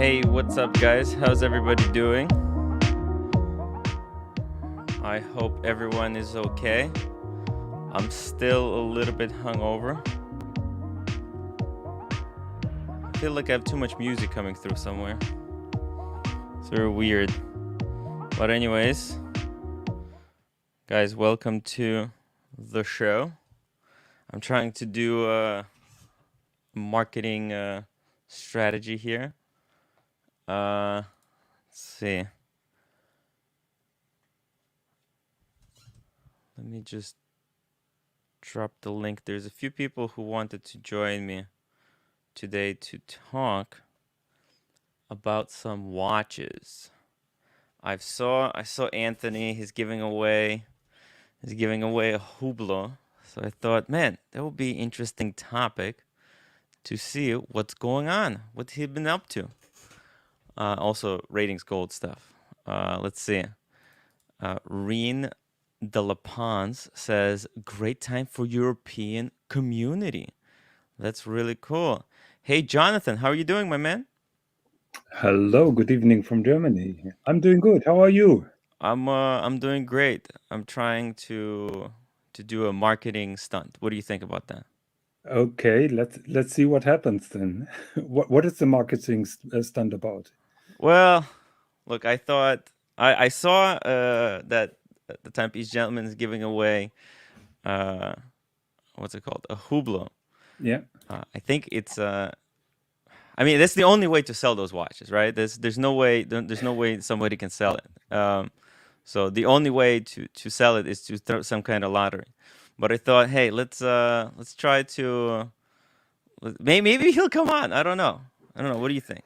Hey, what's up, guys? How's everybody doing? I hope everyone is okay. I'm still a little bit hungover. I feel like I have too much music coming through somewhere. It's very weird. But anyways, guys, welcome to the show. I'm trying to do a marketing strategy here. Let's see. Let me just drop the link. There's a few people who wanted to join me today to talk about some watches. I saw Anthony. He's giving away a Hublot. So I thought, man, that would be an interesting topic to see what's going on, what he's been up to. Also, ratings gold stuff. Let's see. Reen de la Pons says, great time for European community. That's really cool. Hey, Jonathan, how are you doing, my man? Hello, good evening from Germany. I'm doing good. How are you? I'm doing great. I'm trying to do a marketing stunt. What do you think about that? Okay, let's see what happens then. What is the marketing stunt about? Well, look, I thought I saw that the Timepiece Gentleman is giving away what's it called? A Hublot. Yeah. I think it's I mean, that's the only way to sell those watches, right? There's no way somebody can sell it. So the only way to sell it is to throw some kind of lottery. But I thought, hey, let's try to maybe he'll come on. I don't know. What do you think?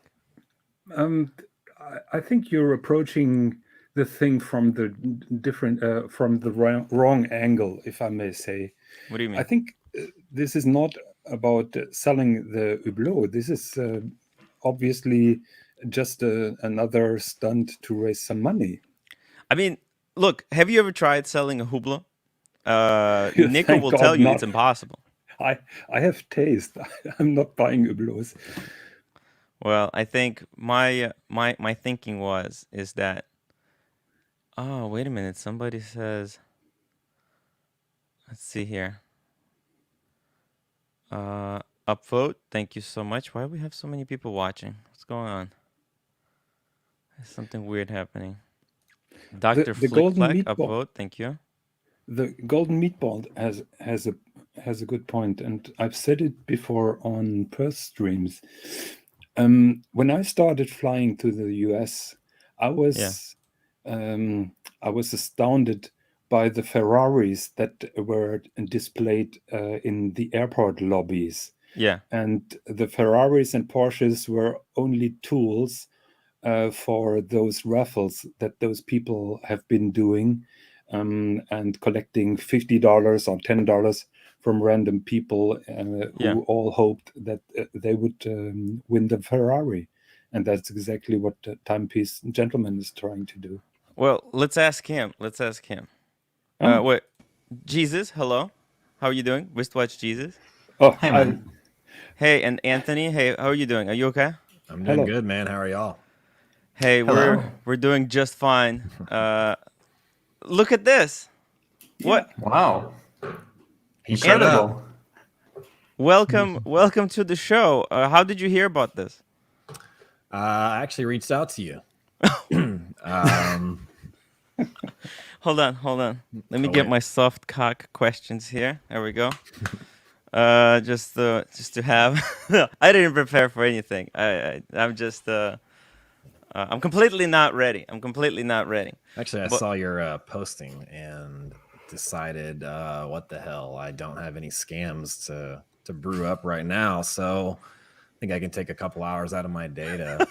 I think you're approaching the thing from the from the wrong angle, if I may say. What do you I mean? think this is not about selling the Hublot. This is obviously just another stunt to raise some money. I mean, look, have you ever tried selling a Hublot? Nico Thank will tell God you it's not. impossible. I have taste. I'm not buying Hublots. Well, I think my thinking is that oh, wait a minute, somebody says, let's see here. Upvote, thank you so much. Why do we have so many people watching? What's going on? There's something weird happening. Dr. The golden Flickflack, meatball. upvote, thank you. The golden meatball has a good point, and I've said it before on Perth streams. When I started flying to the US, I was astounded by the Ferraris that were displayed in the airport lobbies. Yeah. And the Ferraris and Porsches were only tools for those raffles that those people have been doing and collecting $50 or $10 from random people who all hoped that they would win the Ferrari. And that's exactly what Timepiece Gentleman is trying to do. Well, let's ask him. Wait, Jesus, hello. How are you doing? Wristwatch Jesus. Oh, hey, man. Hey, and Anthony, hey, how are you doing? Are you okay? I'm doing good, man. How are y'all? Hey, Hello. we're doing just fine. Look at this. What? Wow. Incredible. Welcome to the show. How did you hear about this? I actually reached out to you. Hold on. Let me get my soft cock questions here. There we go. Just to have. I didn't prepare for anything. I'm just. I'm completely not ready. Actually, I saw your posting and decided, what the hell? I don't have any scams to brew up right now, so I think I can take a couple hours out of my day to.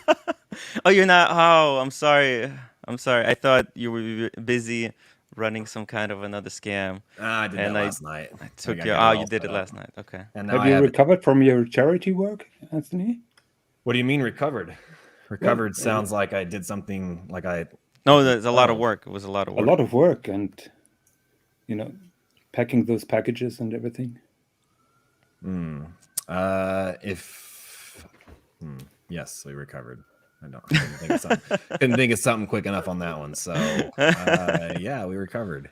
Oh, you're not. Oh, I'm sorry. I thought you were busy running some kind of another scam. I did that last night. I took you. Oh, you did it last night. Okay. And have you recovered from your charity work, Anthony? What do you mean recovered? Recovered sounds like I did something like I. No, there's a lot of work. It was a lot of work. A lot of work, and packing those packages and everything. Yes, we recovered. Couldn't think of something quick enough on that one. So yeah, we recovered.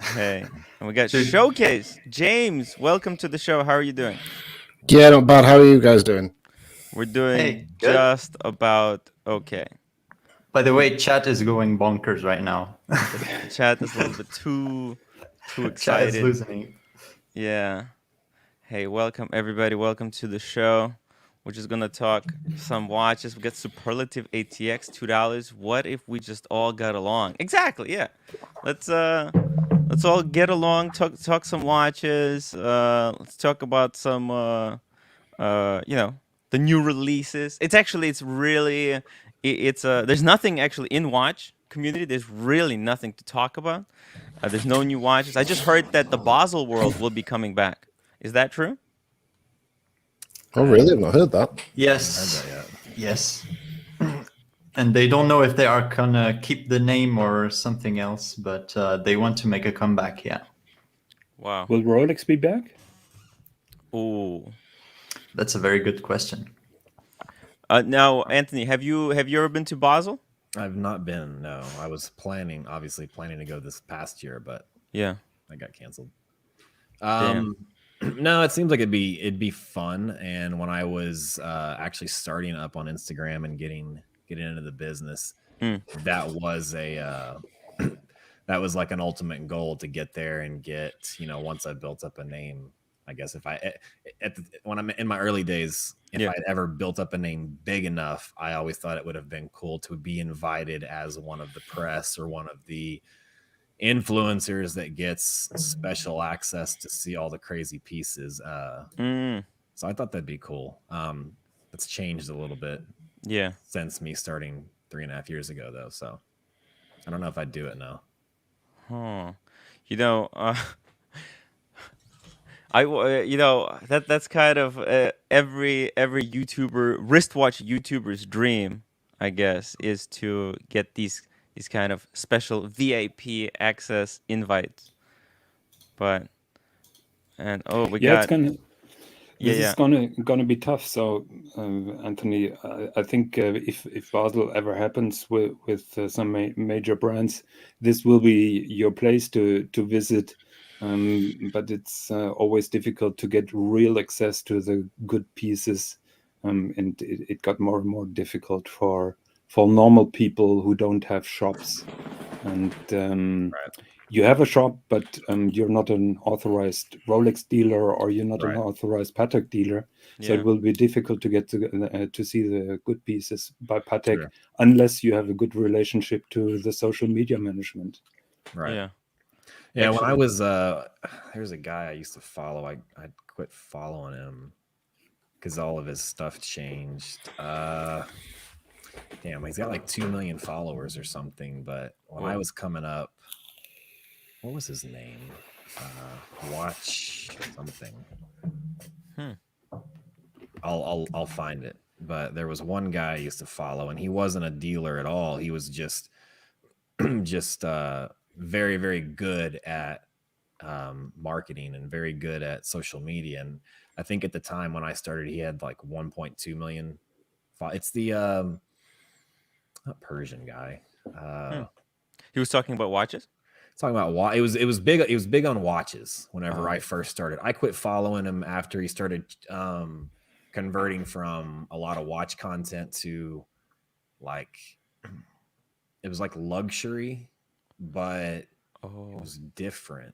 Hey, and we got Showcase. James, welcome to the show. How are you doing? Yeah, not bad. How are you guys doing? We're doing Hey, good. just about okay. By the way, chat is going bonkers right now. Chat is a little bit too Chat excited. is losing it. Yeah. Hey, welcome everybody. Welcome to the show. We're just gonna talk some watches. We got Superlative ATX $2. What if we just all got along? Exactly. Yeah. Let's all get along. Talk some watches. Let's talk about some the new releases. It's really there's nothing actually in watch community. There's really nothing to talk about. There's no new watches. I just heard that the Basel World will be coming back. Is that true? Oh, really? I've not heard that. Yes. I haven't heard that yet. Yes. And they don't know if they are gonna keep the name or something else, but they want to make a comeback. Yeah. Wow. Will Rolex be back? Ooh. That's a very good question. Now, Anthony, have you ever been to Basel? I've not been. No, I was obviously planning to go this past year, but Yeah. I got canceled. Damn. No, it seems like it'd be fun. And when I was actually starting up on Instagram and getting into the business, that was that was like an ultimate goal to get there and get, once I built up a name. I guess if when I'm in my early days, if I'd ever built up a name big enough, I always thought it would have been cool to be invited as one of the press or one of the influencers that gets special access to see all the crazy pieces. So I thought that'd be cool. It's changed a little bit. Yeah. Since me starting 3.5 years ago, though. So I don't know if I'd do it now. Huh. That's kind of every YouTuber, wristwatch YouTuber's dream, I guess, is to get these kind of special VIP access invites. This is gonna be tough. So, Anthony, I think if Basel ever happens with some major brands, this will be your place to visit. But it's always difficult to get real access to the good pieces, and it got more and more difficult for normal people who don't have shops. And you have a shop, but you're not an authorized Rolex dealer, or you're not an authorized Patek dealer. So it will be difficult to get to see the good pieces by Patek unless you have a good relationship to the social media management. Right. Yeah. Yeah, when I was there's a guy I used to follow. I quit following him because all of his stuff changed. Damn, he's got like 2 million followers or something. But when I was coming up, what was his name? Watch something. I'll find it. But there was one guy I used to follow, and he wasn't a dealer at all. He was just very, very good at marketing and very good at social media. And I think at the time when I started, he had like 1.2 million. It's the not Persian guy. He was talking about watches. Talking about it was big. It was big on watches. Whenever I first started, I quit following him after he started converting from a lot of watch content to like it was like luxury. But it was different.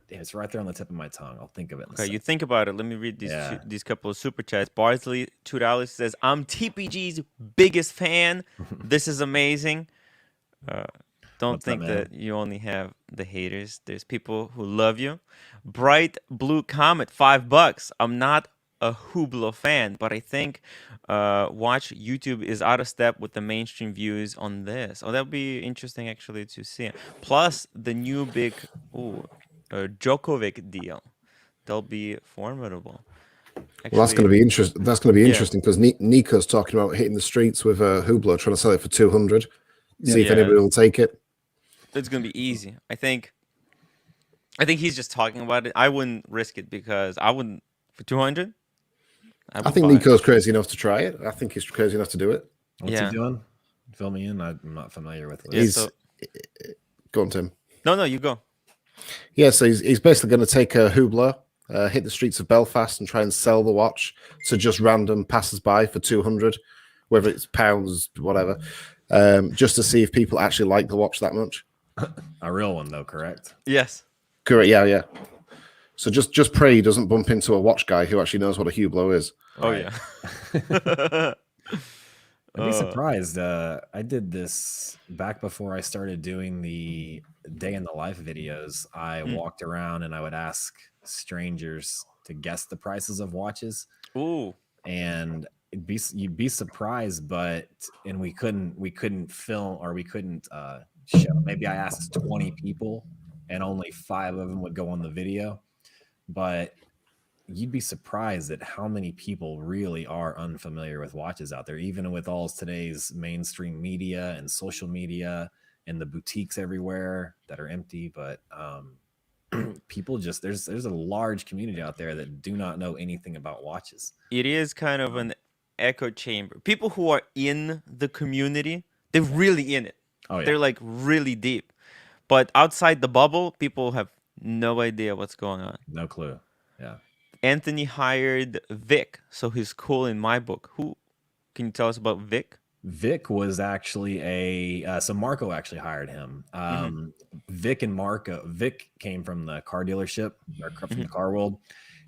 It's right there on the tip of my tongue. I'll think of it. Okay, you think about it. Let me read these couple of super chats. Barsley, $2 says, "I'm TPG's biggest fan. This is amazing." Don't think that you only have the haters. There's people who love you. Bright Blue Comet, $5. I'm not a Hublot fan, but I think watch YouTube is out of step with the mainstream views on this. That'll be interesting actually to see. Plus the new big Djokovic deal. They'll be formidable. Actually, well, that's going to be interesting. That's going to be interesting because Nico's talking about hitting the streets with Hublot, trying to sell it for 200. See if anybody will take it. It's going to be easy. I think he's just talking about it. I wouldn't risk it because I wouldn't for 200. I think Nico's crazy enough to try it. I think he's crazy enough to do it. What's he doing? Fill me in. I'm not familiar with this. Yeah, Go on, Tim. No, you go. Yeah, so he's basically going to take a Hublot, hit the streets of Belfast, and try and sell the watch to just random passers-by for 200, whether it's pounds, whatever, just to see if people actually like the watch that much. A real one, though, correct? Yes. Correct. Yeah. So just pray he doesn't bump into a watch guy who actually knows what a Hublot is. Right. Oh yeah. I'd be surprised. I did this back before I started doing the day in the life videos. I walked around and I would ask strangers to guess the prices of watches. Ooh. And you'd be surprised, and we couldn't film, or we couldn't show. Maybe I asked 20 people and only 5 of them would go on the video. But you'd be surprised at how many people really are unfamiliar with watches out there, even with all today's mainstream media and social media and the boutiques everywhere that are empty. But people just, there's a large community out there that do not know anything about watches. It is kind of an echo chamber. People who are in the community, they're really in it. Oh, yeah. They're like really deep. But outside the bubble, people have no idea what's going on. No clue. Yeah. Anthony hired Vic, so he's cool in my book. Who can you tell us about Vic? Vic was actually so Marco actually hired him. Vic came from the car dealership, or from the car world,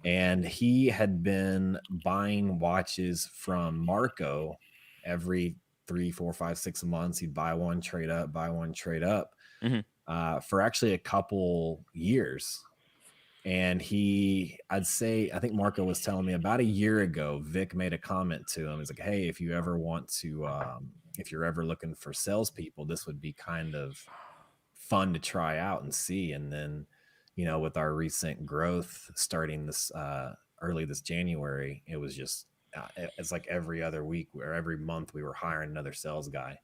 and he had been buying watches from Marco every 3, 4, 5, 6 months. He'd buy one, trade up, for actually a couple years. And I think Marco was telling me about a year ago, Vic made a comment to him. He's like, hey, if you ever want to, if you're ever looking for salespeople, this would be kind of fun to try out and see. And then, with our recent growth starting this early this January, it was just, it's like every other week or every month we were hiring another sales guy.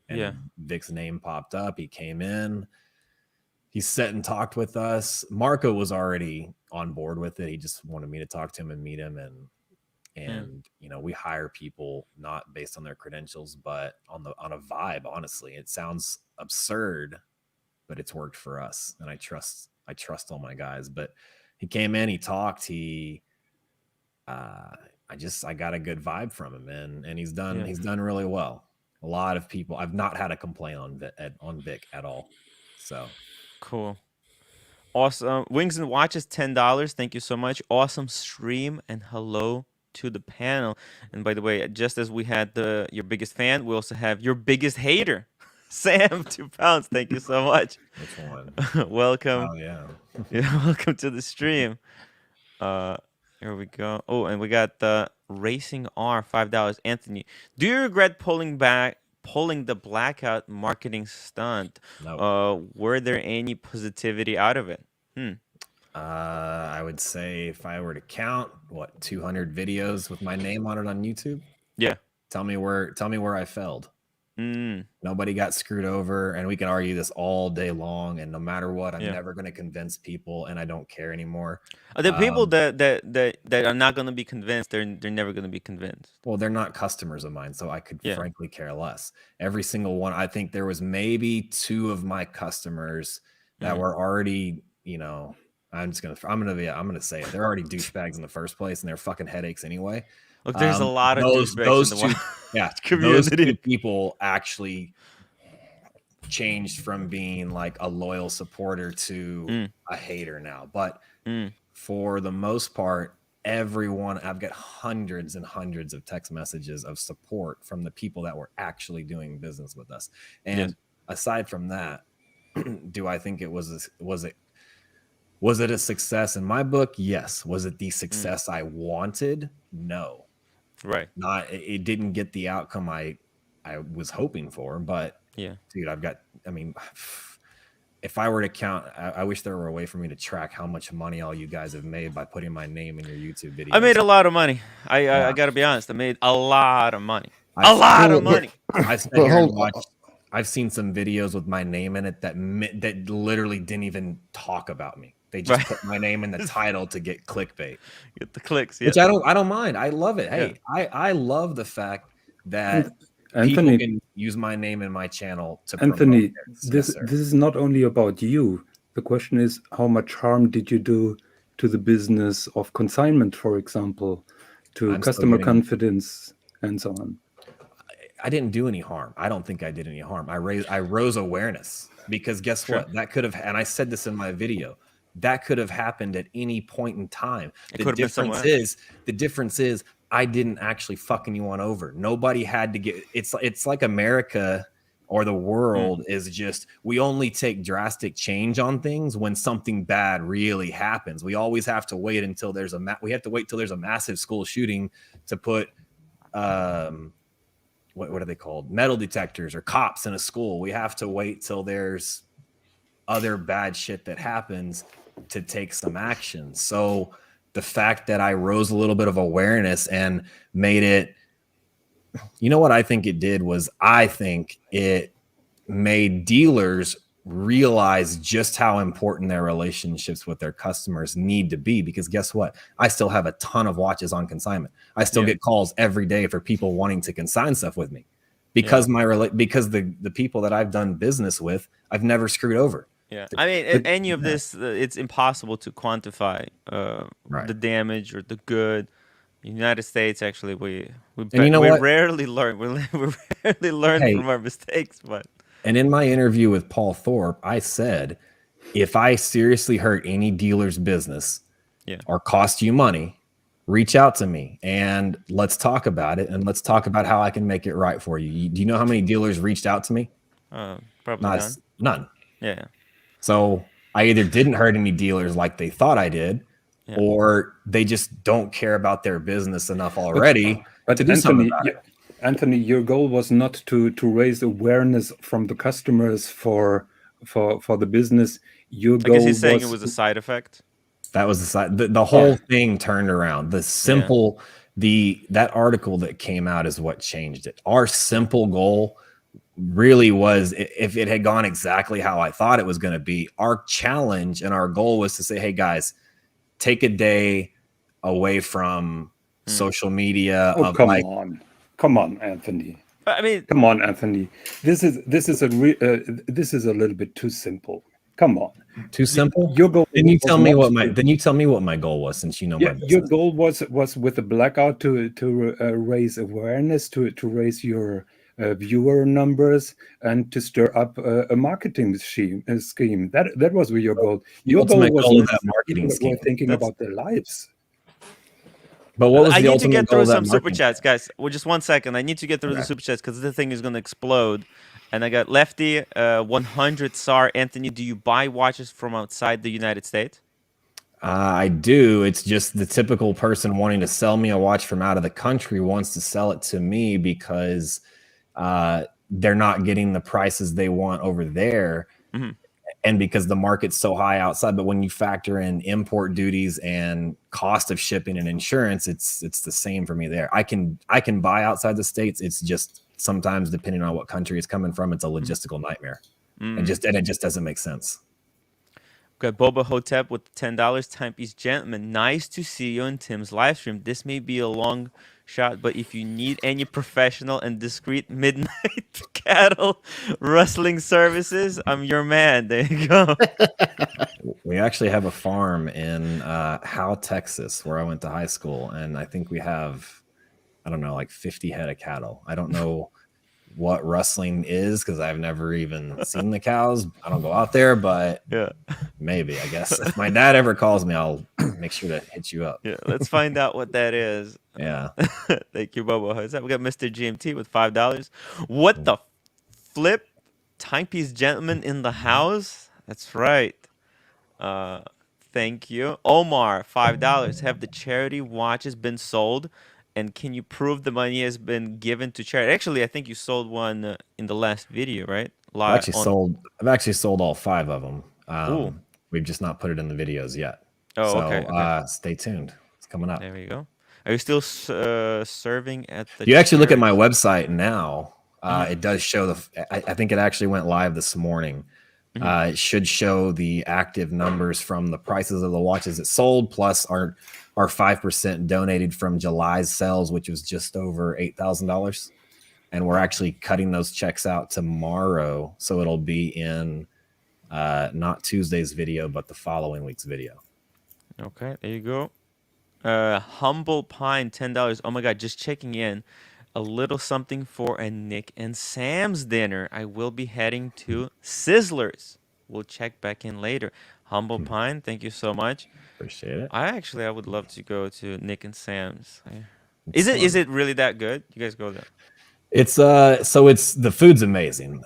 And Vic's name popped up. He came in. He sat and talked with us. Marco was already on board with it. He just wanted me to talk to him and meet him. And we hire people not based on their credentials, but on a vibe. Honestly, it sounds absurd, but it's worked for us. And I trust all my guys. But he came in, he talked, I got a good vibe from him, and he's done really well. A lot of people, I've not had a complaint on Vic at all. So. Cool. Awesome. Wings and Watches, $10. Thank you so much. Awesome stream, and hello to the panel. And by the way, just as we had your biggest fan, we also have your biggest hater, Sam, 2 pounds. Thank you so much. Which one? Welcome. Oh, yeah. Welcome to the stream. Here we go. Oh, and we got the Racing R, $5. Anthony, do you regret pulling the blackout marketing stunt? No. Were there any positivity out of it? I would say if I were to count 200 videos with my name on it on YouTube. Yeah. Tell me where I failed. Nobody got screwed over, and we can argue this all day long. And no matter what, I'm never going to convince people, and I don't care anymore. The people that are not going to be convinced, they're never going to be convinced. Well, they're not customers of mine, so I could frankly care less. Every single one. I think there was maybe 2 of my customers that were already, I'm gonna say it. They're already douchebags in the first place, and they're fucking headaches anyway. Look, there's a lot of douchebags in the community. Those 2 people actually changed from being like a loyal supporter to a hater now. But for the most part, everyone, I've got hundreds and hundreds of text messages of support from the people that were actually doing business with us. And aside from that, do I think was it a success in my book? Yes. Was it the success I wanted? No. Right. It didn't get the outcome I was hoping for, but dude, if I were to count, I wish there were a way for me to track how much money all you guys have made by putting my name in your YouTube videos. I made a lot of money. I got to be honest. I made a lot of money. I've seen some videos with my name in it that literally didn't even talk about me. They just put my name in the title to get clickbait. Get the clicks, which I don't mind. I love it. Hey, I love the fact that Anthony, people can use my name and my channel to Anthony, promote it. this is not only about you. The question is, how much harm did you do to the business of consignment, for example, to customer confidence and so on? I didn't do any harm. I don't think I did any harm. I rose awareness, because guess what? That could have, and I said this in my video, that could have happened at any point in time. The difference is I didn't actually fuck anyone over. Nobody had to get, it's like America or the world is just, we only take drastic change on things when something bad really happens. We always have to wait until there's a massive school shooting to put what are they called? Metal detectors or cops in a school. We have to wait till there's other bad shit that happens to take some action. So the fact that I rose a little bit of awareness and made it, you know what I think it did was, I think it made dealers realize just how important their relationships with their customers need to be. Because guess what? I still have a ton of watches on consignment. I still get calls every day for people wanting to consign stuff with me, because because the people that I've done business with, I've never screwed over. Yeah, I mean, any of this, it's impossible to quantify the damage or the good. In the United States, actually, we rarely learn. We rarely learn from our mistakes. But and in my interview with Paul Thorpe, I said, if I seriously hurt any dealer's business or cost you money, reach out to me and let's talk about it, and let's talk about how I can make it right for you. Do you know how many dealers reached out to me? Probably none. Yeah. So I either didn't hurt any dealers like they thought I did, or they just don't care about their business enough already to do something about it. Anthony, your goal was not to raise awareness from the customers for the business. Your goal, I guess he's saying it was a side effect. That was the side. The whole thing turned around. The simple, that article that came out is what changed it. Our simple goal really was, if it had gone exactly how I thought it was going to be, our challenge and our goal was to say, hey guys, take a day away from social media. Come on, Anthony. I mean, come on, Anthony. This is a little bit too simple. Come on. Too simple? Your goal. Then you tell me what my goal was, since you know my business. Your goal was with the blackout to raise awareness, to raise your viewer numbers, and to stir up a marketing scheme. That was your goal. Your goal was that marketing scheme. Thinking about their lives. But what was I the need to get through some super marketing? chats, guys. Well, just 1 second. I need to get through the super chats because the thing is going to explode. And I got Lefty, 100 SAR. Anthony, do you buy watches from outside the United States? I do. It's just the typical person wanting to sell me a watch from out of the country wants to sell it to me because they're not getting the prices they want over there. And because the market's so high outside. But when you factor in import duties and cost of shipping and insurance, it's the same for me there. I can buy outside the States. It's just sometimes, depending on what country it's coming from, it's a logistical nightmare. And it just doesn't make sense. Got Boba Hotep with $10. Timepiece Gentleman. Nice to see you on Tim's live stream. This may be a long shot, but if you need any professional and discreet midnight cattle rustling services, I'm your man. There you go. We actually have a farm in Howe, Texas, where I went to high school, and I think we have, I don't know, like 50 head of cattle. I don't know what rustling is because I've never even seen the cows. I don't go out there, but maybe, I guess. If my dad ever calls me, I'll make sure to hit you up. Yeah, let's find out what that is. Yeah. Thank you, Bobo. We got Mr. GMT with $5. What the flip? Timepiece Gentleman in the house? That's right. Thank you. Omar, $5. Have the charity watches been sold? And can you prove the money has been given to charity? Actually, I think you sold one in the last video, right? I've actually sold all 5 of them. We've just not put it in the videos yet. Oh, okay. Stay tuned. It's coming up. There we go. Are you still serving at the? You actually look at my website now. It does show I think it actually went live this morning. It should show the active numbers from the prices of the watches that sold, plus our 5% donated from July's sales, which was just over $8,000. and we're actually cutting those checks out tomorrow, so it'll be in not Tuesday's video, but the following week's video. Okay, there you go. Humble Pine, $10. Oh my God, just checking in. A little something for a Nick and Sam's dinner. I will be heading to Sizzlers. We'll check back in later. Humble Pine, thank you so much. Appreciate it. I would love to go to Nick and Sam's. Is it really that good? You guys go there? It's it's the food's amazing.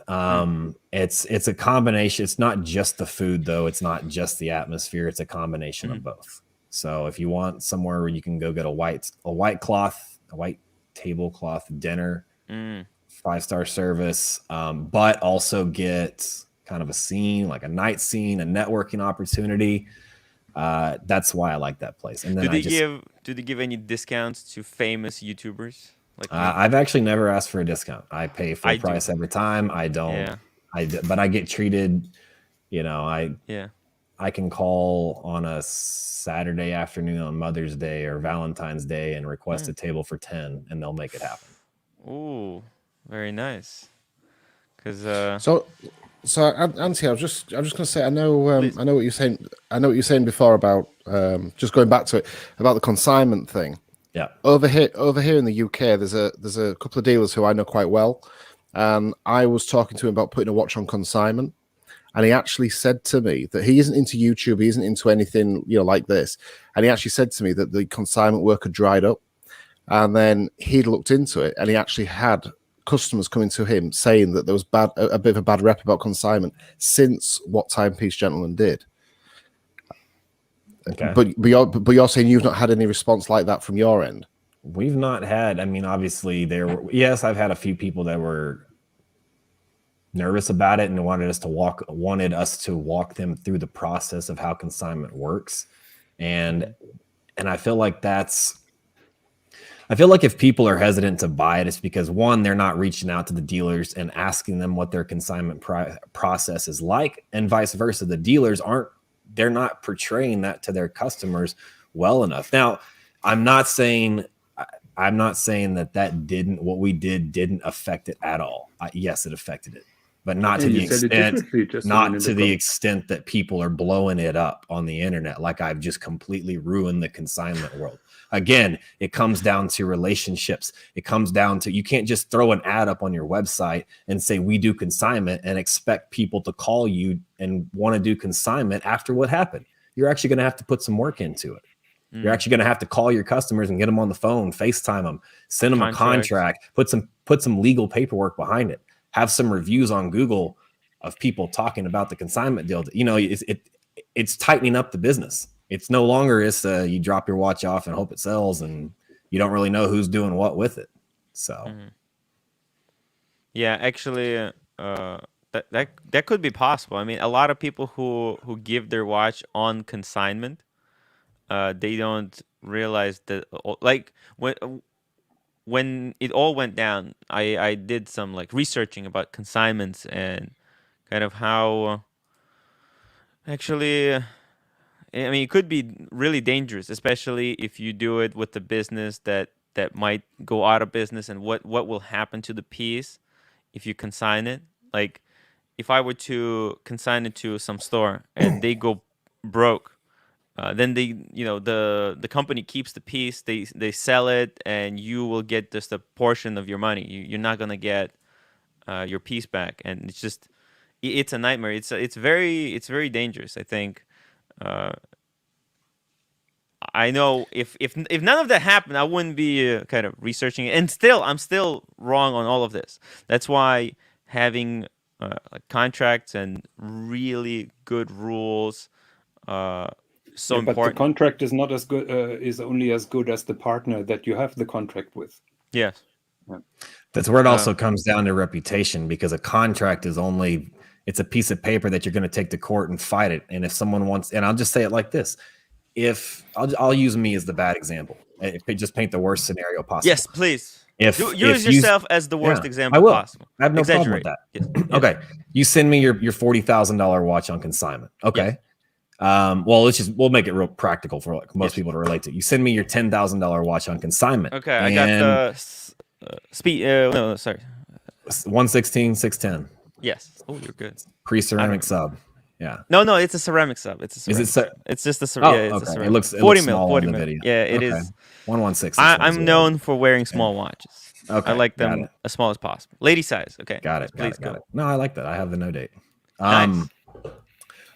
It's a combination. It's not just the food though. It's not just the atmosphere. It's a combination of both. So if you want somewhere where you can go get a white tablecloth dinner, 5-star service, but also get kind of a scene, like a night scene, a networking opportunity. That's why I like that place. And then do they give any discounts to famous YouTubers? Like I've actually never asked for a discount. I pay full price every time. I don't. But I get treated. You know, I can call on a Saturday afternoon on Mother's Day or Valentine's Day and request a table for 10, and they'll make it happen. Ooh, very nice. Because So, Antti, I was just going to say, I know what you're saying. I know what you're saying before about just going back to it about the consignment thing. Yeah. Over here in the UK, there's a couple of dealers who I know quite well, and I was talking to him about putting a watch on consignment, and he actually said to me that he isn't into YouTube, he isn't into anything like this, and he actually said to me that the consignment work had dried up, and then he'd looked into it, and he actually had customers coming to him saying that there was a bit of a bad rep about consignment since what Timepiece Gentleman did. Okay. But you're saying you've not had any response like that from your end? We've not had. I mean, obviously yes, I've had a few people that were nervous about it and wanted us to walk them through the process of how consignment works, and I feel like if people are hesitant to buy it, it's because one, they're not reaching out to the dealers and asking them what their consignment process is like, and vice versa. The dealers they're not portraying that to their customers well enough. Now, I'm not saying that what we did didn't affect it at all. Yes, it affected it, but not to the extent that people are blowing it up on the internet. Like I've just completely ruined the consignment world. Again, it comes down to relationships. It comes down to, you can't just throw an ad up on your website and say, we do consignment, and expect people to call you and want to do consignment after what happened. You're actually going to have to put some work into it. You're actually going to have to call your customers and get them on the phone, FaceTime them, send them a contract, put some legal paperwork behind it, have some reviews on Google of people talking about the consignment deal. It's tightening up the business. It's no longer you drop your watch off and hope it sells, and you don't really know who's doing what with it. So, yeah, actually, that could be possible. I mean, a lot of people who give their watch on consignment, they don't realize that. Like when it all went down, I did some like researching about consignments and kind of how actually. I mean, it could be really dangerous, especially if you do it with a business that might go out of business, and what will happen to the piece if you consign it. Like, if I were to consign it to some store and they go broke, then the company keeps the piece, they sell it, and you will get just a portion of your money. You're not gonna get your piece back, and it's a nightmare. It's very dangerous, I think. I know if none of that happened, I wouldn't be kind of researching it. And I'm still wrong on all of this. That's why having contracts and really good rules so important. But the contract is not as good. Is only as good as the partner that you have the contract with. Yes. Yeah. That's where it also comes down to reputation, because a contract is it's a piece of paper that you're going to take to court and fight it. And if someone wants, and I'll just say it like this, if I'll use me as the bad example, just paint the worst scenario possible. Yes, please. Use yourself as the worst example possible. I have no problem with that. Yes. Okay. You send me your $40,000 watch on consignment. Okay. Yes. Well, we'll make it real practical for like most people to relate to. You send me your $10,000 watch on consignment. Okay. I got the speed. No, sorry. 116, 610. Yes. Oh, you're good. Pre-ceramic sub. Yeah. No, it's a ceramic sub. It's a ceramic. Is it? It's just a Oh, yeah. It's a okay. ceramic. It looks 40 mil. small 40 on the mil. video. Yeah, it okay. is. 116. I'm known for wearing small watches. Okay. I like got them it. as small as possible. Lady size. Okay. Got it. Please got go. it. No, I like that. I have the no date. Nice.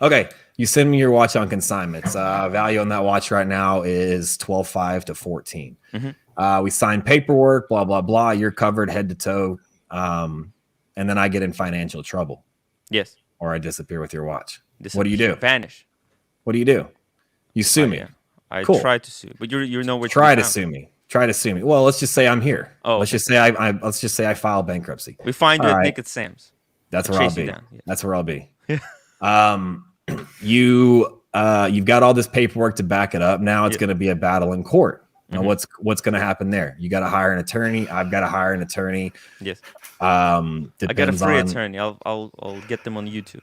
Okay. You send me your watch on consignments. Value on that watch right now is 12.5 to 14. Mm-hmm. We sign paperwork, blah, blah, blah. You're covered head to toe. And then I get in financial trouble. Yes. Or I disappear with your watch. What do you do? Vanish. What do you do? You sue me. Yeah. I Cool. try to sue, but you're nowhere. Try to sue me. Try to sue me. Well, let's just say I'm here. Oh, let's just say let's just say I file bankruptcy. We find you All at right. Naked Sam's. That's where I'll be. Yeah. That's where I'll be. You've got all this paperwork to back it up. Now it's going to be a battle in court. Now what's going to happen there? You got to hire an attorney. I've got to hire an attorney. Yes. I got a free on, attorney. I'll get them on YouTube.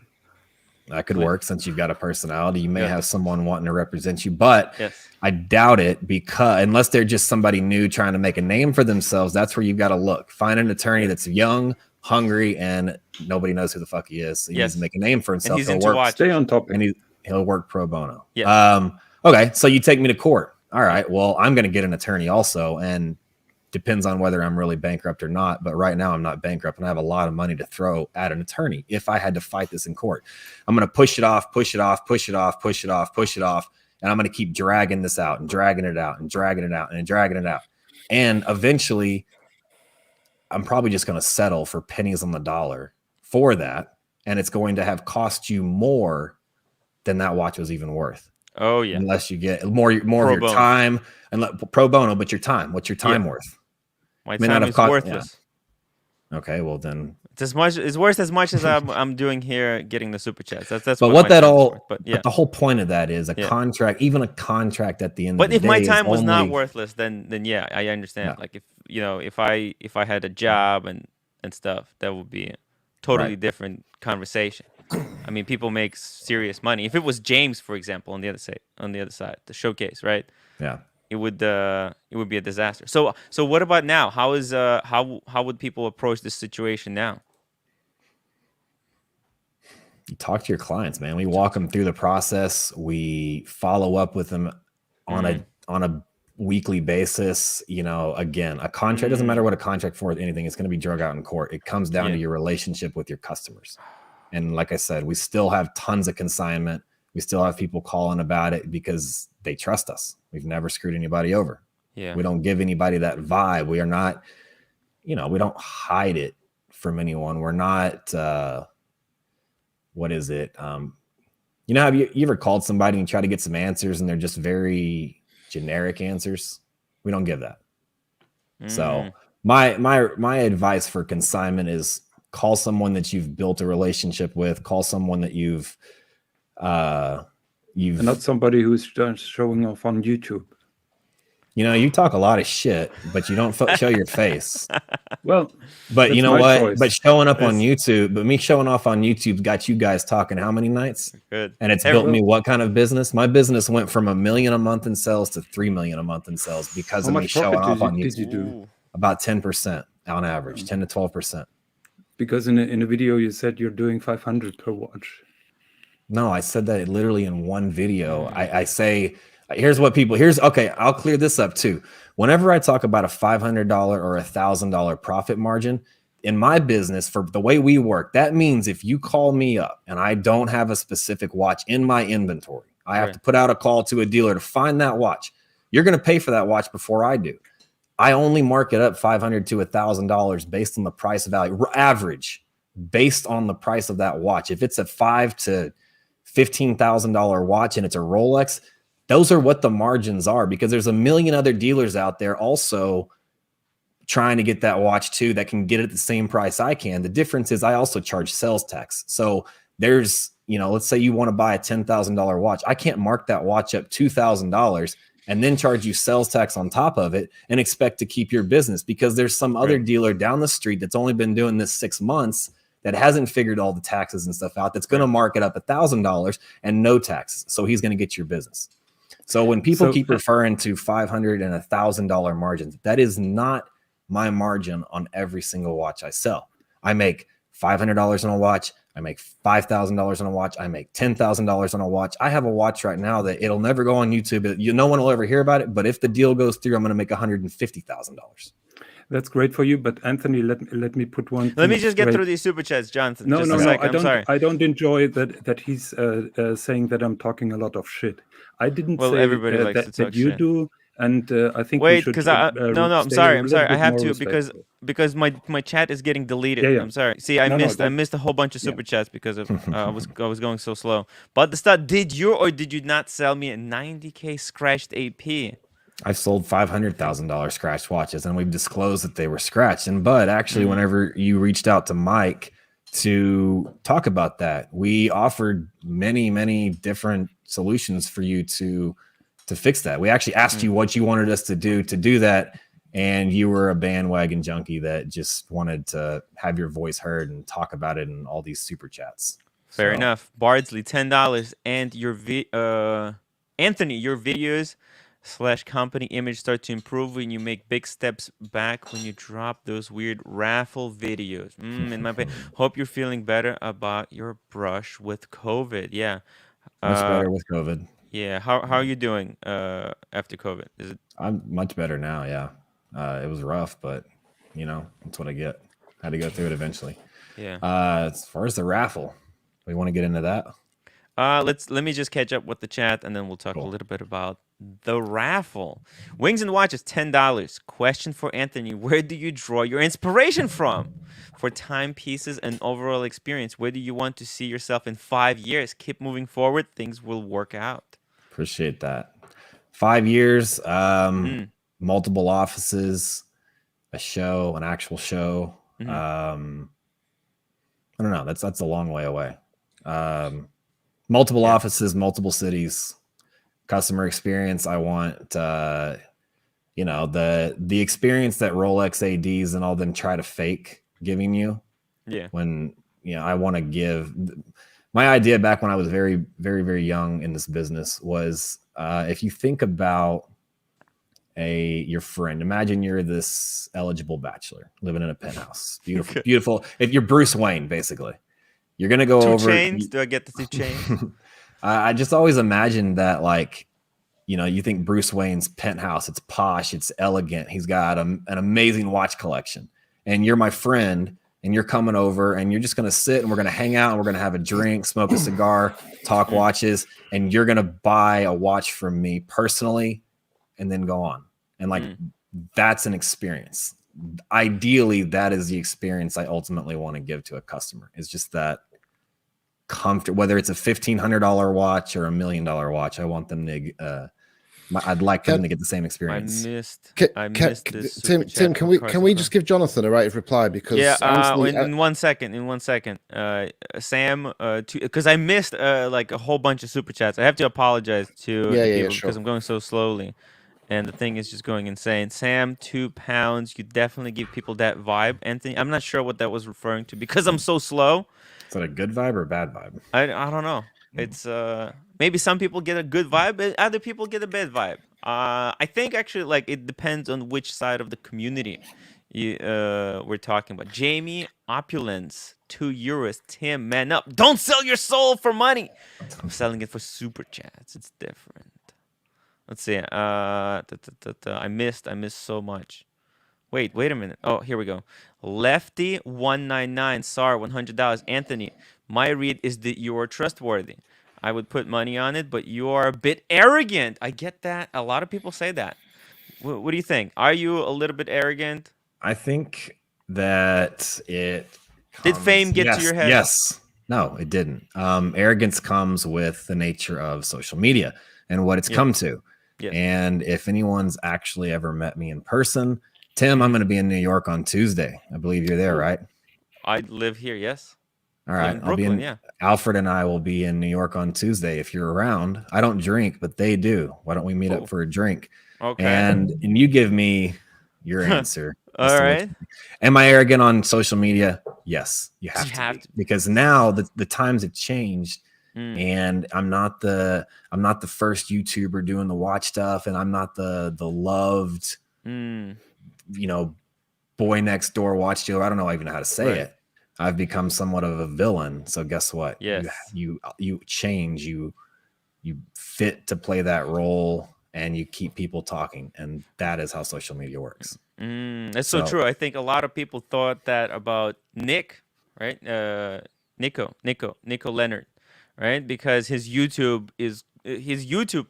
That could work since you've got a personality. You may have someone wanting to represent you, but I doubt it because unless they're just somebody new trying to make a name for themselves, that's where you've got to look. Find an attorney that's young, hungry, and nobody knows who the fuck he is. So he needs to make a name for himself. And he's into watches. Stay on top. And he'll work pro bono. Yeah. Okay, so you take me to court. All right, well, I'm going to get an attorney also, and depends on whether I'm really bankrupt or not. But right now I'm not bankrupt, and I have a lot of money to throw at an attorney if I had to fight this in court. I'm going to push it off, and I'm going to keep dragging this out and dragging it out and dragging it out and dragging it out. And eventually I'm probably just going to settle for pennies on the dollar for that, and it's going to have cost you more than that watch was even worth. Oh yeah. Unless you get more of your time and pro bono, but your time. What's your time worth? My time is worthless. Yeah. Okay, well then it's worth as much as I'm doing here getting the super chats. That's but what that all worth. But the whole point of that is a contract, even a contract at the end but of the day. But if my time was not worthless, then yeah, I understand. Yeah. Like if I had a job and stuff, that would be a totally different conversation. I mean, people make serious money. If it was James, for example, on the other side, the showcase, right? Yeah, it would be a disaster. So what about now? How would people approach this situation now? You talk to your clients, man. We walk them through the process. We follow up with them on a weekly basis. Again, a contract doesn't matter what a contract for anything. It's going to be drug out in court. It comes down to your relationship with your customers. And like I said, we still have tons of consignment. We still have people calling about it because they trust us. We've never screwed anybody over. Yeah. We don't give anybody that vibe. We are not, we don't hide it from anyone. We're not, what is it? Have you ever called somebody and try to get some answers and they're just very generic answers? We don't give that. So my advice for consignment is call someone that you've built a relationship with. Call someone that you've and not somebody who's just showing off on YouTube. You talk a lot of shit, but you don't show your face. Well, but you know what? Choice. But showing up on YouTube, me showing off on YouTube got you guys talking how many nights? Good. And it's built me what kind of business? My business went from $1 million a month in sales to $3 million a month in sales because of me showing off on YouTube. Did you do? About 10% on average, 10 to 12%. Because in a video you said you're doing 500 per watch. No, I said that literally in one video. I say, okay, I'll clear this up too. Whenever I talk about a $500 or $1,000 profit margin in my business, for the way we work, that means if you call me up and I don't have a specific watch in my inventory, I have to put out a call to a dealer to find that watch. You're going to pay for that watch before I do. I only mark it up $500 to $1,000 based on the price value, average, based on the price of that watch. If it's a $5,000 to $15,000 watch and it's a Rolex, those are what the margins are, because there's a million other dealers out there also trying to get that watch too that can get it at the same price I can. The difference is I also charge sales tax. So there's, let's say you want to buy a $10,000 watch. I can't mark that watch up $2,000 and then charge you sales tax on top of it and expect to keep your business, because there's some other dealer down the street that's only been doing this 6 months that hasn't figured all the taxes and stuff out, that's going to mark it up $1,000 and no taxes. So he's going to get your business. So when people keep referring to $500 and $1,000 margins, that is not my margin on every single watch I sell. I make $500 on a watch. I make $5,000 on a watch. I make $10,000 on a watch. I have a watch right now that it'll never go on YouTube. No one will ever hear about it. But if the deal goes through, I'm going to make $150,000. That's great for you, but Anthony, let me put one. Let me just get through these super chats, Jonathan. No, just no, a no. second. I'm sorry. I don't enjoy that he's saying that I'm talking a lot of shit. I didn't say everybody likes to talk that you shit. do, and I think Wait, we should. because I'm sorry. I have to because my chat is getting deleted. Yeah. I'm sorry. See, I missed a whole bunch of super chats because of I was going so slow. But the stuff, did you or did you not sell me a 90K scratched AP? I've sold $500,000 scratched watches, and we've disclosed that they were scratched. And Bud, actually, whenever you reached out to Mike to talk about that, we offered many different solutions for you to fix that. We actually asked you what you wanted us to do that, and you were a bandwagon junkie that just wanted to have your voice heard and talk about it in all these super chats. Fair enough. Bardsley, $10, and your Anthony, your videos / company image start to improve when you make big steps back when you drop those weird raffle videos. In my opinion, hope you're feeling better about your brush with COVID. Yeah. Much better with COVID. Yeah. How are you doing after COVID? I'm much better now. Yeah. It was rough, but that's what I get. Had to go through it eventually. Yeah. As far as the raffle, we want to get into that. Let me just catch up with the chat, and then we'll talk a little bit about the raffle. Wings and watches, $10. Question for Anthony: where do you draw your inspiration from for timepieces and overall experience? Where do you want to see yourself in 5 years? Keep moving forward; things will work out. Appreciate that. 5 years, multiple offices, an actual show. I don't know. That's a long way away. Multiple offices, multiple cities, customer experience. I want, the experience that Rolex ADs and all them try to fake giving you. Yeah. When, I want to give my idea back when I was very, very, very young in this business was, if you think about your friend, imagine you're this eligible bachelor living in a penthouse, beautiful, beautiful. If you're Bruce Wayne, basically. You're going to go over. 2 Chainz? Do I get the 2 Chainz? I just always imagined that, you think Bruce Wayne's penthouse, it's posh, it's elegant. He's got an amazing watch collection. And you're my friend, and you're coming over, and you're just going to sit, and we're going to hang out, and we're going to have a drink, smoke a cigar, talk watches, and you're going to buy a watch from me personally, and then go on. And, that's an experience. Ideally, that is the experience I ultimately want to give to a customer. It's just that comfort, whether it's a $1,500 watch or $1 million watch. I want them to I'd like them to get the same experience. I missed this. Tim, can we just give Jonathan a right of reply? Because in 1 second. Sam, because I missed like a whole bunch of super chats. I have to apologize to people because I'm going so slowly. And the thing is just going insane. Sam, £2. You definitely give people that vibe. Anthony, I'm not sure what that was referring to because I'm so slow. Is that a good vibe or a bad vibe? I don't know. It's maybe some people get a good vibe, but other people get a bad vibe. I think actually it depends on which side of the community we're talking about. Jamie, opulence, €2. Tim, man up. Don't sell your soul for money. I'm selling it for super chats. It's different. Let's see. I missed so much. Wait a minute. Oh, here we go. Lefty199, SAR, $100. Anthony, my read is that you are trustworthy. I would put money on it, but you are a bit arrogant. I get that. A lot of people say that. What do you think? Are you a little bit arrogant? I think that it Did fame get to your head? Yes. No, it didn't. Arrogance comes with the nature of social media and what it's come to. Yes. And if anyone's actually ever met me in person, Tim, I'm going to be in New York on Tuesday. I believe you're there, right? I live here, yes. All right. Brooklyn, Alfred and I will be in New York on Tuesday. If you're around, I don't drink, but they do. Why don't we meet up for a drink? Okay. And you give me your answer. All right. Am I arrogant on social media? Yes, you have to be. Because now the times have changed. And I'm not the first YouTuber doing the watch stuff, and I'm not the loved, boy next door watch dealer. I don't know even how to say it, I've become somewhat of a villain. So guess what? Yes. You change. You fit to play that role, and you keep people talking, and that is how social media works. That's so true. I think a lot of people thought that about Nick, right? Nico Leonard, right? Because his YouTube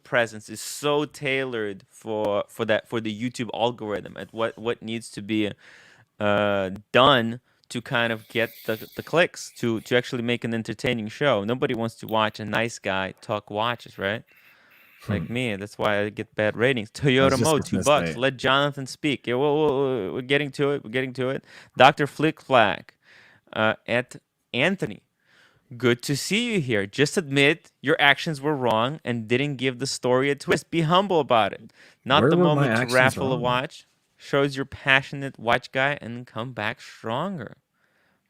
presence is so tailored for the YouTube algorithm at what needs to be done to kind of get the clicks to actually make an entertaining show. Nobody wants to watch a nice guy talk watches, right? Like me. That's why I get bad ratings. Toyota Mode, $2. Let Jonathan speak. Yeah, we're getting to it. We're getting to it. Dr. Flick Flag, at Anthony. Good to see you here. Just admit your actions were wrong and didn't give the story a twist. Be humble about it. Not the moment to raffle a watch. Shows you're passionate watch guy and come back stronger.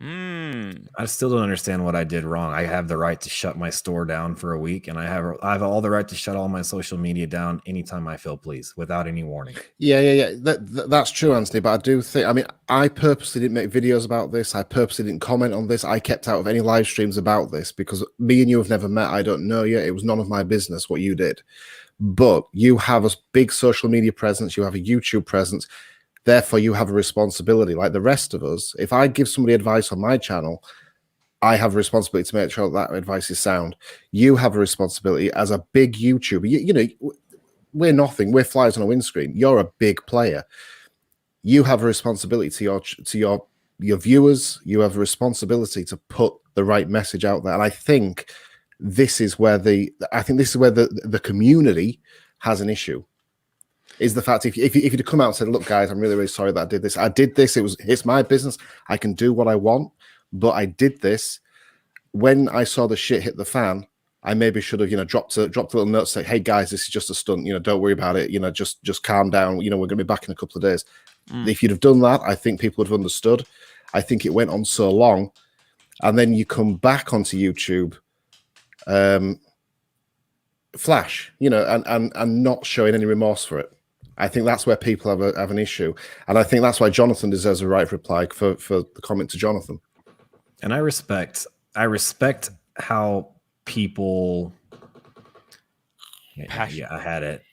I still don't understand what I did wrong. I have the right to shut my store down for a week, and I have all the right to shut all my social media down anytime I feel pleased without any warning. Yeah. That's true, Anthony. But I do think, I mean, I purposely didn't make videos about this. I purposely didn't comment on this. I kept out of any live streams about this because me and you have never met. I don't know you. It was none of my business what you did. But you have a big social media presence. You have a YouTube presence. Therefore, you have a responsibility like the rest of us. If I give somebody advice on my channel, I have a responsibility to make sure that advice is sound. You have a responsibility as a big YouTuber. You know, we're nothing. We're flies on a windscreen. You're a big player. You have a responsibility to your viewers. You have a responsibility to put the right message out there. And I think this is where the community has an issue. Is the fact if you'd come out and said, look, guys, I'm really, really sorry that I did this. I did this. It's my business. I can do what I want, but I did this. When I saw the shit hit the fan, I maybe should have, dropped a little note saying, hey guys, this is just a stunt, don't worry about it. Just calm down. We're going to be back in a couple of days. If you'd have done that, I think people would have understood. I think it went on so long. And then you come back onto YouTube, flash, and not showing any remorse for it. I think that's where people have an issue. And I think that's why Jonathan deserves a right reply for the comment to Jonathan. And I respect how people. Yeah, I had it.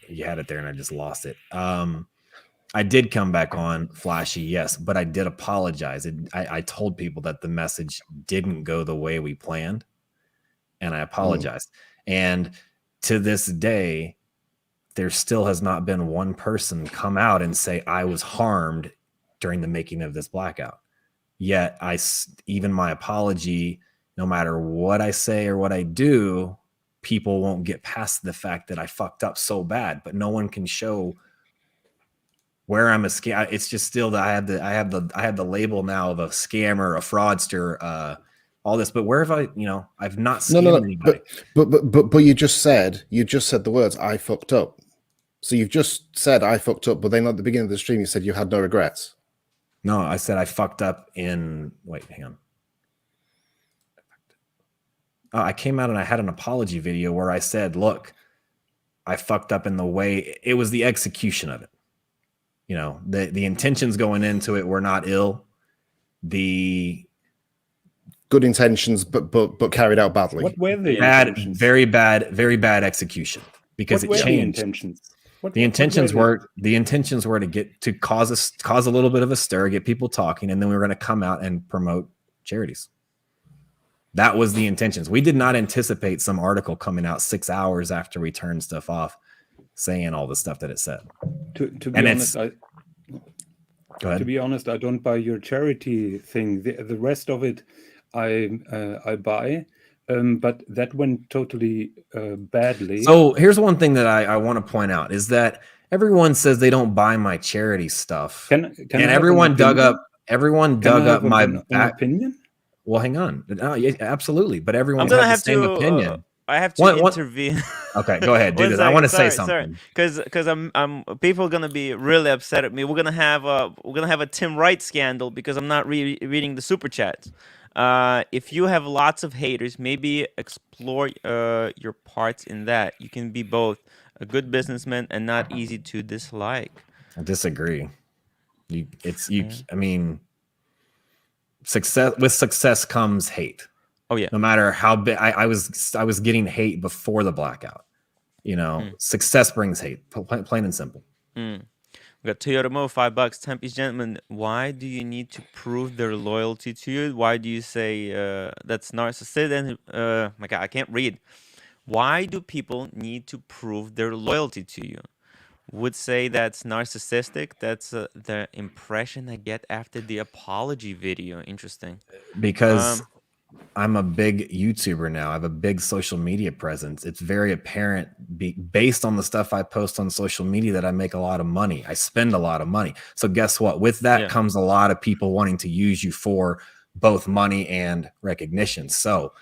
You had it there, and I just lost it. I did come back on flashy, yes, but I did apologize. I told people that the message didn't go the way we planned, and I apologized. And to this day, there still has not been one person come out and say I was harmed during the making of this blackout. Yet even my apology, no matter what I say or what I do, people won't get past the fact that I fucked up so bad, but no one can show where I'm a scam. It's just still that I have the label now of a scammer, a fraudster, all this, but where have I've not scammed anybody. But you just said the words I fucked up. So you've just said I fucked up, but then at the beginning of the stream you said you had no regrets. No, I said I fucked up hang on. I came out and I had an apology video where I said, look, I fucked up in the way it was the execution of it. The intentions going into it were not ill. The good intentions, but carried out badly. What were the intentions? Very bad execution because it changed. The intentions were to cause a little bit of a stir, get people talking, and then we were going to come out and promote charities. That was the intentions. We did not anticipate some article coming out 6 hours after we turned stuff off, saying all the stuff that it said. To be honest, I don't buy your charity thing. The rest of it, I buy. But that went totally badly. So here's one thing that I want to point out is that everyone says they don't buy my charity stuff. Everyone dug up my back opinion. Well, hang on. Yeah, absolutely. But everyone's I'm gonna have the same opinion. I have to intervene. Okay, go ahead. Do this. I want to say something. Because I'm people are gonna be really upset at me. We're gonna have a TimWrite scandal because I'm not reading the super chats. If you have lots of haters, maybe explore your parts in that. You can be both a good businessman and not easy to dislike. I disagree. I mean, success comes hate. Oh yeah. No matter how big I was getting hate before the blackout. You know, success brings hate, plain and simple. We got Toyota Mo, $5. Timepiece Gentleman, why do you need to prove their loyalty to you? Why do you say that's narcissistic? And my God, I can't read. Why do people need to prove their loyalty to you? Would say that's narcissistic. That's the impression I get after the apology video. Interesting. Because I'm a big YouTuber now. I have a big social media presence. It's very apparent based on the stuff I post on social media that I make a lot of money. I spend a lot of money. So guess what? With that comes a lot of people wanting to use you for both money and recognition. So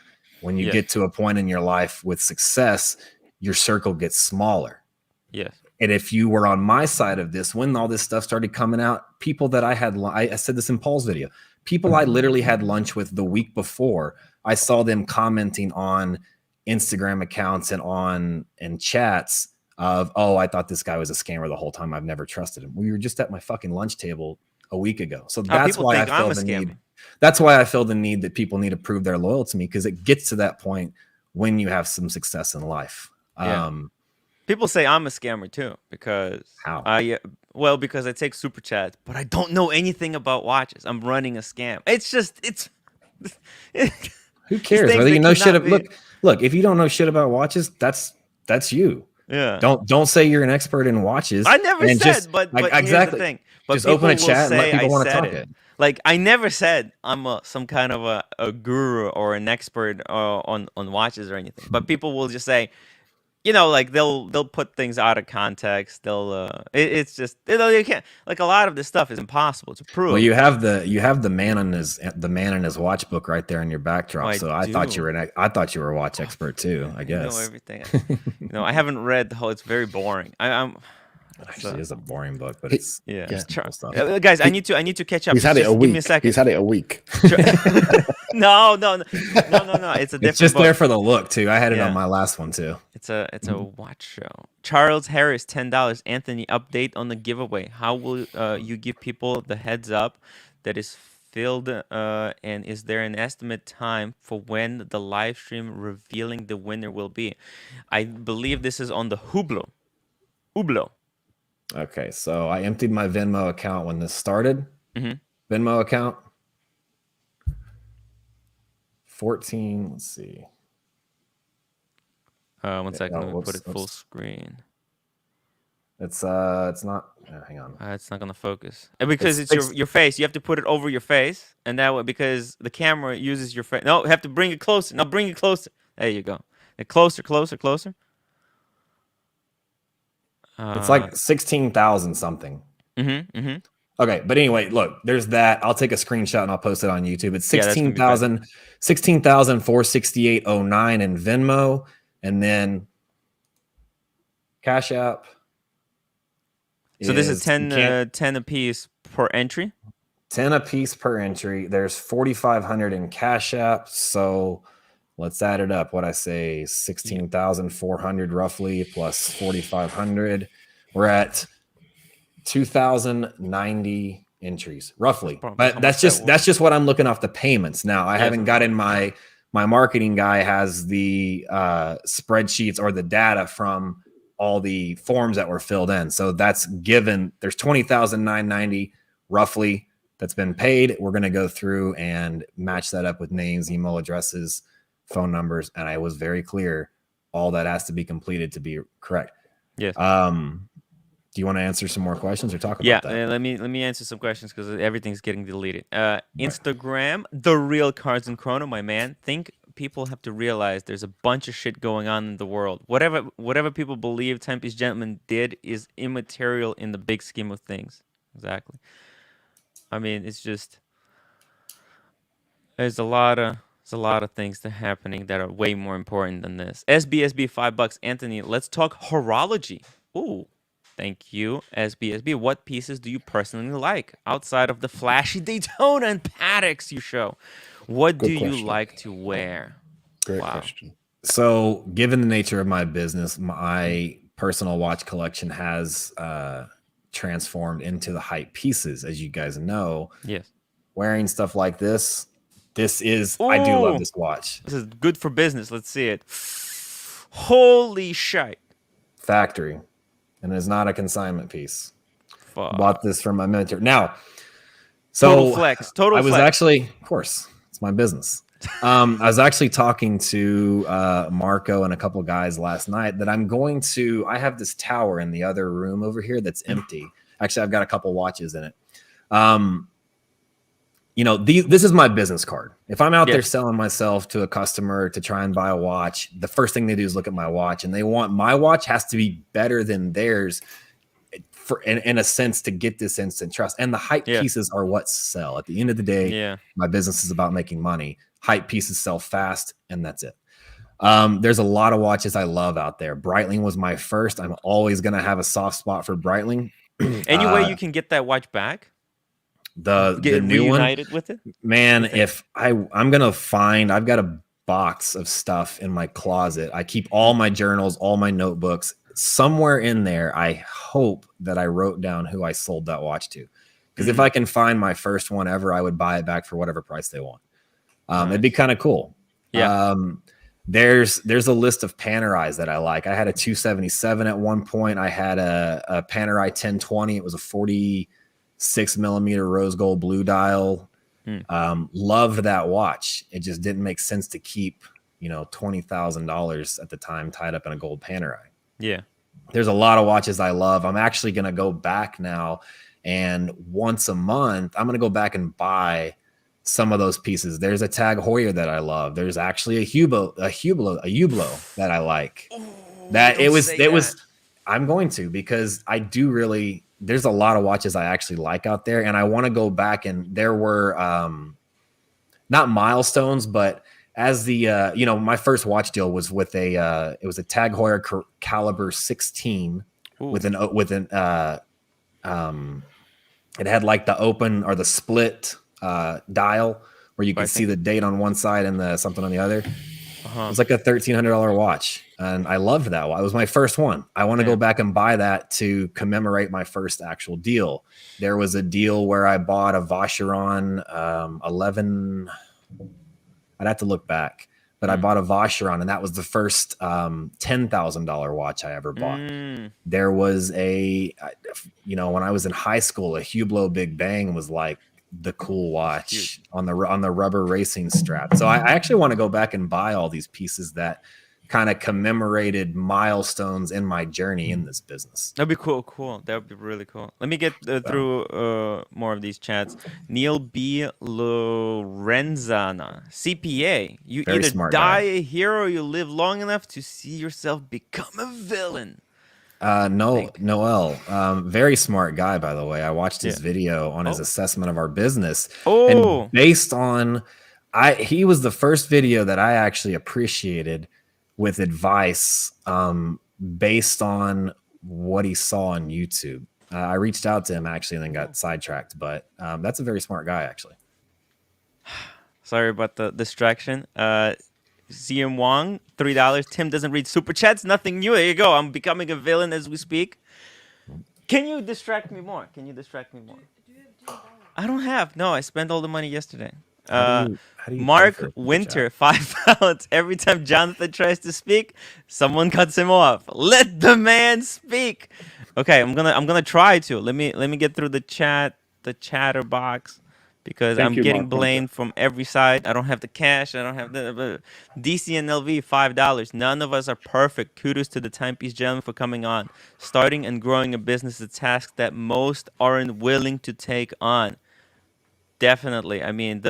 when you get to a point in your life with success, your circle gets smaller. Yes. And if you were on my side of this, when all this stuff started coming out, people that I had, I said this in Paul's video, people I literally had lunch with the week before, I saw them commenting on Instagram accounts and chats of, oh, I thought this guy was a scammer the whole time. I've never trusted him. We were just at my fucking lunch table a week ago. So that's why I feel the need. That's why I feel the need that people need to prove their loyalty to me, because it gets to that point when you have some success in life. Yeah. People say I'm a scammer too, because because I take super chats, but I don't know anything about watches. I'm running a scam. It's who cares whether you know shit? Look, if you don't know shit about watches, that's you. Yeah. Don't say you're an expert in watches. I never said, but exactly. Here's the thing. But just open a chat and let people want to talk it. Like I never said I'm some kind of a guru or an expert on watches or anything. But people will just say, you know, like they'll put things out of context. It's just, you know, you can't, like, a lot of this stuff is impossible to prove. Well, you have the man in his watch book right there in your backdrop. Oh, I thought you were a watch expert too. I guess. I know everything. You know, I haven't read the whole. It's very boring. Actually, it's a boring book, but it's guys, I need to catch up. He's had it a week. Give me a second. He's had it a week. No. It's a different. It's just book. There for the look too. I had it on my last one too. It's a watch show. Charles Harris, $10. Anthony, update on the giveaway. How will you give people the heads up that is filled? And is there an estimate time for when the live stream revealing the winner will be? I believe this is on the Hublot. Okay, so I emptied my Venmo account when this started. Venmo account 14. Let's see. 1 second. Let me put it full screen. It's not. Hang on. It's not gonna focus because it's your face. You have to put it over your face, and that way, because the camera uses your face. No, you have to bring it closer. Now bring it closer. There you go. Closer. It's like 16,000 something. Okay, but anyway, look, there's that. I'll take a screenshot and I'll post it on YouTube. It's 16,468.09 in Venmo, and then Cash App. So this is 10 a piece per entry. 10 a piece per entry. There's 4,500 in Cash App. So let's add it up. What I say, 16,400 roughly plus 4,500. We're at 2,090 entries roughly. But that's just what I'm looking off the payments. Now I haven't gotten my marketing guy has the spreadsheets or the data from all the forms that were filled in. So that's given. There's 20,990 roughly that's been paid. We're going to go through and match that up with names, email addresses, phone numbers, and I was very clear. All that has to be completed to be correct. Yes. Do you want to answer some more questions or talk about that? Yeah, let me answer some questions because everything's getting deleted. Instagram, The Real Cards and Chrono, my man. Think people have to realize there's a bunch of shit going on in the world. Whatever people believe Timepiece Gentleman did is immaterial in the big scheme of things. Exactly. I mean, it's just there's a lot of things that are happening that are way more important than this. SBSB, $5. Anthony, let's talk horology. Ooh. Thank you, SBSB. What pieces do you personally like outside of the flashy Daytona and Patek's you show? What do you like to wear? Great question. So, given the nature of my business, my personal watch collection has transformed into the hype pieces, as you guys know. Yes. wearing stuff like this, I do love this watch. This is good for business. Let's see it. Holy shit. Factory. And it's not a consignment piece. Fuck. Bought this from my mentor. Now, so total flex. I was actually, of course, it's my business. I was actually talking to Marco and a couple guys last night that I have this tower in the other room over here that's empty. Actually, I've got a couple watches in it. This is my business card. If I'm out there selling myself to a customer to try and buy a watch, the first thing they do is look at my watch, and they want my watch has to be better than theirs in a sense to get this instant trust. And the hype pieces are what sell. At the end of the day, my business is about making money. Hype pieces sell fast, and that's it. There's a lot of watches I love out there. Breitling was my first. I'm always going to have a soft spot for Breitling. Any way you can get that watch back? The new one with it, man. If I'm gonna I've got a box of stuff in my closet. I keep all my journals, all my notebooks. Somewhere in there, I hope that I wrote down who I sold that watch to, because if I can find my first one ever, I would buy it back for whatever price they want. It'd be kind of cool. There's a list of Panerais that I like. I had a 277 at one point. I had a Panerai 1020. It was a 46 millimeter rose gold blue dial. Loved that watch. It just didn't make sense to keep, $20,000 at the time tied up in a gold Panerai. Yeah. There's a lot of watches I love. I'm actually going to go back now, and once a month, I'm going to go back and buy some of those pieces. There's a Tag Heuer that I love. There's actually a Hublot that I like. I'm going to, because I do really, there's a lot of watches I actually like out there, and I want to go back, and there were not milestones, but as the my first watch deal was with it was a Tag Heuer caliber 16 with an it had like the open or the split dial where you could see the date on one side and something on the other. It was like a $1,300 watch, and I loved that one. It was my first one. I want to go back and buy that to commemorate my first actual deal. There was a deal where I bought a Vacheron 11. I'd have to look back, but I bought a Vacheron, and that was the first $10,000 watch I ever bought. There was when I was in high school, a Hublot Big Bang was like the cool watch on the rubber racing strap. So I actually want to go back and buy all these pieces that kind of commemorated milestones in my journey in this business. That'd be cool. That would be really cool. Let me get through more of these chats. Neil B. Lorenzana, CPA. You Very either smart die guy. a hero or you live long enough to see yourself become a villain. Noel, very smart guy, by the way. I watched his video on his assessment of our business. Oh, and based on, he was the first video that I actually appreciated with advice based on what he saw on YouTube. I reached out to him actually and then got sidetracked, but that's a very smart guy, actually. sorry about the distraction. CM Wong, $3. Tim doesn't read super chats. Nothing new. There you go. I'm becoming a villain as we speak. Can you distract me more? I don't have. No, I spent all the money yesterday. How do you Mark Winter, £5. Every time Jonathan tries to speak, someone cuts him off. Let the man speak. Okay, I'm gonna try to. Let me get through the chatter box. Because I'm getting blamed from every side. I don't have the cash. I don't have the DC and LV, $5. None of us are perfect. Kudos to the Timepiece Gentleman for coming on. Starting and growing a business is a task that most aren't willing to take on. Definitely. I mean,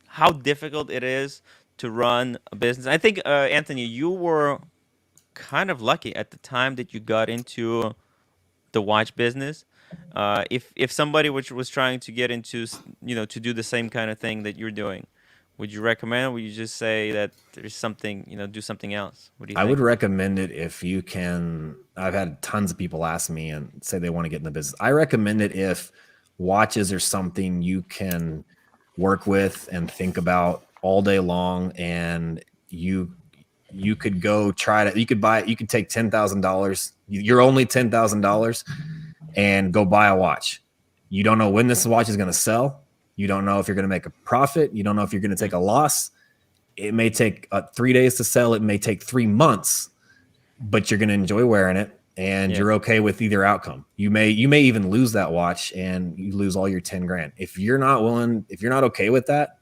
how difficult it is to run a business. I think, Anthony, you were kind of lucky at the time that you got into the watch business. If somebody was trying to get into, to do the same kind of thing that you're doing, would you recommend, or would you just say that there's something, do something else? What do you think? I would recommend it if you can. I've had tons of people ask me and say they want to get in the business. I recommend it if watches are something you can work with and think about all day long, and you could go try to, you could take $10,000. You're only $10,000. And go buy a watch. You don't know when this watch is going to sell. You don't know if you're going to make a profit. You don't know if you're going to take a loss. It may take 3 days to sell. It may take 3 months, but you're going to enjoy wearing it, and you're okay with either outcome. You may even lose that watch and you lose all your 10 grand. If you're not okay with that,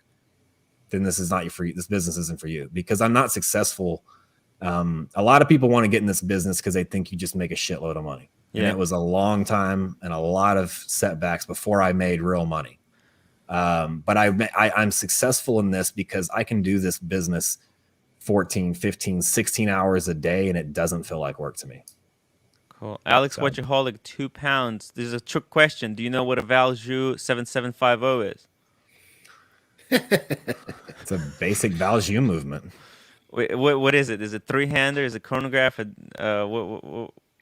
then this is not for you. This business isn't for you, because I'm not successful. A lot of people want to get in this business because they think you just make a shitload of money. And it was a long time and a lot of setbacks before I made real money. But I'm successful in this because I can do this business 14, 15, 16 hours a day, and it doesn't feel like work to me. Cool. Alex Watchaholic, 2 pounds. This is a trick question. Do you know what a Valjoux 7750 is? It's a basic Valjoux movement. Wait, what is it? Is it 3-hander? Is it chronograph? Or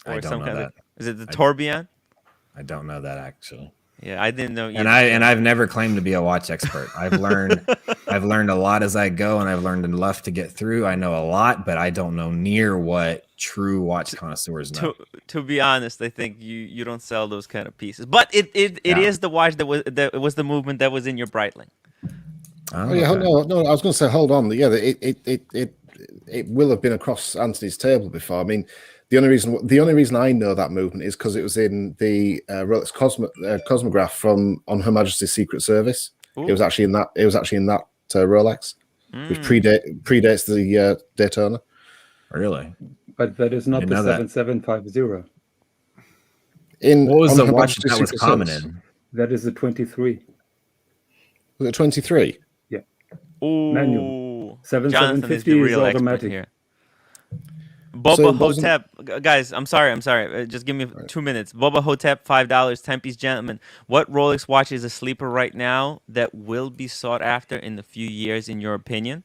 I don't know that. Is it the tourbillon? I don't know that, actually. Yeah, I didn't know. And I've never claimed to be a watch expert. I've learned a lot as I go, and I've learned enough to get through. I know a lot, but I don't know near what true watch connoisseurs know. To be honest, I think you don't sell those kind of pieces. But it is the watch that was the movement that was in your Breitling. Oh yeah, okay. No. I was going to say, hold on. Yeah, it will have been across Anthony's table before. I mean, the only reason I know that movement is because it was in the Rolex Cosmograph from On Her Majesty's Secret Service. Ooh. It was actually in that Rolex, which predates the Daytona. Really? But that is not the 7750. What was the watch that was common in? That is the 23. Was it 23? Yeah. Ooh. Manual. 7750 is automatic. Here. Boba Hotep, guys, I'm sorry. Just give me 2 minutes. Boba Hotep, $5. Timepiece Gentleman. What Rolex watch is a sleeper right now that will be sought after in a few years, in your opinion?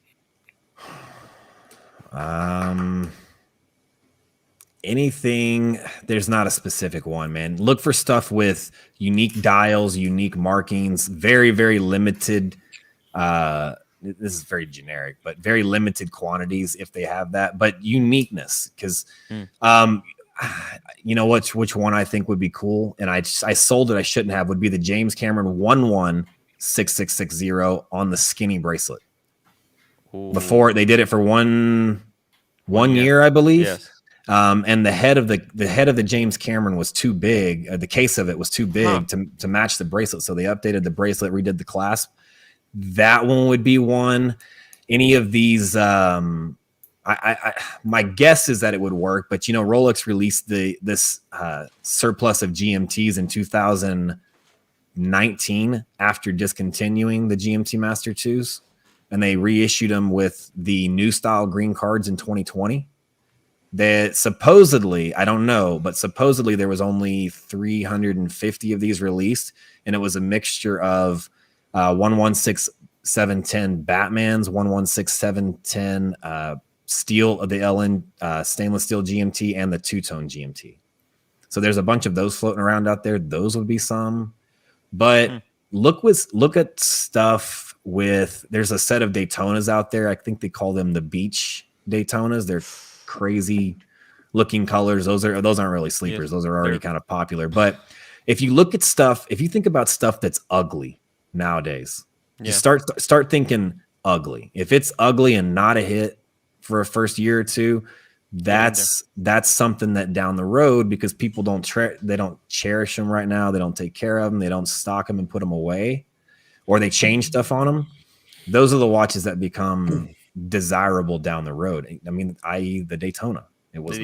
Anything. There's not a specific one, man. Look for stuff with unique dials, unique markings, very, very limited. This is very generic, but very limited quantities if they have that, but uniqueness. Because, you know which one I think would be cool, and I sold it. I shouldn't have. Would be the James Cameron 116660 on the skinny bracelet. Ooh. Before they did it for one year, I believe. Yes. And the head of the James Cameron was too big. The case of it was too big to match the bracelet, so they updated the bracelet, redid the clasp. That one would be one. Any of these, my guess is that it would work, but Rolex released this surplus of GMTs in 2019 after discontinuing the GMT Master 2s, and they reissued them with the new style green cards in 2020. That supposedly, I don't know, but supposedly there was only 350 of these released, and it was a mixture of 116710 Batmans, 116710 steel of the LN stainless steel GMT, and the two-tone GMT. So there's a bunch of those floating around out there. Those would be some, but look at stuff with. There's a set of Daytonas out there. I think they call them the beach Daytonas. They're crazy looking colors. Those aren't really sleepers. Those are already kind of popular. But if you look at stuff, if you think about stuff that's ugly nowadays, just start thinking ugly. If it's ugly and not a hit for a first year or two, that's something that down the road, because people don't cherish them right now, they don't take care of them, they don't stock them and put them away, or they change stuff on them. Those are the watches that become desirable down the road. I mean, i.e. the Daytona. It was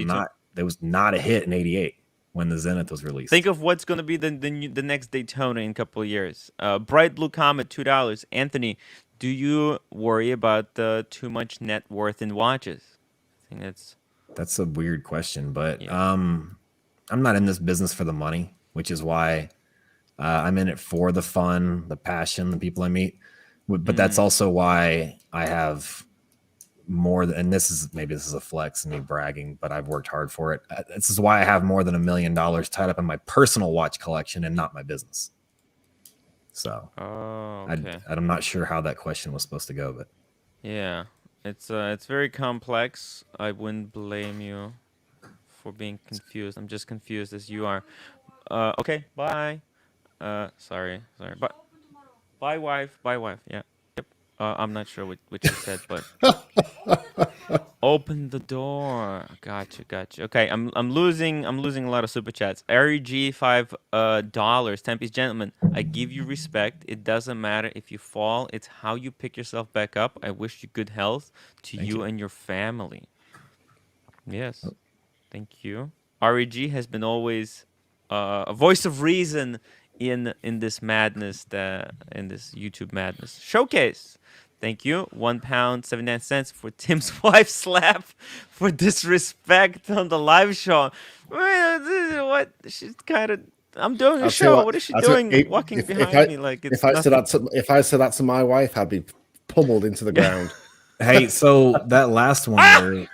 not a hit in '88 when the Zenith was released. Think of what's going to be the next Daytona in a couple of years. Bright Blue Comet, $2. Anthony, do you worry about too much net worth in watches? I think that's a weird question, but I'm not in this business for the money, which is why I'm in it for the fun, the passion, the people I meet. But that's also why I have more than, and this is a flex and me bragging, but I've worked hard for it. This is why I have more than $1 million tied up in my personal watch collection and not my business. So I'm not sure how that question was supposed to go, but yeah, it's very complex. I wouldn't blame you for being confused. I'm just confused as you are. Okay, bye. Sorry, but Bye, wife. Bye, wife. Yeah. Yep. I'm not sure what you said, but open the door. Gotcha. Okay, I'm losing a lot of super chats. REG $5 Timepiece Gentleman. I give you respect. It doesn't matter if you fall. It's how you pick yourself back up. I wish you good health to you and your family. Yes. Thank you. REG has been always a voice of reason in this madness, in this YouTube madness showcase. Thank you. £1.79 for Tim's wife slap for disrespect on the live show. What? She's kind of. I'm doing a show. What is she doing? Walking behind me like it's nothing. If I said that to my wife, I'd be pummeled into the ground. Hey, so that last one where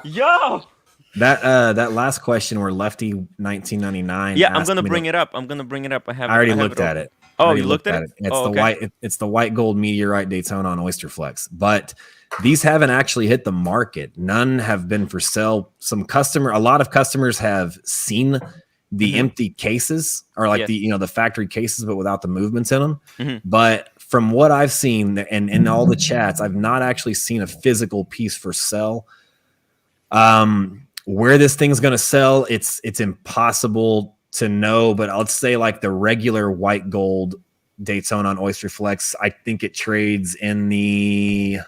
Yo, that last question where Lefty 1999. Yeah, I'm gonna bring it up. I already looked at it. Oh, you looked at it? It's it's the white gold meteorite Daytona on Oyster Flex. But these haven't actually hit the market. None have been for sale. A lot of customers have seen the empty cases or like the factory cases, but without the movements in them. But from what I've seen and in all the chats, I've not actually seen a physical piece for sale. Where this thing's going to sell, it's impossible to know, but I'll say like the regular white gold Daytona on Oyster Flex, I think it trades in the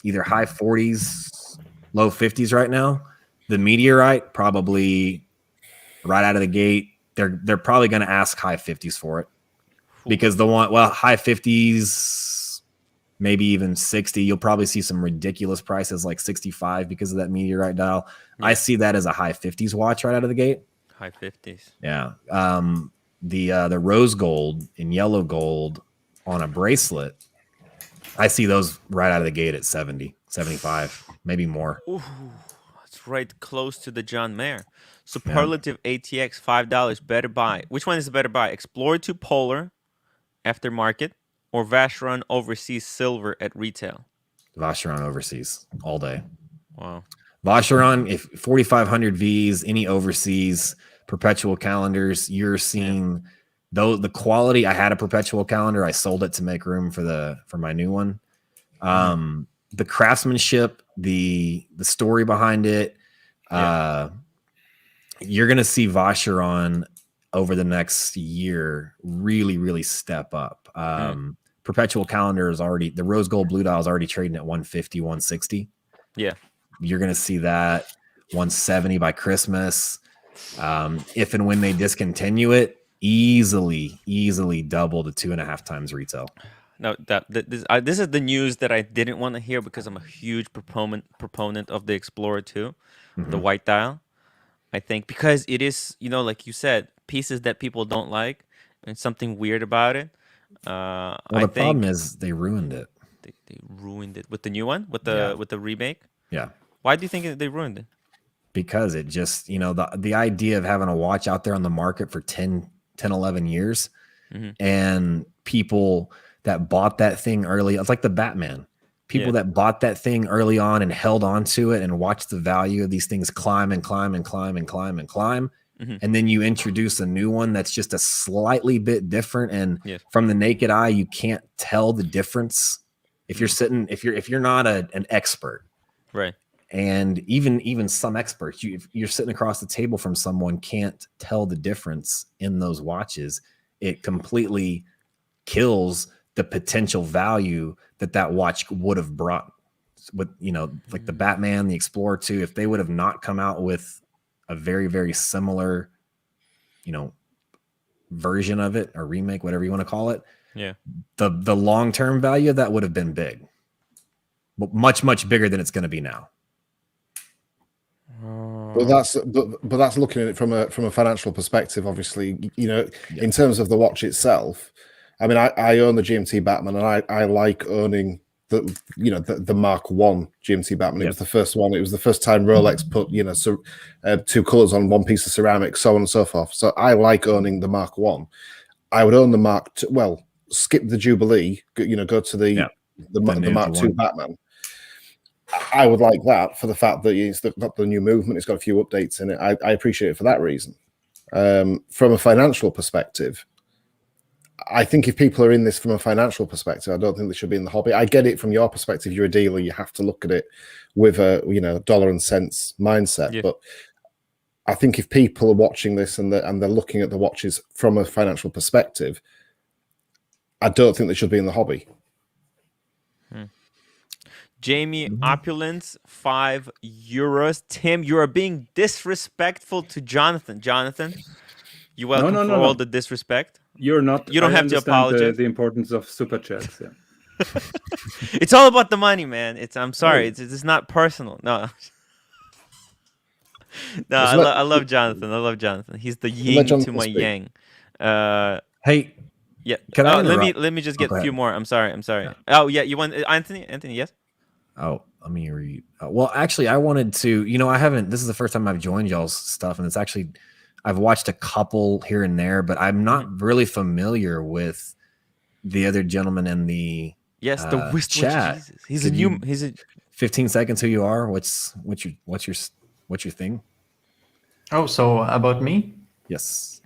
either high 40s, low 50s right now. The meteorite, probably right out of the gate, they're probably going to ask high 50s for it because high 50s, maybe even 60. You'll probably see some ridiculous prices like 65 because of that meteorite dial. Yeah. I see that as a high 50s watch right out of the gate. High 50s. Yeah. The rose gold and yellow gold on a bracelet, I see those right out of the gate at 70, 75, maybe more. Ooh, that's right close to the John Mayer. Superlative ATX $5 better buy. Which one is the better buy? Explorer 2 Polar aftermarket or Vacheron Overseas Silver at retail? Vacheron Overseas all day. Wow. Vacheron, if 4500 Vs, any overseas perpetual calendars, you're seeing the quality. I had a perpetual calendar. I sold it to make room for my new one. The craftsmanship, the story behind it. You're going to see Vacheron over the next year really, really step up. Perpetual calendar is already, the rose gold blue dial is already trading at 150, 160. Yeah. You're going to see that 170 by Christmas. If and when they discontinue it, easily double to 2.5 times retail. No, this is the news that I didn't want to hear because I'm a huge proponent of the Explorer 2, the white dial. I think because it is, like you said, pieces that people don't like and something weird about it. The problem is they ruined it. They ruined it with the new one, with the remake. Yeah. Why do you think they ruined it? Because it just, the idea of having a watch out there on the market for 10, 11 years and people that bought that thing early, it's like the Batman. People that bought that thing early on and held on to it and watched the value of these things climb and climb and climb and climb and climb. And then you introduce a new one that's just a slightly bit different. And from the naked eye, you can't tell the difference. If you're not an expert, right? And even some experts, you're sitting across the table from someone can't tell the difference in those watches. It completely kills the potential value that watch would have brought with, like the Batman, the Explorer 2, if they would have not come out with a very, very similar, version of it or remake, whatever you want to call it. Yeah. The long-term value of that would have been big, but much, much bigger than it's going to be now. But that's looking at it from a financial perspective. Obviously, in terms of the watch itself. I mean, I own the GMT Batman, and I like owning the Mark I GMT Batman. It was the first one. It was the first time Rolex put two colors on one piece of ceramic, so on and so forth. So I like owning the Mark I. I would own the Mark II. Well, skip the Jubilee. Go to the Mark II Batman. I would like that for the fact that it's got the new movement. It's got a few updates in it. I appreciate it for that reason. From a financial perspective, I think if people are in this from a financial perspective, I don't think they should be in the hobby. I get it from your perspective. You're a dealer. You have to look at it with a dollar and cents mindset. Yeah. But I think if people are watching this and they're looking at the watches from a financial perspective, I don't think they should be in the hobby. Jamie Opulence, €5. Tim, you are being disrespectful to Jonathan. Jonathan, you're welcome for all the disrespect. You're not. You don't have to apologize. The importance of super chats. Yeah. It's all about the money, man. I'm sorry. It's not personal. No. No, I love Jonathan. I love Jonathan. He's the yin to my yang. Hey, yeah. Can I let me just get a few more. I'm sorry. Oh yeah, you want Anthony? Anthony, yes. Oh, let me read. Well, actually, I wanted to. I haven't. This is the first time I've joined y'all's stuff, and it's actually I've watched a couple here and there, but I'm not really familiar with the other gentleman in the the wristwatch chat. Jesus. He's a 15 seconds. Who you are? What's your thing? Oh, so about me? Yes.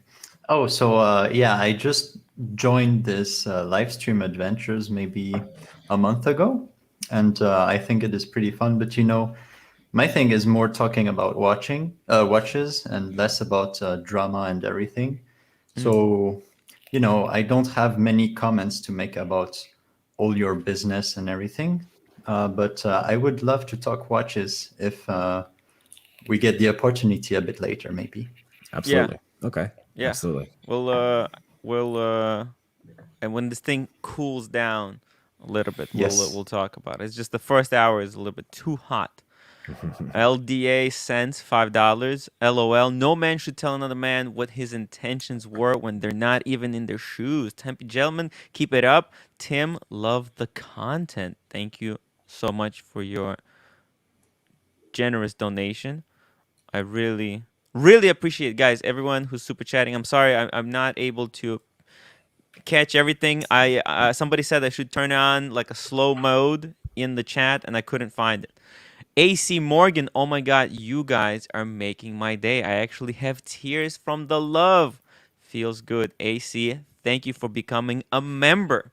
Oh, so I just joined this live stream adventures maybe a month ago, and I think it is pretty fun. But my thing is more talking about watches and less about drama and everything. So, I don't have many comments to make about all your business and everything. But I would love to talk watches if we get the opportunity a bit later, maybe. Absolutely. Yeah. Okay. Yeah. Absolutely. We'll and when this thing cools down a little bit, we'll talk about it. It's just the first hour is a little bit too hot. LDA cents, $5. LOL. No man should tell another man what his intentions were when they're not even in their shoes. Timepiece Gentleman, keep it up. Tim, love the content. Thank you so much for your generous donation. I really appreciate it, guys. Everyone who's super chatting. I'm sorry I'm not able to catch everything. Somebody said I should turn on like a slow mode in the chat, and I couldn't find it. AC Morgan, oh my God, you guys are making my day. I actually have tears from the love. Feels good. AC, thank you for becoming a member.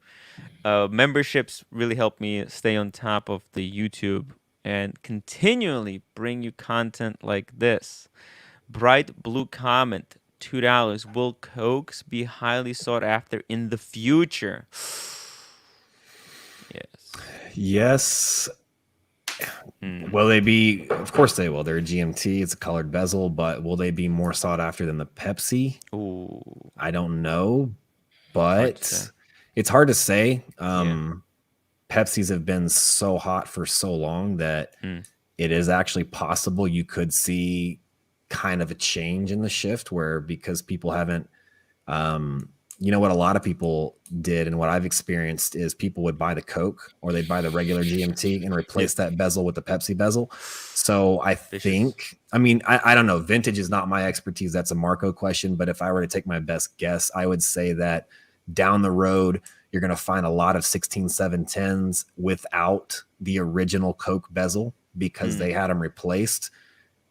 Memberships really help me stay on top of the YouTube and continually bring you content like this. Bright Blue comment, $2. Will Cokes be highly sought after in the future? Yes. Will they be? Of course they will. They're a GMT. It's a colored bezel, but will they be more sought after than the Pepsi? Ooh. I don't know, but it's hard to say. Pepsis have been so hot for so long that it is actually possible you could see kind of a change in the shift where, because people haven't, what a lot of people did and what I've experienced is people would buy the Coke or they'd buy the regular GMT and replace that bezel with the Pepsi bezel. So I think, I don't know. Vintage is not my expertise. That's a Marco question. But if I were to take my best guess, I would say that down the road, you're going to find a lot of 16-710s without the original Coke bezel because they had them replaced.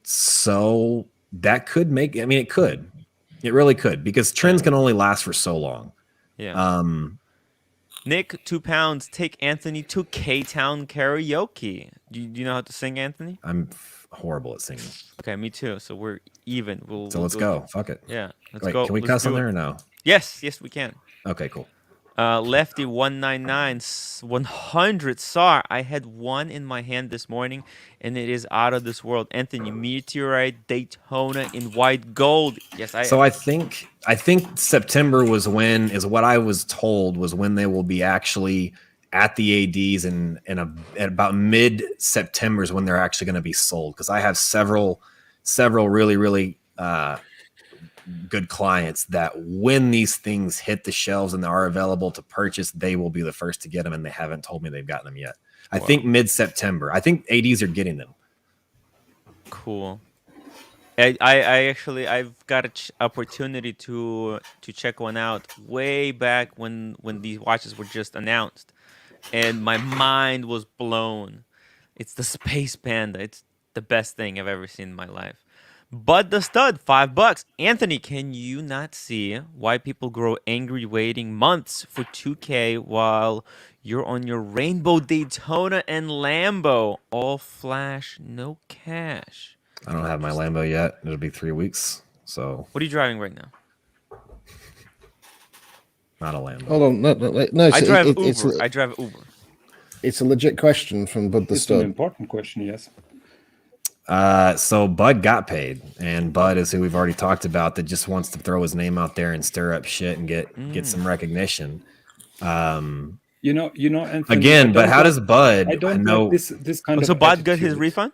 So that could make, it could. It really could, because trends can only last for so long. Yeah. Nick, £2. Take Anthony to K-Town karaoke. Do you know how to sing, Anthony? I'm horrible at singing. Okay, me too. So we're even. Let's go. Fuck it. Yeah, let's Wait, go. Can we cuss on there or no? Yes, we can. Okay, cool. Lefty 199 100 SAR. I had one in my hand this morning, and it is out of this world. Anthony, Meteorite Daytona in white gold. Yes, So I think September is what I was told was when they will be actually at the ADs, and at about mid September is when they're actually going to be sold. Because I have several really really good clients that when these things hit the shelves and they are available to purchase, they will be the first to get them, and they haven't told me they've gotten them yet. I think mid-September. I think ADs are getting them. Cool. I've got an opportunity to check one out way back when these watches were just announced, and my mind was blown. It's the Space Panda. It's the best thing I've ever seen in my life. Bud the Stud, $5. Anthony, can you not see why people grow angry waiting months for 2K while you're on your Rainbow Daytona and Lambo? All flash, no cash. I don't have my Lambo yet. It'll be 3 weeks. So What are you driving right now? not a Lambo. Hold on, no. I drive Uber. I drive Uber. It's a legit question from Bud the It's Stud. an important question, yes. So Bud got paid, and Bud is who we've already talked about that just wants to throw his name out there and stir up shit and get some recognition. You know, Anthony, Again, but how does Bud? I don't know like this kind of. So Bud got his attitude. refund?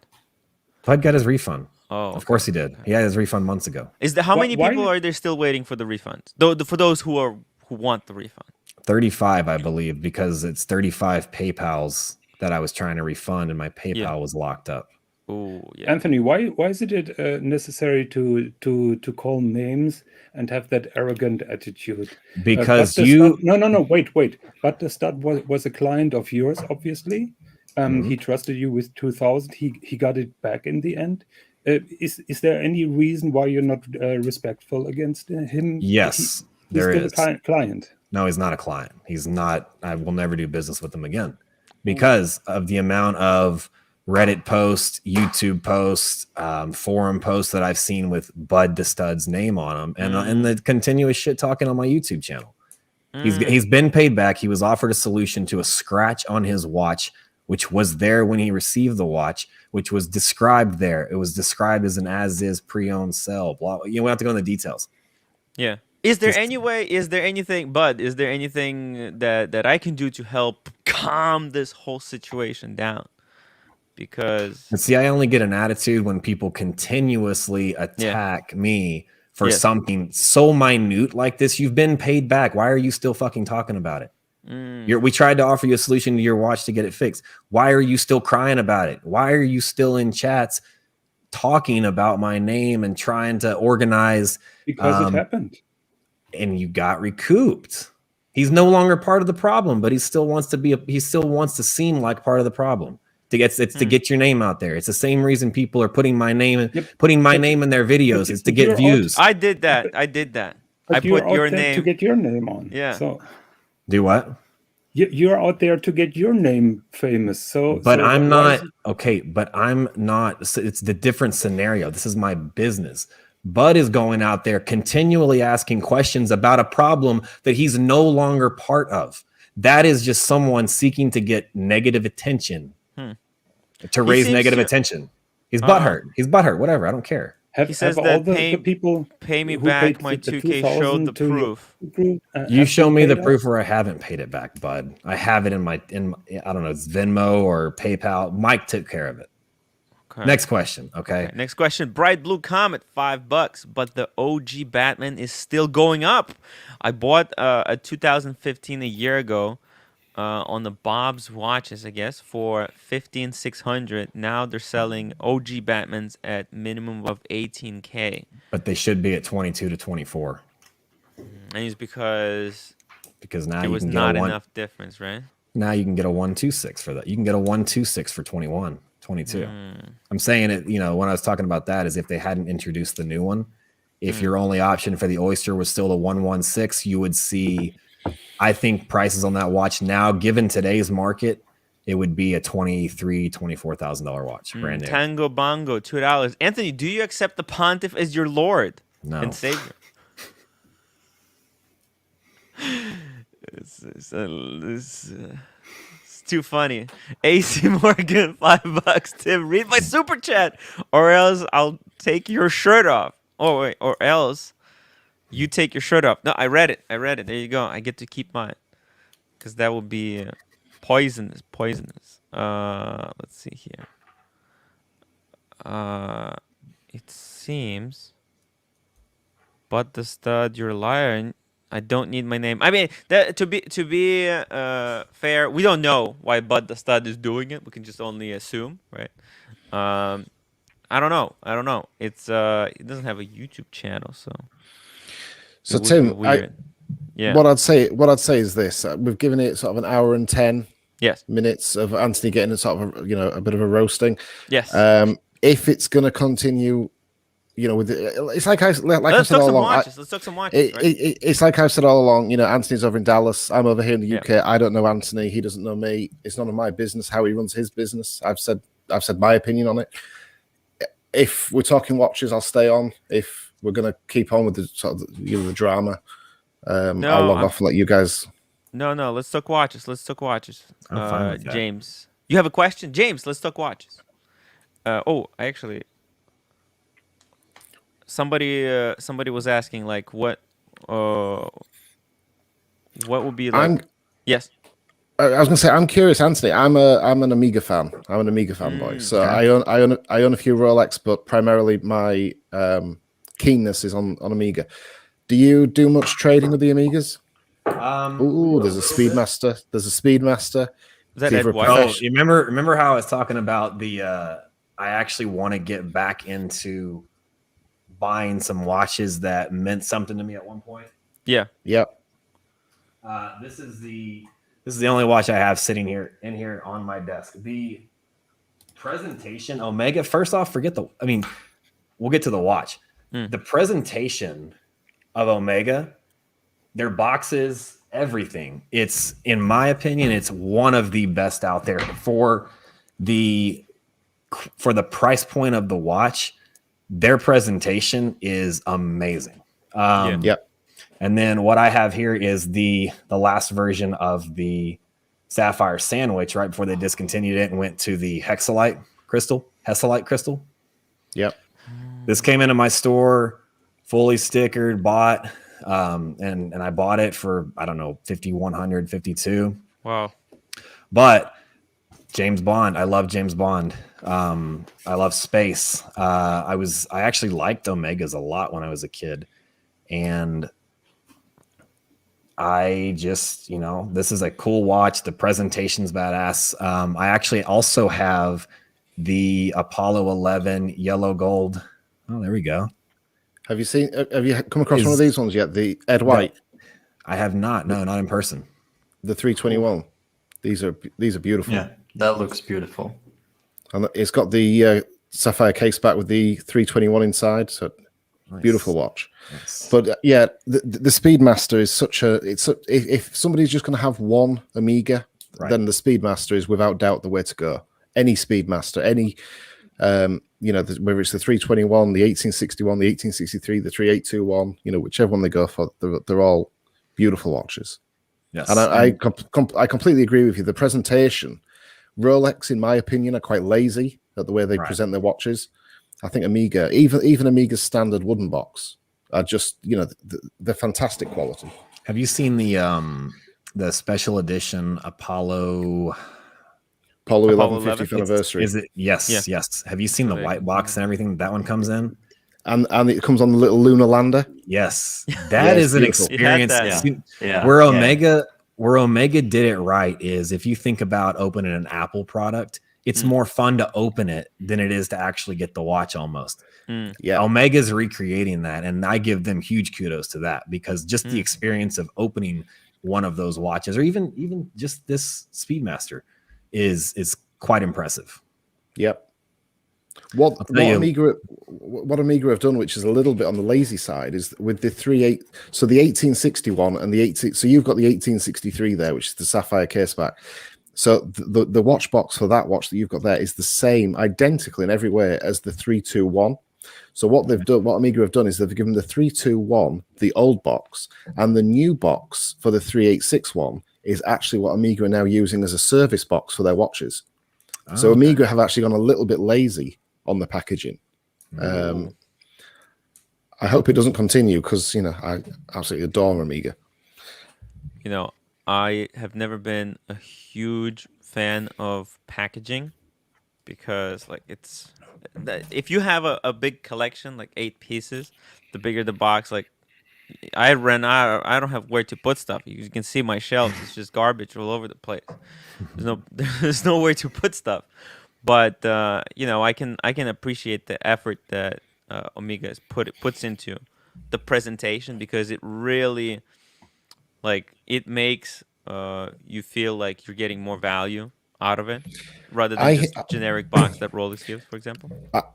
Bud got his refund. Oh, of course he did. He had his refund months ago. Is there how many Why people are there still waiting for the refund? For those who want the refund. 35, I believe, because it's 35 PayPals that I was trying to refund, and my PayPal was locked up. Oh, yeah. Anthony, why is it necessary to call names and have that arrogant attitude? Because wait. But the Stud was a client of yours, obviously. He trusted you with 2,000. He got it back in the end. Is there any reason why you're not respectful against him? Yes, he's there still is. a client. No, he's not a client. He's not. I will never do business with him again because of the amount of Reddit posts, YouTube posts, forum posts that I've seen with Bud the Stud's name on them, and the continuous shit talking on my YouTube channel. He's been paid back. He was offered a solution to a scratch on his watch, which was there when he received the watch, which was described there. It was described as an as-is pre-owned sell. Blah. You don't have to go into the details. Yeah. Is there anything, Bud? Is there anything that I can do to help calm this whole situation down? Because see, I only get an attitude when people continuously attack me for something so minute like this. You've been paid back. Why are you still fucking talking about it? We tried to offer you a solution to your watch to get it fixed. Why are you still crying about it? Why are you still in chats talking about my name and trying to organize? Because it happened. And you got recouped. He's no longer part of the problem, but he still wants to seem like part of the problem. To get your name out there. It's the same reason people are putting my name in their videos. It's to get views. I did that. I put your name to get your name on. Yeah. So do what? You're out there to get your name famous. But I'm not okay. But I'm not. It's the different scenario. This is my business. Bud is going out there continually asking questions about a problem that he's no longer part of. That is just someone seeking to get negative attention. To raise negative attention. He's butthurt. He's butthurt. Whatever. I don't care. He says that the people pay me back my 2K showed the proof. You show me the proof where I haven't paid it back, Bud. I have it in my I don't know, it's Venmo or PayPal. Mike took care of it. Okay. Next question. Okay. Next question. Bright Blue Comet, $5, but the OG Batman is still going up. I bought a 2015 a year ago. On the Bob's watches, I guess, for $15,600. Now they're selling OG Batmans at minimum of $18K. But they should be at 22 to 24. And it's because now there was not enough difference, right? Now you can get a 126 for that. You can get a 126 for 21, 22. I'm saying it, when I was talking about that is if they hadn't introduced the new one, if your only option for the Oyster was still the 116, you would see, I think prices on that watch now, given today's market, it would be a $24,000 watch, brand new. Tango Bongo, $2. Anthony, do you accept the Pontiff as your Lord and Savior? It's too funny. AC Morgan, $5. Tim, read my super chat, or else I'll take your shirt off. Oh wait, or else. You take your shirt off. No, I read it. There you go. I get to keep mine. Because that would be poisonous. Let's see here. It seems. But the Stud, you're a liar. I don't need my name. I mean, to be fair, we don't know why Bud the Stud is doing it. We can just only assume, right? I don't know. It doesn't have a YouTube channel, so. So Tim, what I'd say is this: we've given it sort of an hour and 10 minutes of Anthony getting a sort of a bit of a roasting. Yes. If it's going to continue, with it's like I Let's said talk all some along. watches. Let's talk some watches, right? It's like I've said all along. Anthony's over in Dallas. I'm over here in the Yeah. UK. I don't know Anthony. He doesn't know me. It's none of my business how he runs his business. I've said my opinion on it. If we're talking watches, I'll stay on. If we're going to keep on with the sort of the drama, I'll log off and let you guys. No. Let's talk watches. I'm fine with that. James, you have a question? James, let's talk watches. Actually, somebody was asking like what would be like. Yes. I was going to say, I'm curious, Anthony. I'm an Omega fan. I'm an Omega fanboy. So okay. I own a few Rolex, but primarily my keenness is on Omega. Do you do much trading with the Omegas? There's a Speedmaster. Is that Ed White? Oh, you remember how I was talking about the? I actually want to get back into buying some watches that meant something to me at one point. Yeah. Yep. This is the only watch I have sitting here on my desk. The presentation, Omega. First off, we'll get to the watch. The presentation of Omega, their boxes, everything. It's, in my opinion, it's one of the best out there for the price point of the watch. Their presentation is amazing. Yep. And then what I have here is the last version of the Sapphire Sandwich right before they discontinued it and went to the Hexalite crystal. Yep. This came into my store, fully stickered, bought, and I bought it for, I don't know, $5,100, $52. Wow. But James Bond, I love James Bond. I love space. I actually liked Omegas a lot when I was a kid, and I just, this is a cool watch. The presentation's badass. I actually also have the Apollo 11 yellow gold. Oh, there we go. Have you come across one of these ones yet? The Ed White? I have not. No, not in person. The 321. These are beautiful. Yeah, that looks beautiful. And it's got the sapphire case back with the 321 inside. So nice. Beautiful watch. Nice. But the Speedmaster is if somebody's just going to have one Omega, right, then the Speedmaster is without doubt the way to go. Any Speedmaster, any whether it's the 321, the 1861, the 1863, the 3821, whichever one they go for, they're all beautiful watches. Yes, and I completely agree with you. The presentation, Rolex, in my opinion, are quite lazy at the way they present their watches. I think Omega, even Omega's standard wooden box, are just they're fantastic quality. Have you seen the special edition Apollo 11 50th anniversary? Is it? Yes, yes. Have you seen the white box and everything that one comes in? And it comes on the little lunar lander. Yes, that is an experience. Yeah. Where Omega did it right is, if you think about opening an Apple product, it's more fun to open it than it is to actually get the watch almost. Yeah, Omega's recreating that, and I give them huge kudos to that, because just the experience of opening one of those watches, or even just this Speedmaster, is quite impressive. Yep. What Omega have done, which is a little bit on the lazy side, is with the 1861 and the 18. So you've got the 1863 there, which is the sapphire caseback. So the watch box for that watch that you've got there is the same, identical in every way, as the 321. So what Omega have done is they've given the 321 the old box, and the new box for the 3861 is actually what Omega are now using as a service box for their watches. So Omega have actually gone a little bit lazy on the packaging. I hope it doesn't continue, because I absolutely adore Omega. I have never been a huge fan of packaging, because if you have a big collection, like 8 pieces, the bigger the box, like I don't have where to put stuff. You can see my shelves; it's just garbage all over the place. There's nowhere to put stuff. But I can appreciate the effort that Omega puts into the presentation, because it really, it makes you feel like you're getting more value out of it, rather than I just generic box that Rolex gives, for example?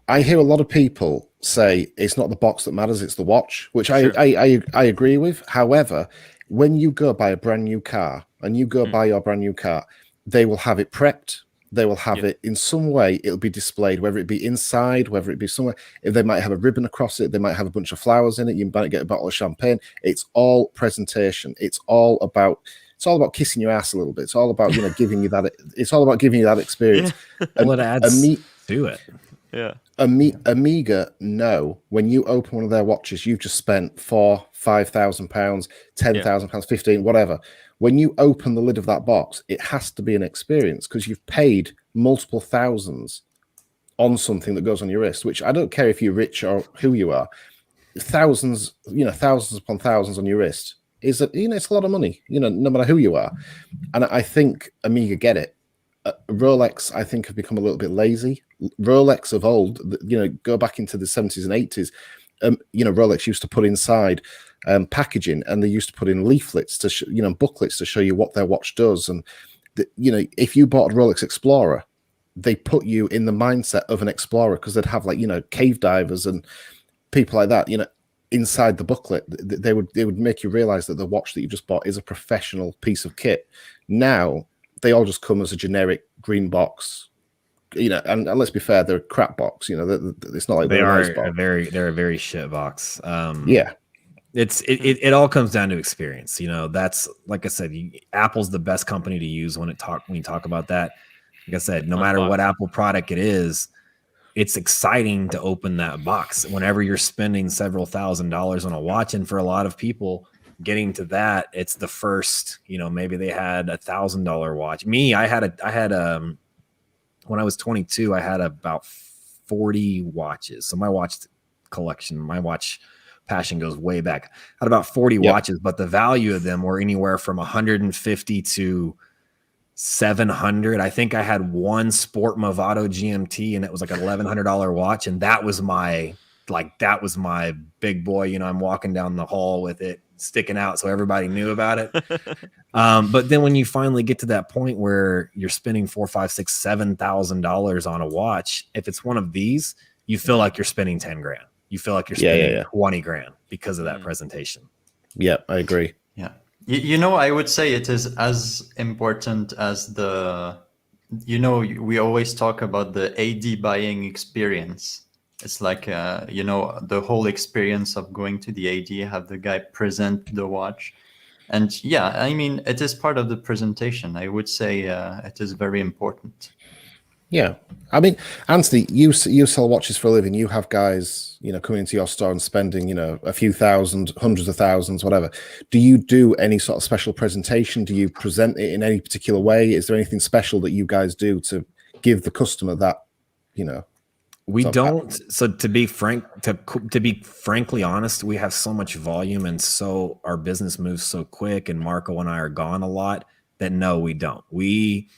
I hear a lot of people say it's not the box that matters, it's the watch, which Sure. I agree with. However, when you go buy a brand new car and you go buy your brand new car, they will have it prepped. They will have it in some way. It'll be displayed, whether it be inside, whether it be somewhere. If they might have a ribbon across it, they might have a bunch of flowers in it. You might get a bottle of champagne. It's all presentation. It's all about kissing your ass a little bit. It's all about giving you that. It's all about giving you that experience. Well, it adds to it. Yeah. Amiga know when you open one of their watches, you've just spent £4,000, £5,000, £10,000, 15, whatever. When you open the lid of that box, it has to be an experience because you've paid multiple thousands on something that goes on your wrist, which I don't care if you're rich or who you are. Thousands upon thousands on your wrist is it's a lot of money, no matter who you are. And I think Amiga get it. Rolex, I think, have become a little bit lazy. Rolex of old, go back into the 70s and 80s. Rolex used to put inside packaging, and they used to put in leaflets to booklets to show you what their watch does. And if you bought a Rolex Explorer, they put you in the mindset of an explorer because they'd have cave divers and people like that. Inside the booklet, they would make you realize that the watch that you just bought is a professional piece of kit. Now they all just come as a generic green box. And let's be fair, they're a crap box. It's not like they're a nice box. They're a very shit box. It all comes down to experience. That's like I said, Apple's the best company to use when you talk about that. Like I said, no matter what Apple product it is, it's exciting to open that box whenever you're spending several $1,000s on a watch. And for a lot of people, getting to that, it's the first. Maybe they had $1,000 watch. Me, I had when I was 22, I had about 40 watches. So my watch collection, my watch passion goes way back. I had about 40 watches, but the value of them were anywhere from 150 to 700. I think I had one Sport Movado GMT, and it was like an $1,100 watch, and that was my big boy. I'm walking down the hall with it sticking out, so everybody knew about it. But then when you finally get to that point where you're spending $4,000, $5,000, $6,000, $7,000 on a watch, if it's one of these, you feel like you're spending 10 grand. You feel like you're spending 20 grand because of that presentation. Yeah, I agree. Yeah. I would say it is as important as we always talk about the AD buying experience. It's like, the whole experience of going to the AD, have the guy present the watch. And it is part of the presentation. I would say it is very important. Yeah. I mean, Anthony, you sell watches for a living. You have guys, coming into your store and spending, a few thousand, hundreds of thousands, whatever. Do you do any sort of special presentation? Do you present it in any particular way? Is there anything special that you guys do to give the customer that, We don't. So to be frank, to be frankly honest, we have so much volume, and so our business moves so quick, and Marco and I are gone a lot that no, we don't. We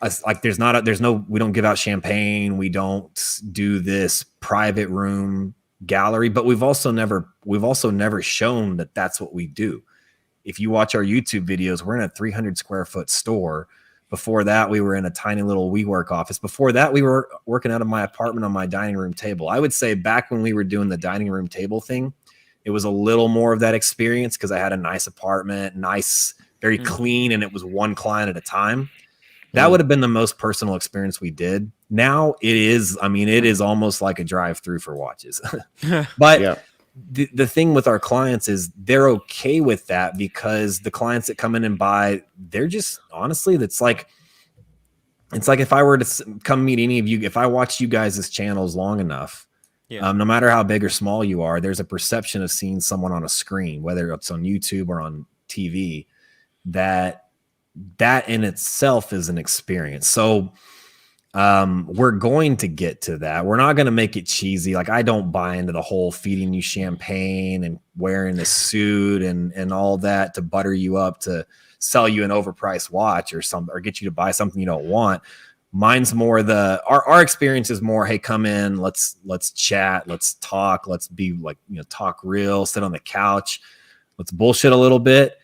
don't give out champagne. We don't do this private room gallery, but we've also never shown that that's what we do. If you watch our YouTube videos, we're in a 300 square foot store. Before that, we were in a tiny little WeWork office. Before that, we were working out of my apartment on my dining room table. I would say back when we were doing the dining room table thing, it was a little more of that experience because I had a nice apartment, very clean, and it was one client at a time. That would have been the most personal experience we did. Now it is almost like a drive-through for watches. But the thing with our clients is they're okay with that because the clients that come in and buy, they're just honestly, it's like if I were to come meet any of you, if I watch you guys' channels long enough, no matter how big or small you are, there's a perception of seeing someone on a screen, whether it's on YouTube or on TV, that in itself is an experience. So we're going to get to that. We're not going to make it cheesy. Like, I don't buy into the whole feeding you champagne and wearing a suit and all that to butter you up to sell you an overpriced watch or get you to buy something you don't want. Mine's more our experience is more, hey, come in, let's chat, let's talk, let's be talk real, sit on the couch, let's bullshit a little bit.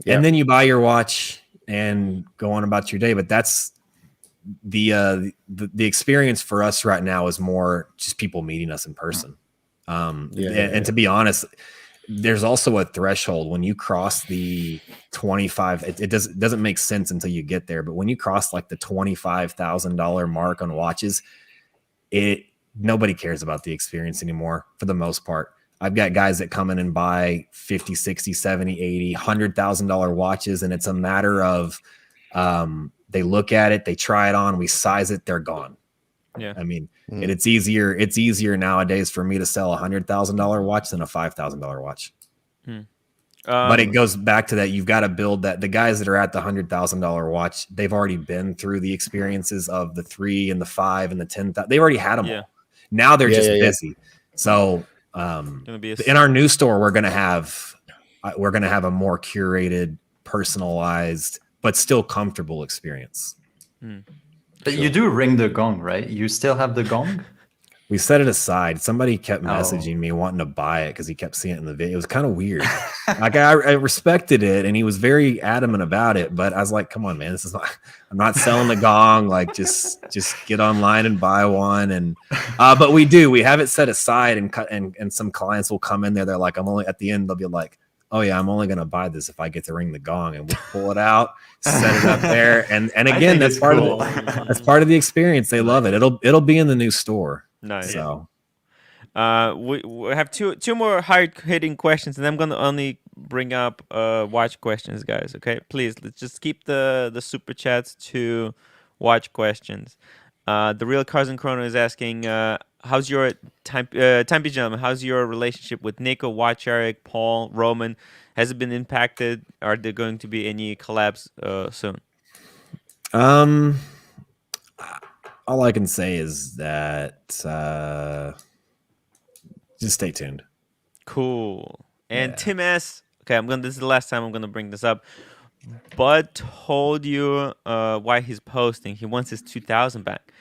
And then you buy your watch and go on about your day. But that's the experience for us right now is more just people meeting us in person. And to be honest, there's also a threshold when you cross the 25. It doesn't make sense until you get there. But when you cross like the $25,000 mark on watches, nobody cares about the experience anymore for the most part. I've got guys that come in and buy 50, 60, 70, 80, $100,000 watches. And it's a matter of, they look at it, they try it on, we size it, they're gone. Yeah. I mean, it's easier nowadays for me to sell a $100,000 watch than a $5,000 watch. But it goes back to that. You've got to build that. The guys that are at the $100,000 watch, they've already been through the experiences of the 3 and the 5 and the 10,000. They've already had them all. Now they're just busy. So in our new store, we're going to have a more curated, personalized, but still comfortable experience. But you do ring the gong, right? You still have the gong? We set it aside. Somebody kept messaging me wanting to buy it because he kept seeing it in the video. It was kind of weird. Like I respected it, and he was very adamant about it. But I was like, "Come on, man! I'm not selling the gong. Like, just get online and buy one." And but we have it set aside, and some clients will come in there. They're like, "I'm only at the end." They'll be like, "Oh yeah, I'm only gonna buy this if I get to ring the gong," and we'll pull it out, set it up there, and again, that's part of the experience. They love it. It'll be in the new store. Nice. So, we have two more hard-hitting questions, and I'm gonna only bring up watch questions, guys. Okay, please let's just keep the super chats to watch questions. The real Carson Chrono is asking, how's your Timepiece Gentleman? How's your relationship with Nico, Watch Eric, Paul, Roman? Has it been impacted? Are there going to be any collabs soon? All I can say is that just stay tuned. Cool. And Tim S. Okay, this is the last time I'm gonna bring this up. Bud told you why he's posting. He wants his 2,000 back.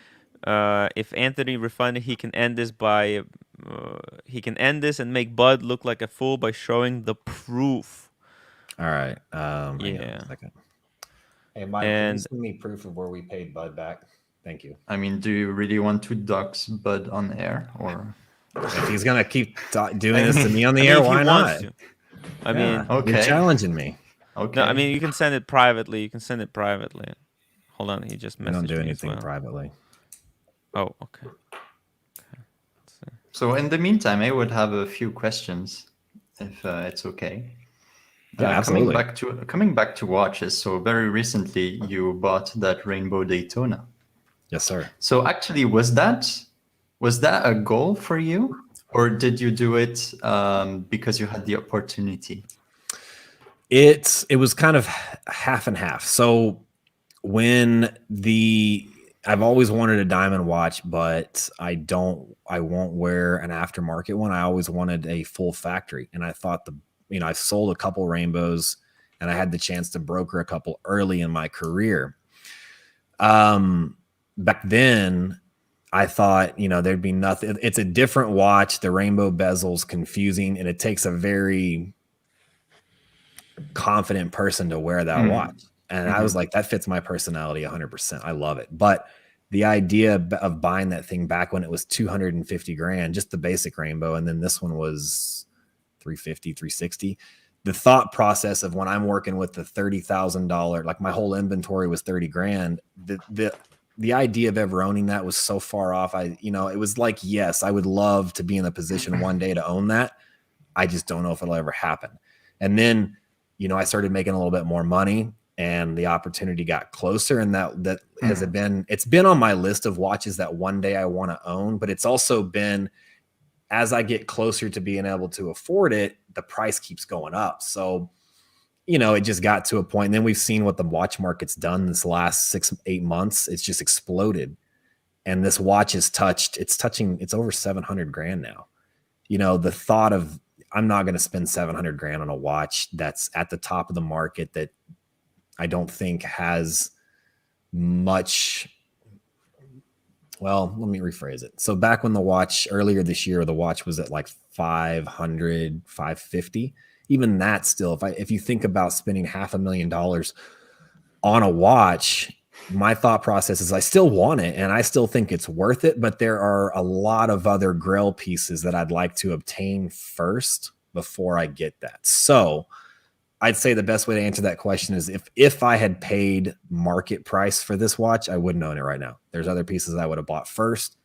If Anthony refunded, he can end this and make Bud look like a fool by showing the proof. All right. Yeah. Hey, Mike, can you send me proof of where we paid Bud back? Thank you. I mean, do you really want to dox Bud on air, or if he's gonna keep doing this to me on the air, why not? I mean, you're challenging me. Okay. No, I mean, you can send it privately. Hold on, he just messaged me. I don't do anything privately. Oh, okay. So in the meantime, I would have a few questions, if it's okay. Yeah, absolutely. Coming back to watches. So very recently, you bought that Rainbow Daytona. Yes, sir. So actually, was that a goal for you, or did you do it because you had the opportunity? It was kind of half and half. So I've always wanted a diamond watch, but I won't wear an aftermarket one. I always wanted a full factory, and I thought I sold a couple rainbows, and I had the chance to broker a couple early in my career. Back then, I thought, there'd be nothing. It's a different watch. The rainbow bezel's confusing, and it takes a very confident person to wear that watch. And I was like, that fits my personality 100%. I love it. But the idea of buying that thing back when it was $250,000, just the basic rainbow, and then this one was $350,000, $360,000. The thought process of when I'm working with the $30,000, like my whole inventory was $30,000. The idea of ever owning that was so far off. It was like, yes, I would love to be in a position one day to own that. I just don't know if it'll ever happen. And then, I started making a little bit more money, and the opportunity got closer. And that has it's been on my list of watches that one day I want to own, but it's also been, as I get closer to being able to afford it, the price keeps going up. So, it just got to a point. And then we've seen what the watch market's done this last 6-8 months. It's just exploded. And this watch it's over $700,000 now. The thought of, I'm not going to spend $700,000 on a watch that's at the top of the market that I don't think has much. Well, let me rephrase it. So back when earlier this year, the watch was at like $500, $550. Even that still, if you think about spending $500,000 on a watch, my thought process is I still want it and I still think it's worth it, but there are a lot of other Grail pieces that I'd like to obtain first before I get that. So I'd say the best way to answer that question is if I had paid market price for this watch, I wouldn't own it right now. There's other pieces I would have bought first.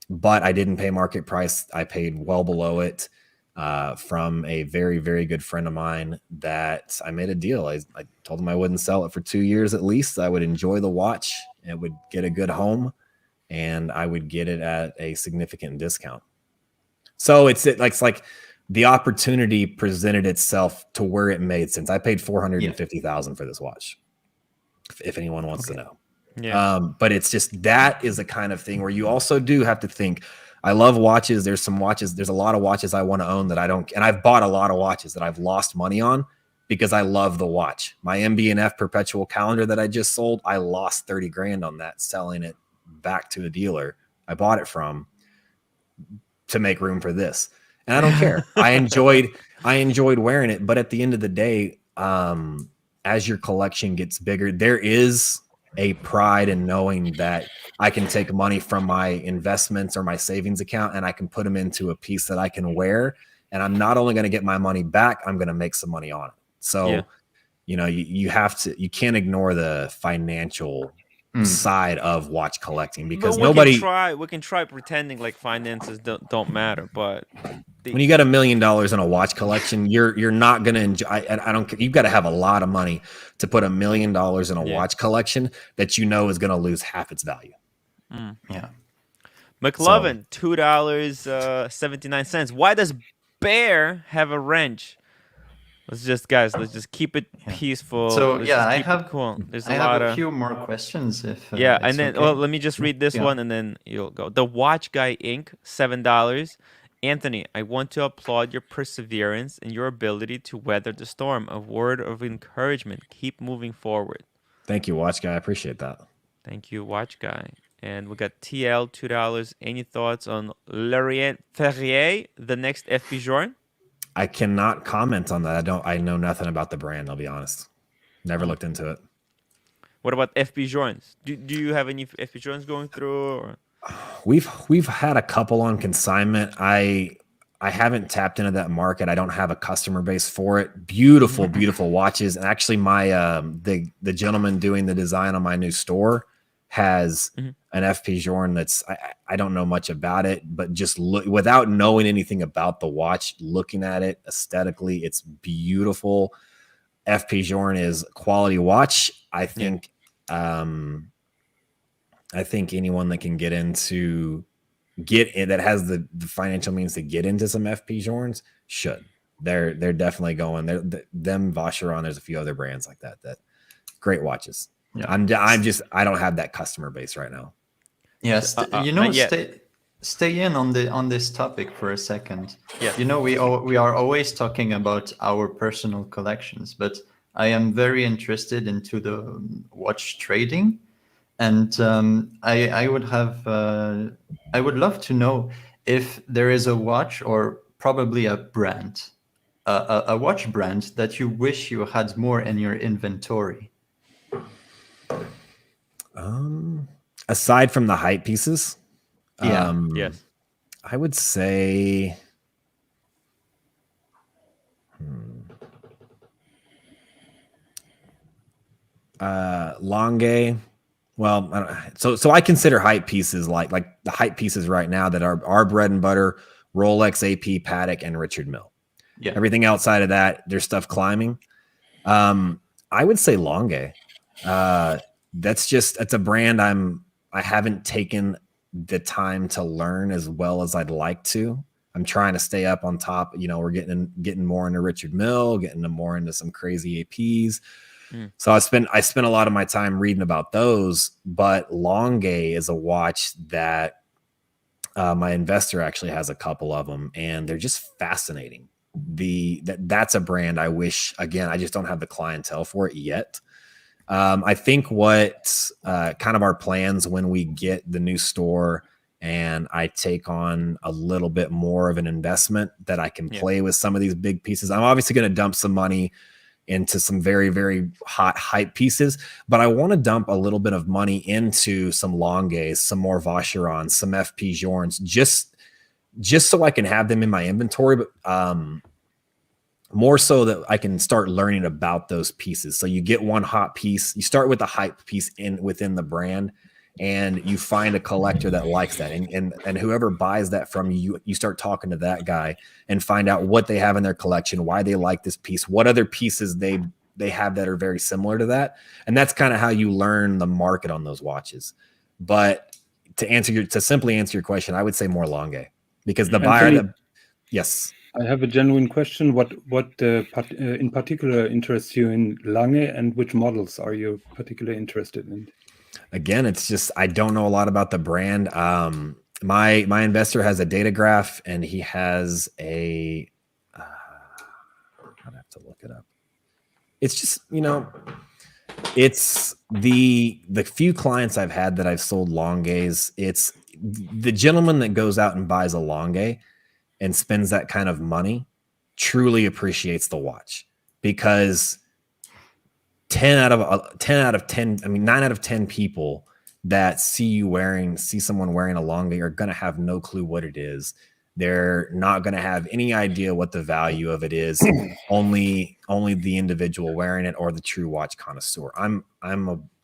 But I didn't pay market price. I paid well below it from a very, very good friend of mine that I made a deal. I told him I wouldn't sell it for 2 years at least. I would enjoy the watch. It would get a good home and I would get it at a significant discount. So it's like the opportunity presented itself to where it made sense. I paid $450,000 for this watch. If anyone wants to know. Yeah. But it's just, that is the kind of thing where you also do have to think, I love watches. There's a lot of watches I want to own that I don't, and I've bought a lot of watches that I've lost money on because I love the watch. My MB&F perpetual calendar that I just sold, I lost 30 grand on that, selling it back to a dealer I bought it from to make room for this. And I don't care. I enjoyed wearing it. But at the end of the day, as your collection gets bigger, there is a pride in knowing that I can take money from my investments or my savings account and I can put them into a piece that I can wear. And I'm not only going to get my money back, I'm going to make some money on it. So, you know, you can't ignore the financial side of watch collecting because we can try pretending like finances don't matter, but when you got $1 million in a watch collection, you're not going to enjoy. I don't. You've got to have a lot of money to put $1 million in a watch collection that you know is going to lose half its value. Yeah. McLovin, $2.79. Why does Bear have a wrench? Let's just keep it peaceful. So I have cool. There's a few more questions. And then let me just read this one and then you'll go. The Watch Guy Inc. $7. Anthony, I want to applaud your perseverance and your ability to weather the storm. A word of encouragement. Keep moving forward. Thank you, Watch Guy. I appreciate that. Thank you, Watch Guy. And we got TL $2. Any thoughts on Laurent Ferrier, the next FP Journe? I cannot comment on that. I know nothing about the brand, I'll be honest. Never looked into it. What about FP Journes? Do you have any FP Journes going through? Or? We've had a couple on consignment. I haven't tapped into that market. I don't have a customer base for it. Beautiful, beautiful watches. And actually my the gentleman doing the design on my new store has an FP Journe that's I don't know much about it, but just without knowing anything about the watch, looking at it aesthetically, it's beautiful. FP Journe is quality watch. I think anyone that can that has the financial means to get into some FP Journes should. They're definitely going. Them Vacheron. There's a few other brands like that great watches. Yeah. I don't have that customer base right now. Yes, stay in on this topic for a second. Yeah. You know, we are always talking about our personal collections, but I am very interested into the watch trading, and I would love to know if there is a watch or probably a brand, a watch brand that you wish you had more in your inventory. Aside from the hype pieces, yes, I would say Longue. Well, so I consider hype pieces like the hype pieces right now that are our bread and butter: Rolex, AP, Patek, and Richard Mille. Yeah. Everything outside of that, there's stuff climbing. I would say Longue. That's a brand I haven't taken the time to learn as well as I'd like to. I'm trying to stay up on top. You know, we're getting more into Richard Mille, getting more into some crazy APs. So I spent a lot of my time reading about those, but Longue is a watch that my investor actually has a couple of them, and they're just fascinating. That's a brand I wish, again, I just don't have the clientele for it yet. I think what kind of our plans when we get the new store and I take on a little bit more of an investment that I can play with some of these big pieces. I'm obviously going to dump some money into some very, very hot hype pieces, but I want to dump a little bit of money into some Longuets, some more Vacherons, some FP Journes, just so I can have them in my inventory, but more so that I can start learning about those pieces. So you get one hot piece, you start with a hype piece within the brand, and you find a collector that likes that, and whoever buys that from you, you start talking to that guy and find out what they have in their collection, why they like this piece, what other pieces they have that are very similar to that, and that's kind of how you learn the market on those watches. But to simply answer your question, I would say more Longuet, because the buyer. Yes. I have a genuine question. What in particular interests you in Lange, and which models are you particularly interested in? Again, it's just I don't know a lot about the brand. My investor has a data graph, and he has a. I'd have to look it up. It's just, it's the few clients I've had that I've sold Longuets. It's the gentleman that goes out and buys a Longuet and spends that kind of money truly appreciates the watch, because 9 out of 10 people that see someone wearing a Longuet are going to have no clue what it is. They're not going to have any idea what the value of it is. only the individual wearing it, or the true watch connoisseur. I'm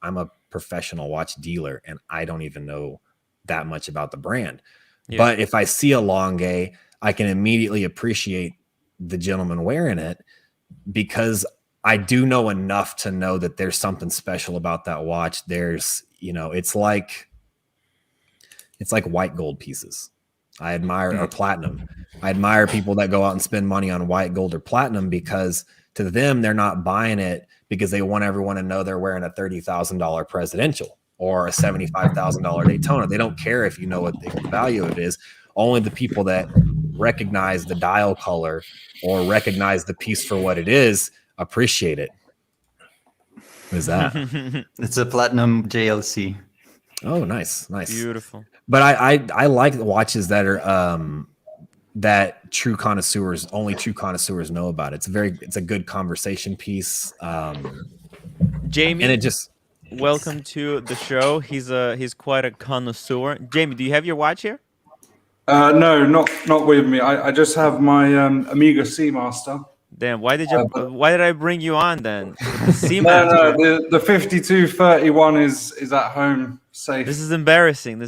a professional watch dealer, and I don't even know that much about the brand. Yeah. But if I see a Longuet, I can immediately appreciate the gentleman wearing it, because I do know enough to know that there's something special about that watch. There's, it's like white gold pieces. I admire, or platinum. I admire people that go out and spend money on white gold or platinum, because to them, they're not buying it because they want everyone to know they're wearing a $30,000 presidential or a $75,000 Daytona. They don't care if you know what the value of it is. Only the people that recognize the dial color or recognize the piece for what it is appreciate it. What is that? It's a platinum JLC. Oh, nice. Beautiful. But I like the watches that are that only true connoisseurs know about. It's a good conversation piece. Jamie, and it just welcome to the show. He's quite a connoisseur. Jamie, do you have your watch here? No, not with me. I just have my Amiga Seamaster. Damn, why did I bring you on then? With the Seamaster? No, the 5231 is at home safe. This is embarrassing.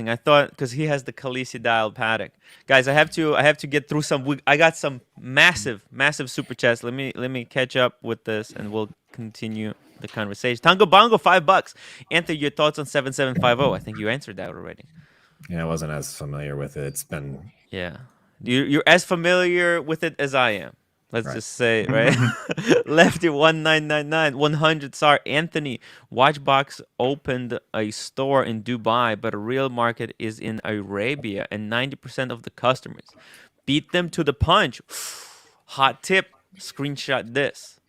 I thought, because he has the Khaleesi dial Patek. Guys, I have to get through some. I got some massive super chats. Let me catch up with this, and we'll continue the conversation. Tango Bongo, $5. Anthony, your thoughts on 7750? I think you answered that already. Yeah, I wasn't as familiar with it. It's been... Yeah. You're as familiar with it as I am. Let's just say, right? Lefty 1999, 100. Sorry, Anthony. Watchbox opened a store in Dubai, but a real market is in Arabia, and 90% of the customers beat them to the punch. Hot tip. Screenshot this.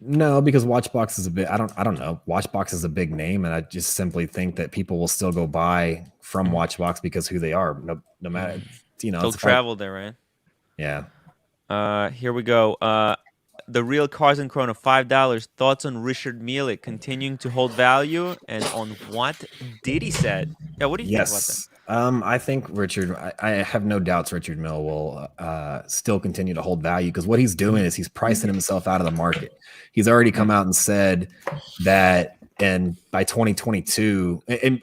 No, because Watchbox is a bit. I don't know. Watchbox is a big name, and I just simply think that people will still go buy from Watchbox because who they are. No matter, They'll travel there, right? Yeah. Here we go. The Real Cars and Chrono, $5. Thoughts on Richard Mille continuing to hold value, and on what Diddy said. Yeah, what do you think about that? I think Richard, I have no doubts Richard Mille will still continue to hold value, because what he's doing is he's pricing himself out of the market. He's already come out and said that, and by 2022, and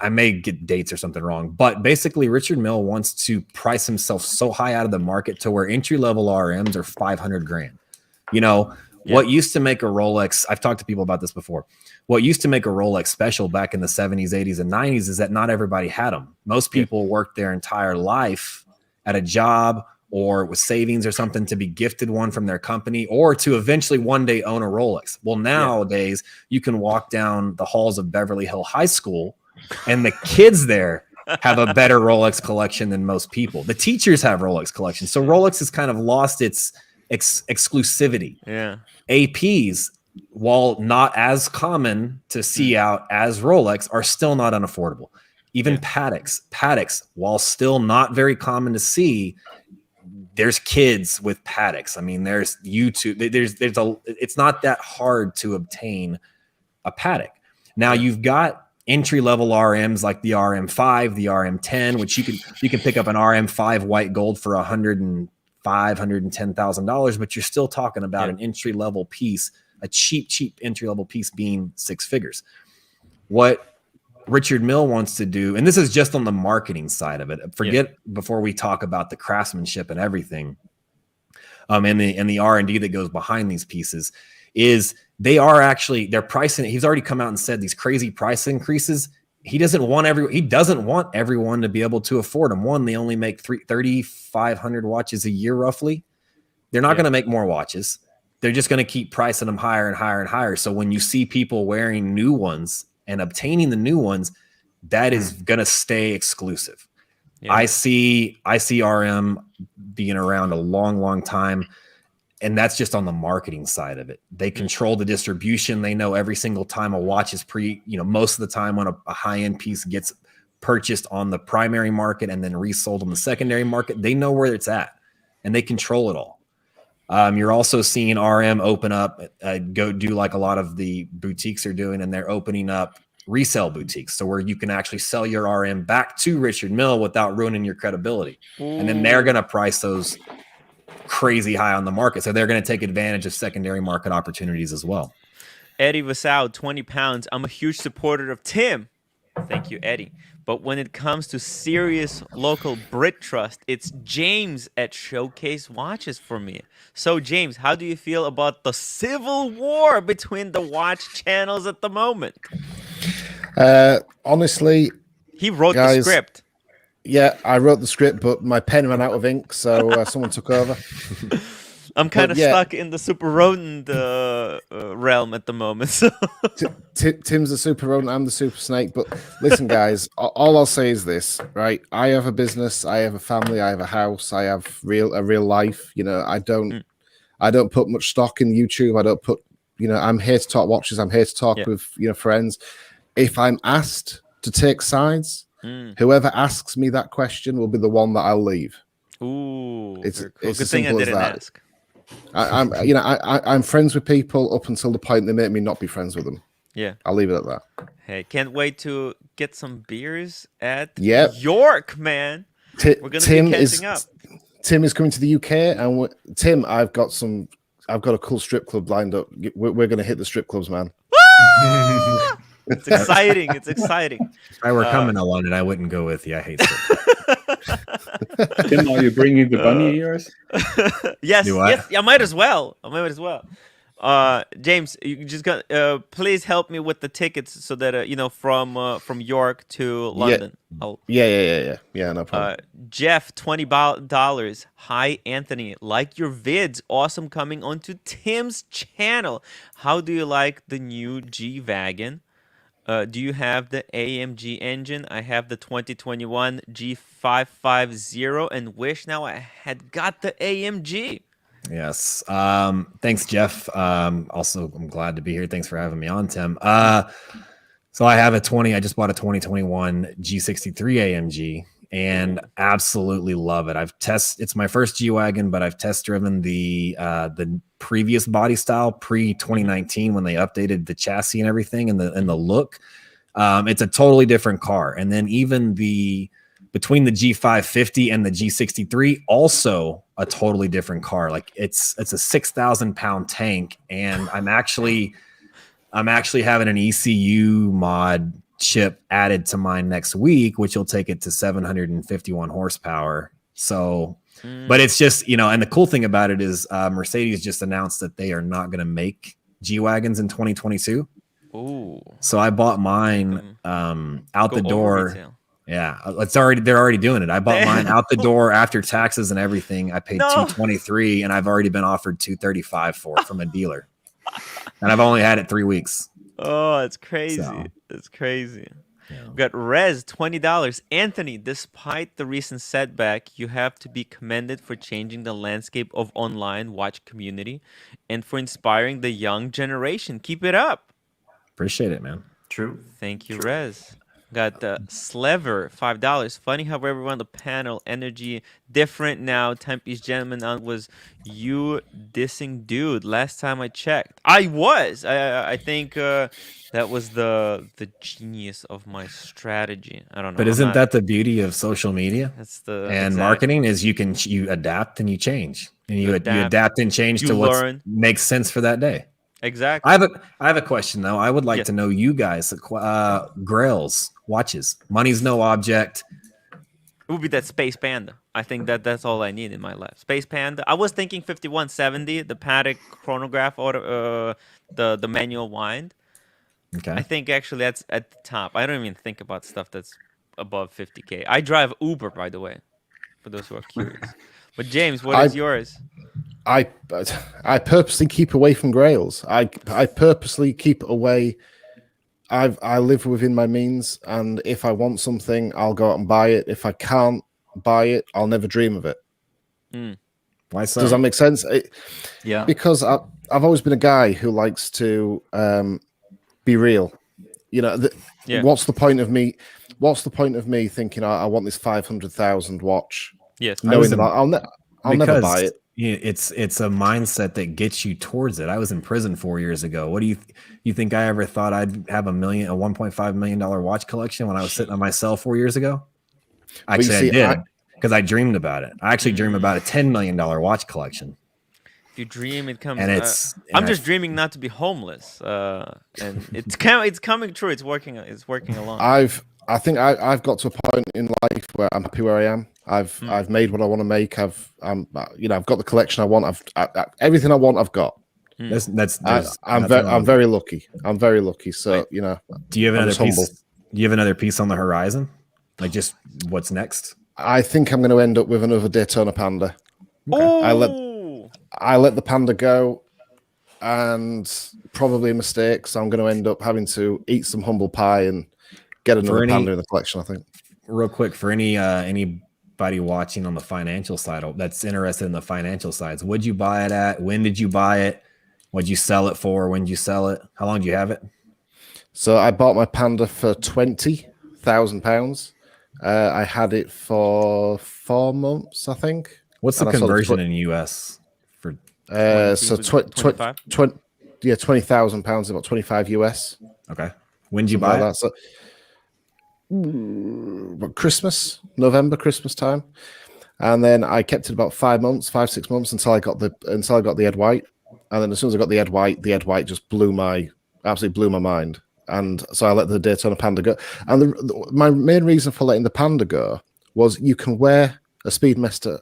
I may get dates or something wrong, but basically Richard Mille wants to price himself so high out of the market to where entry-level RMs are 500 grand. What used to make a Rolex, I've talked to people about this before, what used to make a Rolex special back in the 70s, 80s, and 90s is that not everybody had them. Most people worked their entire life at a job or with savings or something to be gifted one from their company, or to eventually one day own a Rolex. Well, nowadays, you can walk down the halls of Beverly Hill High School, and the kids there have a better Rolex collection than most people. The teachers have Rolex collections. So Rolex has kind of lost its exclusivity. Yeah. APs, while not as common to see out as Rolex, are still not unaffordable. Even Pateks, while still not very common to see, there's kids with Pateks. I mean, there's YouTube. It's not that hard to obtain a Patek. Now you've got entry level RMs like the RM5, the RM10, which you can pick up an RM5 white gold for $110,000, but you're still talking about an entry level piece, a cheap entry level piece being 6 figures. What Richard Mille wants to do, and this is just on the marketing side of it. Forget before we talk about the craftsmanship and everything, and the R&D that goes behind these pieces, is they're pricing it. He's already come out and said these crazy price increases. He doesn't want everyone to be able to afford them. One, they only make 3,500 watches a year roughly. They're not going to make more watches. They're just going to keep pricing them higher and higher and higher. So when you see people wearing new ones and obtaining the new ones, that is going to stay exclusive. Yeah. I see RM being around a long time, and that's just on the marketing side of it. They control the distribution. They know every single time a watch is most of the time when a high-end piece gets purchased on the primary market and then resold on the secondary market, they know where it's at, and they control it all. You're also seeing RM open up, go do like a lot of the boutiques are doing, and they're opening up resale boutiques. So where you can actually sell your RM back to Richard Mille without ruining your credibility. And then they're going to price those crazy high on the market. So they're going to take advantage of secondary market opportunities as well. Eddie Vassau, 20 pounds. I'm a huge supporter of Tim. Thank you, Eddie. But when it comes to serious local Brit trust, it's James at Showcase Watches for me. So, James, how do you feel about the civil war between the watch channels at the moment? Honestly, he wrote the script. Yeah, I wrote the script, but my pen ran out of ink, so someone took over. I'm kind of stuck in the Super Rodent realm at the moment. So. Tim's the Super Rodent, I'm the Super Snake. But listen, guys, all I'll say is this, right? I have a business, I have a family, I have a house, I have a real life. You know, I don't put much stock in YouTube. I don't put, I'm here to talk watches. I'm here to talk with friends. If I'm asked to take sides, whoever asks me that question will be the one that I'll leave. Ooh, it's cool. Good thing I didn't ask. I'm friends with people up until the point they make me not be friends with them. Yeah, I'll leave it at that. Hey, can't wait to get some beers at York, man. We're gonna be catching up. Tim is coming to the UK, and Tim, I've got a cool strip club lined up. We're going to hit the strip clubs, man. It's exciting. It's exciting. If I were coming to London, I wouldn't go with you. I hate it. Tim, are you bringing the bunny ears? Yes. I might as well. James, you just got. Please help me with the tickets so that from York to London. Yeah. No problem. Jeff, $20. Hi, Anthony. Like your vids. Awesome coming onto Tim's channel. How do you like the new G-Wagon? Do you have the AMG engine? I have the 2021 G550 and wish now I had got the AMG. Yes. Thanks, Jeff. Also, I'm glad to be here. Thanks for having me on, Tim. So I have I just bought a 2021 G63 AMG and absolutely love it. It's my first G-Wagon, but I've test driven the previous body style pre-2019 when they updated the chassis and everything and the look. It's a totally different car. And then even between the G550 and the G63, also a totally different car. Like it's a 6,000 pound tank, and I'm actually having an ECU mod chip added to mine next week, which will take it to 751 horsepower. So, but it's just, and the cool thing about it is Mercedes just announced that they are not going to make G-Wagons in 2022. Ooh. So I bought mine out the door. Yeah, they're already doing it. I bought mine out the door after taxes and everything. I paid $223, and I've already been offered $235 for it from a dealer. And I've only had it 3 weeks. Oh, it's crazy. It's crazy. Yeah. We got Rez, $20. Anthony, despite the recent setback, you have to be commended for changing the landscape of online watch community and for inspiring the young generation. Keep it up. Appreciate it, man. True. Thank you, Rez. Got the Slever, $5. Funny how everyone on the panel energy different now. Timepiece Gentleman was you dissing dude. Last time I checked, I was. I think that was the genius of my strategy. I don't know. But isn't that the beauty of social media? That's the and marketing is you adapt and you change and you adapt and change to what makes sense for that day. Exactly. I have a question though. I would like to know you guys, grails, watches, money's no object. It would be that Space Panda. I think that's all I need in my life. Space Panda. I was thinking 5170, the Patek chronograph, the manual wind. Okay. I think actually that's at the top. I don't even think about stuff that's above 50K. I drive Uber, by the way, for those who are curious. But James, what is yours? I purposely keep away from grails. I purposely keep away. I live within my means, and if I want something, I'll go out and buy it. If I can't buy it, I'll never dream of it. Why so? Does that make sense? Yeah. Because I've always been a guy who likes to be real. You know, what's the point of me? What's the point of me thinking I want this 500,000 watch? Yes, knowing that I'll never buy it. It's a mindset that gets you towards it. I was in prison 4 years ago. What do you think I ever thought I'd have a $1.5 million watch collection when I was sitting on my cell 4 years ago? Actually, I did because I dreamed about it. I actually dreamed about a $10 million watch collection. If you dream, it comes. And I'm just dreaming not to be homeless, and it's coming true. It's working along. I think I've got to a point in life where I'm happy where I am. I've made what I want to make. I've got the collection I want. Everything I want, I've got. I'm very lucky. I'm very lucky. So do you have another piece? Do you have another piece on the horizon? Like just what's next? I think I'm going to end up with another Daytona Panda. Okay. I let the Panda go, and probably a mistake. So I'm going to end up having to eat some humble pie and get another Panda in the collection, I think. Real quick, for anybody watching on the financial side that's interested in the financial sides, what'd you buy it at? When did you buy it? What'd you sell it for? When did you sell it? How long do you have it? So I bought my Panda for £20,000. I had it for 4 months, I think. What's the conversion in US for? So 20,000 pounds, about 25 US. Okay. When did you buy it? So, November, Christmas time, and then I kept it about 5 6 months until I got the Ed White, and then as soon as I got the Ed White just absolutely blew my mind, and so I let the Daytona Panda go. And my main reason for letting the Panda go was you can wear a Speedmaster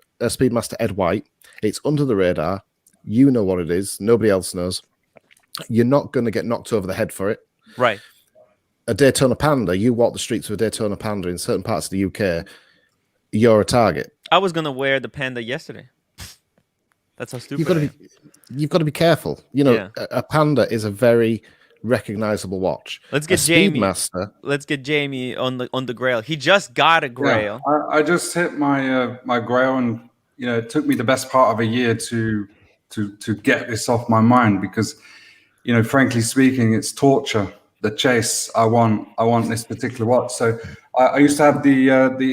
Ed White. It's under the radar. You know what it is. Nobody else knows. You're not going to get knocked over the head for it. Right. A Daytona Panda, you walk the streets with a Daytona Panda in certain parts of the UK, you're a target. I was gonna wear the Panda yesterday. That's how stupid you've got to be careful. A Panda is a very recognizable watch. Let's get Jamie on the Grail. He just got a Grail. Yeah, I just hit my my Grail, and it took me the best part of a year to get this off my mind because frankly speaking, it's torture. The chase. I want this particular watch. So I used to have the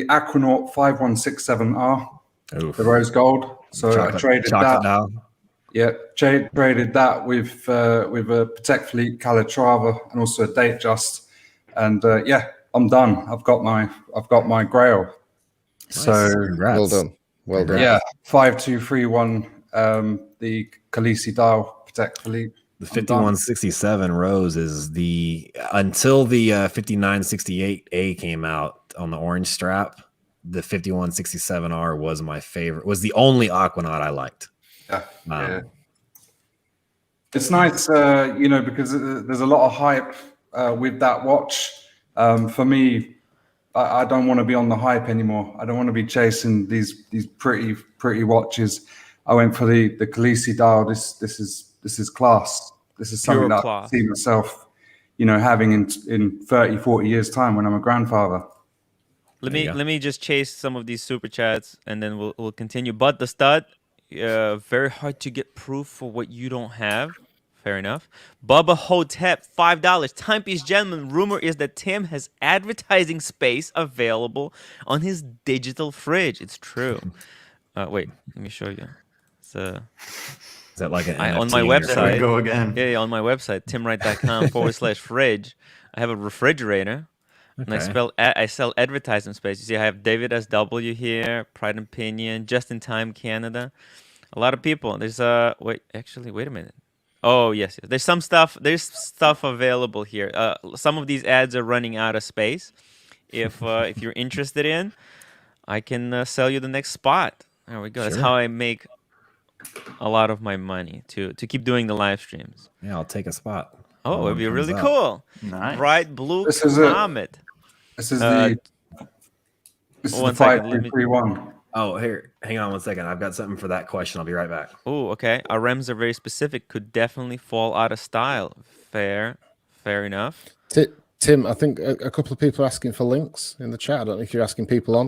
Aquanaut 5167R, the rose gold. So I traded that. Down. Yeah, traded that with a Patek Philippe Calatrava and also a Datejust, and I'm done. I've got my Grail. Nice. So congrats. Well done. Yeah, 5231. The Khaleesi dial Patek Philippe. The 5167 Rose is until the 5968A came out on the orange strap. The 5167R was my favorite. Was the only Aquanaut I liked. Yeah. It's nice, because there's a lot of hype with that watch. For me, I don't want to be on the hype anymore. I don't want to be chasing these pretty watches. I went for the Khaleesi dial. This is class. This is something that I see myself, having in 30, 40 years time when I'm a grandfather. Let me just chase some of these super chats and then we'll continue. But the stud, very hard to get proof for what you don't have. Fair enough. Bubba Hotep, $5. Timepiece Gentleman, rumor is that Tim has advertising space available on his digital fridge. It's true. Wait, let me show you. It's Is that like an on NFT my on your website. There we fridge? go again. Yeah, on my website, timwrite.com/fridge. I have a refrigerator. And Okay. I sell advertising space. You see, I have David SW here, Pride and Pinion, Just in Time Canada. A lot of people. There's wait a minute. Oh yes. There's some stuff. There's stuff available here. Some of these ads are running out of space. If you're interested in, I can sell you the next spot. There we go. That's Sure. how I make a lot of my money to keep doing the live streams. Yeah, I'll take a spot. Oh, When it'd be one really comes up. cool. Nice. Bright blue This is it. comet. This is Uh, the one second, let me- 5231. Oh, here, hang on one second. I've got something for that question. I'll be right back. Oh, okay. Our rems are very specific. Could definitely fall out of style. Fair enough. Tim, I think a couple of people are asking for links in the chat. I don't know if you're asking people on.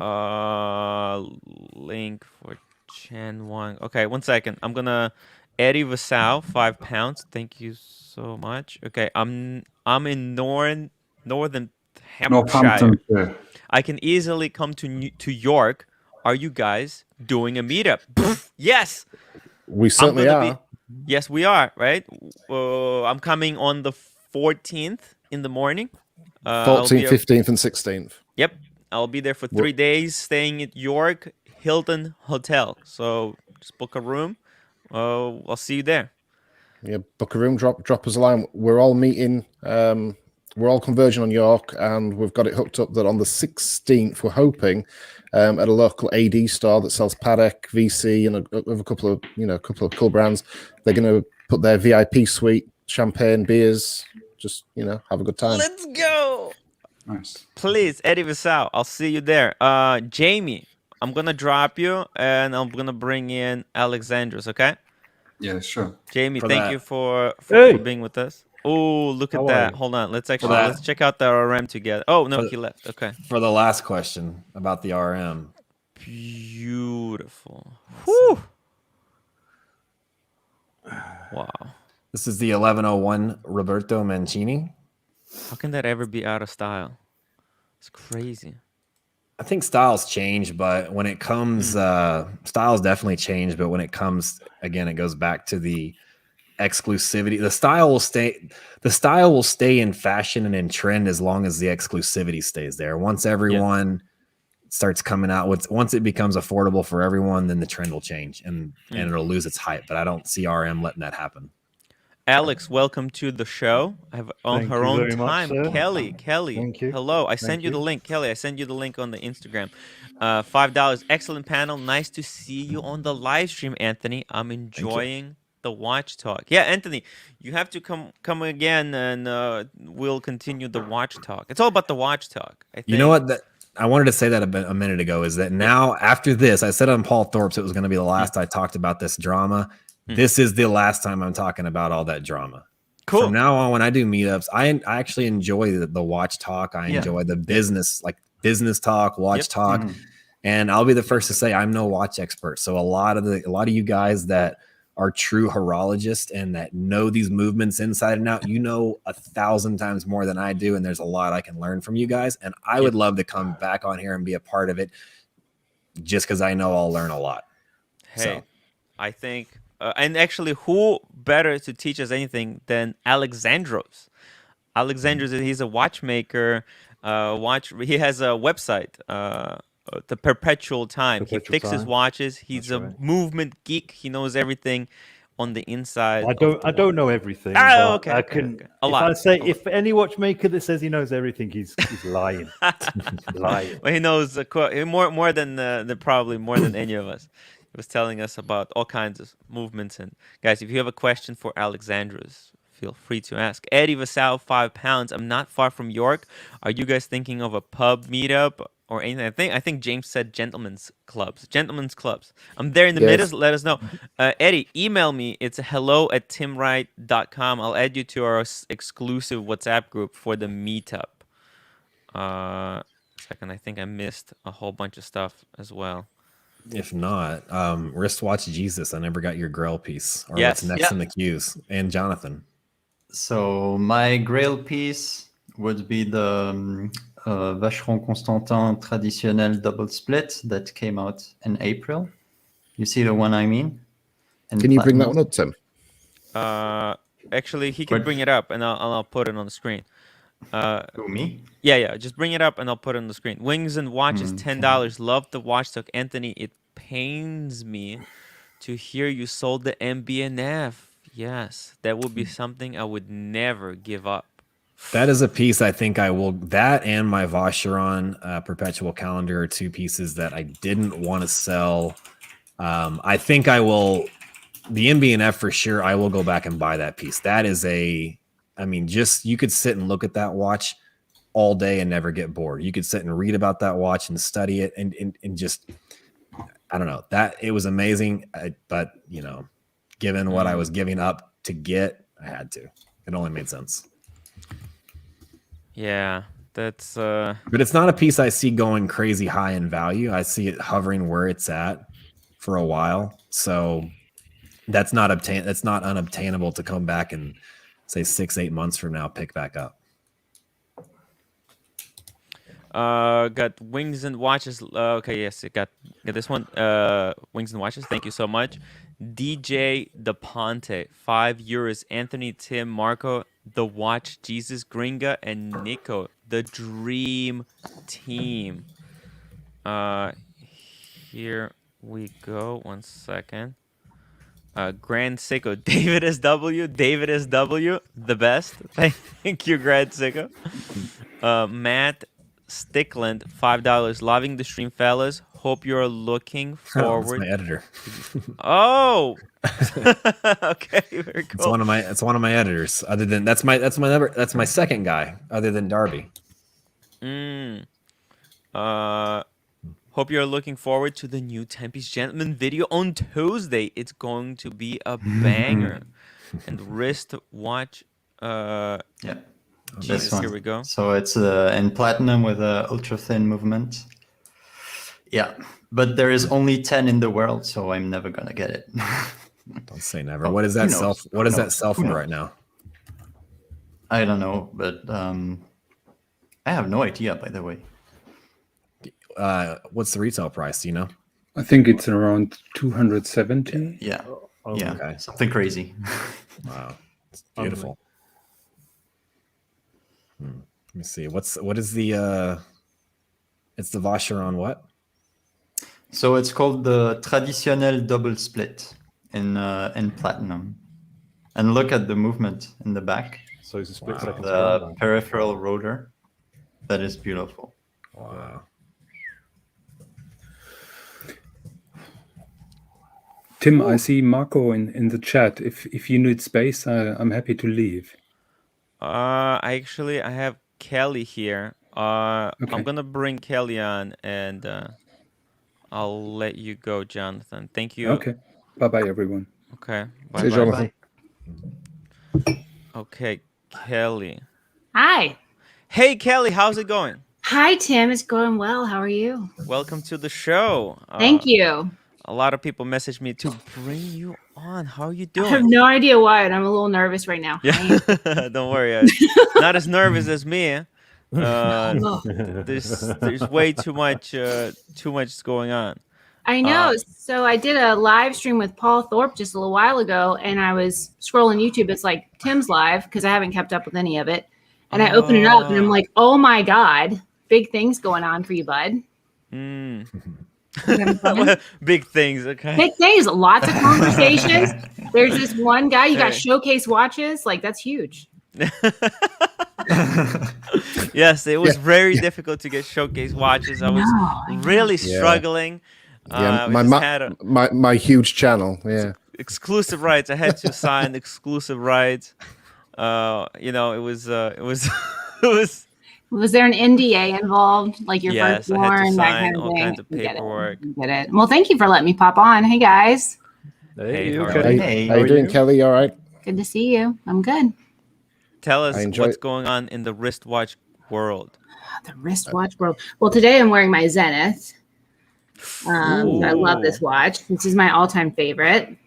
Link for Chen Wang. Okay, 1 second. I'm gonna Eddie Vasau, £5. Thank you so much. Okay, I'm in Northern Hampshire. Northamptonshire. I can easily come to York. Are you guys doing a meetup? Yes. We certainly gonna are. Yes, we are. Right. I'm coming on the 14th in the morning. 14th, 15th, and 16th. Yep. I'll be there for 3 days, staying at York Hilton Hotel. So just book a room. I'll see you there. Yeah, book a room, drop us a line. We're all meeting. We're all converging on York, and we've got it hooked up that on the 16th, we're hoping at a local AD store that sells Paddock, VC, and a couple of cool brands. They're going to put their VIP suite, champagne, beers, just have a good time. Let's go. Nice. Please, Eddie Vasau. I'll see you there. Jamie, I'm gonna drop you, and I'm gonna bring in Alexandros. Okay. Yeah, sure. Jamie, For thank that. you for Hey! being with us. Oh, look at How are that. you? Hold on. Let's that. check out the RM together. Oh no, For- he left. Okay. For the last question about the RM, Beautiful. Whew. Wow. this is the 1101 Roberto Mancini. How can that ever be out of style? It's crazy. I think styles change, but when it comes, styles definitely change. But when it comes, again, it goes back to the exclusivity. The style will stay. The style will stay in fashion and in trend as long as the exclusivity stays there. Once everyone starts coming out with, once it becomes affordable for everyone, then the trend will change and it'll lose its hype. But I don't see RM letting that happen. Alex, welcome to the show. I have on Thank her you own very much, time. sir. Kelly, Thank you. hello. I Thank sent you the you. link. Kelly, I sent you the link on the Instagram. $5. Excellent panel. Nice to see you on the live stream, Anthony. I'm enjoying the watch talk. Yeah, Anthony, you have to come again, and we'll continue the watch talk. It's all about the watch talk. I think. You know what? I wanted to say that a minute ago is that now after this, I said on Paul Thorpe's it was going to be the last I talked about this drama. This is the last time I'm talking about all that drama. Cool. From now on, when I do meetups, I actually enjoy the watch talk. I enjoy the business, like business talk, watch talk. And I'll be the first to say I'm no watch expert. So a lot of you guys that are true horologists and that know these movements inside and out, 1,000 times more than I do. And there's a lot I can learn from you guys. And I would love to come back on here and be a part of it just because I know I'll learn a lot. Hey, I think, and actually, who better to teach us anything than Alexandros? Alexandros, he's a watchmaker. He has a website, the Perpetual Time. He Perpetual fixes Time. watches. He's That's a right. movement geek. He knows everything on the inside. I don't know everything. Oh, but okay, I okay, can. okay. A If lot, I say a lot. if any watchmaker that says he knows everything, he's lying. Lying. Well, he knows more than probably more than any of us. He was telling us about all kinds of movements. And guys, if you have a question for Alexandros, feel free to ask. Eddie Vasau, £5. I'm not far from York. Are you guys thinking of a pub meetup or anything? I think James said gentlemen's clubs. I'm there in the middle. Let us know. Eddie, email me. It's hello@timwrite.com. I'll add you to our exclusive WhatsApp group for the meetup. Second, I think I missed a whole bunch of stuff as well. If not, wristwatch Jesus. I never got your Grail piece or Yes. what's next in the queues. And Jonathan. So my grail piece would be the Vacheron Constantin traditionnel double split that came out in April. You see the one I mean? In Can you bring that platinum. one up, Tim? Actually, he can What? bring it up, and I'll put it on the screen. Who, me? Yeah. Just bring it up, and I'll put it on the screen. Wings and watches, $10. Love the watch talk, Anthony. It pains me to hear you sold the MBNF. Yes, that would be something I would never give up. That is a piece I think I will. That and my Vacheron perpetual calendar are two pieces that I didn't want to sell. I think I will. The MBNF for sure. I will go back and buy that piece. That is just you could sit and look at that watch all day and never get bored. You could sit and read about that watch and study it and just, I don't know, that it was amazing. But given what I was giving up to get, I had to. It only made sense. Yeah, that's But it's not a piece I see going crazy high in value. I see it hovering where it's at for a while. So that's not unobtainable to come back and say 6-8 months from now pick back up. Got wings and watches. Okay, yes, it got this one. Wings and watches. Thank you so much. DJ DePonte, €5. Anthony, Tim, Marco, the Watch, Jesus, Gringa, and Nico, the Dream Team. Here we go. 1 second. Grand Sicko, David SW, the best. Thank you, Grand Sicko. Matt Stickland, $5. Loving the stream, fellas. Hope you're looking forward. That's my editor. Oh, okay, very cool. It's one of my editors. Other than that's my second guy. Other than Darby. Hope you're looking forward to the new Timepiece Gentleman video on Tuesday. It's going to be a banger. And wrist watch. Yeah. Jesus, here we go. So it's in platinum with a ultra thin movement. Yeah, but there is only 10 in the world, so I'm never gonna get it. Don't say never. What is that that sell for right now? I don't know, but I have no idea. By the way, what's the retail price? Do you know? I think it's around 270. Yeah, Okay. Something crazy. Wow, it's beautiful. Let me see. What is the? It's the Vacheron what? So it's called the traditionnel double split in platinum, and look at the movement in the back. So it's a split second. The peripheral rotor, that is beautiful. Wow. Tim, I see Marco in the chat. If you need space, I'm happy to leave. I have Kelly here. Okay. I'm gonna bring Kelly on, and I'll let you go, Jonathan. Thank you. Okay. Bye-bye, everyone. Okay. Say, Jonathan. Okay, Kelly. Hi. Hey, Kelly, how's it going? Hi, Tim. It's going well. How are you? Welcome to the show. Thank you. A lot of people messaged me to bring you on. How are you I have doing? no idea why, and I'm a little nervous right now. Yeah, don't worry. Not as nervous as me. There's way too much going on. I know. So I did a live stream with Paul Thorpe just a little while ago, and I was scrolling YouTube. It's like Tim's live because I haven't kept up with any of it. And I open it up, and I'm like, oh my God, big things going on for you, bud. Big things, okay. Big things, lots of conversations. There's this one guy, you got showcase watches. Like, that's huge. Yes, it was very difficult to get showcase watches. I was really struggling. My huge channel. Yeah. Exclusive rights. I had to sign exclusive rights. It was. Was there an NDA involved, like your Yes, firstborn, I had to that sign kind of all thing? kinds of paperwork. Get it. Well, thank you for letting me pop on. Hey guys, Hey, you how are okay? you? Hey, How you doing, Kelly? All right. good to see you. I'm good. Tell us I enjoy- what's going on in the wristwatch world. The wristwatch world. Well, today I'm wearing my Zenith. I love this watch. This is my all-time favorite.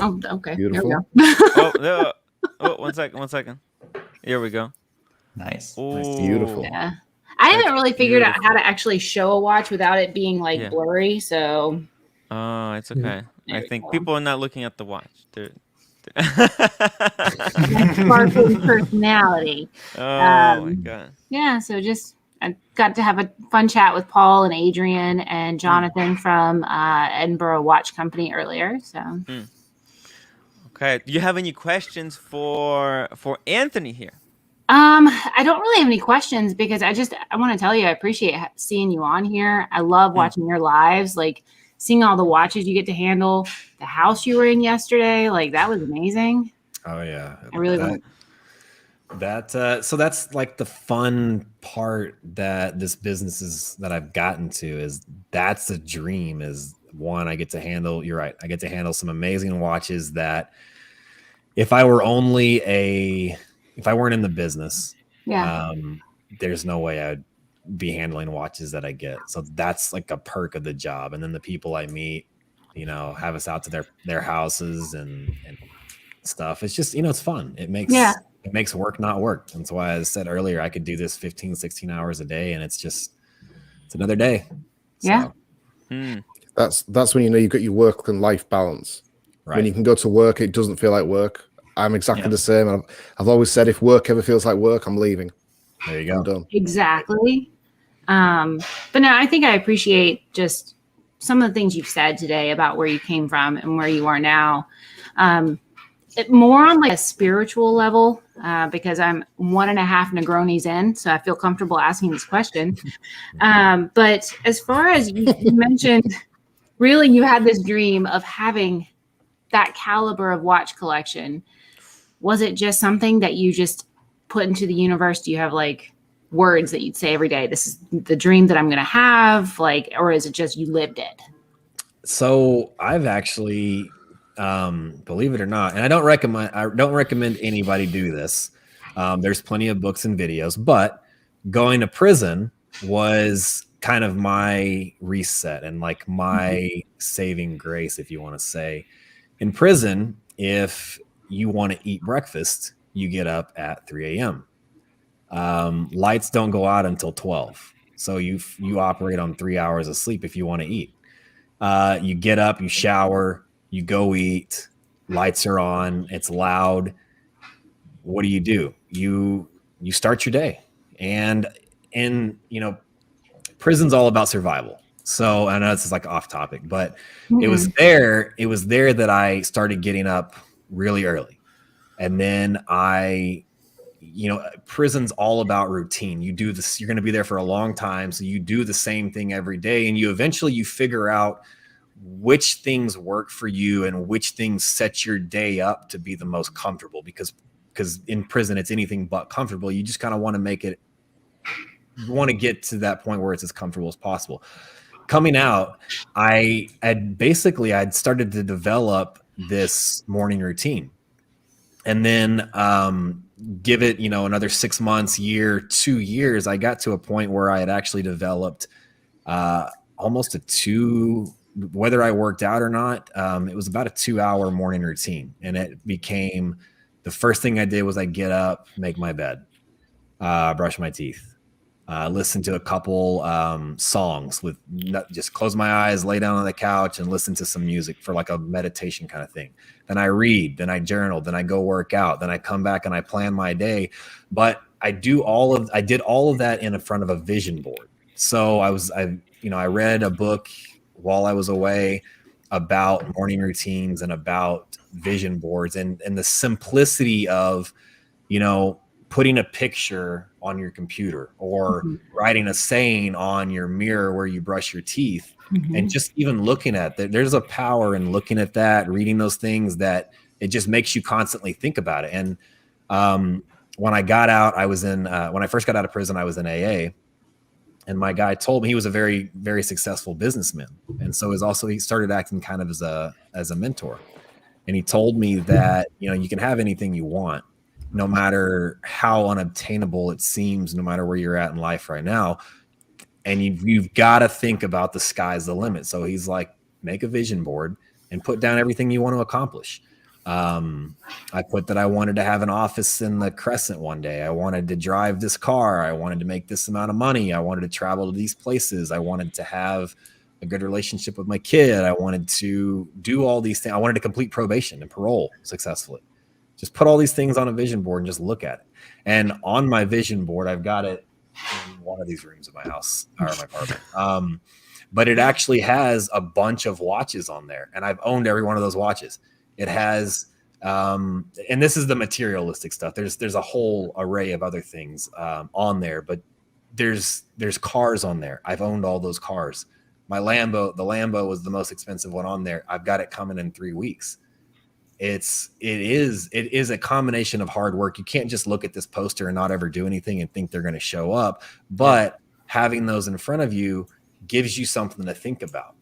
Oh, okay. Beautiful. There we go. Oh, 1 second, 1 second. Here we go. Nice. Ooh. Beautiful. Yeah. I haven't really figured out beautiful. how to actually show a watch without it being like Yeah. blurry. So Oh, it's okay. There I we think go. people are not looking at the watch. They're my sparkling personality. Oh my god. Yeah. So just I got to have a fun chat with Paul and Adrian and Jonathan from Edinburgh Watch Company earlier. So. Okay. Do you have any questions for Anthony here? I don't really have any questions because I want to tell you I appreciate seeing you on here. I love watching your lives, like seeing all the watches you get to handle. The house you were in yesterday, like that was amazing. Oh yeah, I really want so that's like the fun part that this business is that I've gotten to is that's the dream is one I get to handle. You're right. I get to handle some amazing watches that if I weren't in the business, there's no way I'd be handling watches that I get. So that's like a perk of the job. And then the people I meet, have us out to their houses and stuff. It's just, it's fun. It makes work not work. That's why I said earlier, I could do this 15, 16 hours a day and it's another day. So, That's when you've got your work and life balance. right. When you can go to work, it doesn't feel like work. I'm exactly the same. I've always said if work ever feels like work, I'm leaving. There you go. I'm done. exactly. But no, I think I appreciate just some of the things you've said today about where you came from and where you are now. More on like a spiritual level, because I'm 1.5 Negronis in, so I feel comfortable asking this question. But as far as you mentioned, really you had this dream of having that caliber of watch collection. Was it just something that you just put into the universe? Do you have like words that you'd say every day? This is the dream that I'm going to have, like, or is it just you lived it? So I've actually, believe it or not, and I don't recommend anybody do this. There's plenty of books and videos, but going to prison was kind of my reset and like my saving grace, if you want to say. In prison, if you want to eat breakfast, you get up at 3 a.m. Lights don't go out until 12. So you operate on 3 hours of sleep if you want to eat. You get up, you shower, you go eat, lights are on, it's loud. What do? You start your day. And prison's all about survival. So I know this is like off topic, but it was there that I started getting up really early. And then prison's all about routine. You do this, you're going to be there for a long time. So you do the same thing every day. And you eventually figure out which things work for you and which things set your day up to be the most comfortable, because in prison, it's anything but comfortable. You just kind of want to get to that point where it's as comfortable as possible. Coming out, I'd started to develop this morning routine. And then give it, another 6 months, year, 2 years, I got to a point where I had actually developed almost whether I worked out or not, it was about a 2-hour morning routine. And it became, the first thing I did was I get up, make my bed, brush my teeth, listen to a couple songs just close my eyes, lay down on the couch and listen to some music for like a meditation kind of thing. Then I read, then I journal, then I go work out, then I come back and I plan my day. But I did all of that in front of a vision board. So I read a book while I was away about morning routines and about vision boards and the simplicity of, putting a picture on your computer or writing a saying on your mirror where you brush your teeth, and just even looking at that. There's a power in looking at that, reading those things, that it just makes you constantly think about it. And when I got out, when I first got out of prison, I was in AA, and my guy told me, he was a very, very successful businessman. And so he started acting kind of as a mentor. And he told me that, you can have anything you want, no matter how unobtainable it seems, no matter where you're at in life right now. And you've got to think about the sky's the limit. So he's like, make a vision board and put down everything you want to accomplish. I put that I wanted to have an office in the Crescent one day. I wanted to drive this car. I wanted to make this amount of money. I wanted to travel to these places. I wanted to have a good relationship with my kid. I wanted to do all these things. I wanted to complete probation and parole successfully. Just put all these things on a vision board and just look at it. And on my vision board, I've got it in one of these rooms of my house or my apartment. But it actually has a bunch of watches on there, and I've owned every one of those watches. It has, and this is the materialistic stuff. There's a whole array of other things on there, but there's cars on there. I've owned all those cars. My Lambo, the Lambo was the most expensive one on there. I've got it coming in 3 weeks. It is a combination of hard work. You can't just look at this poster and not ever do anything and think they're going to show up. But having those in front of you gives you something to think about.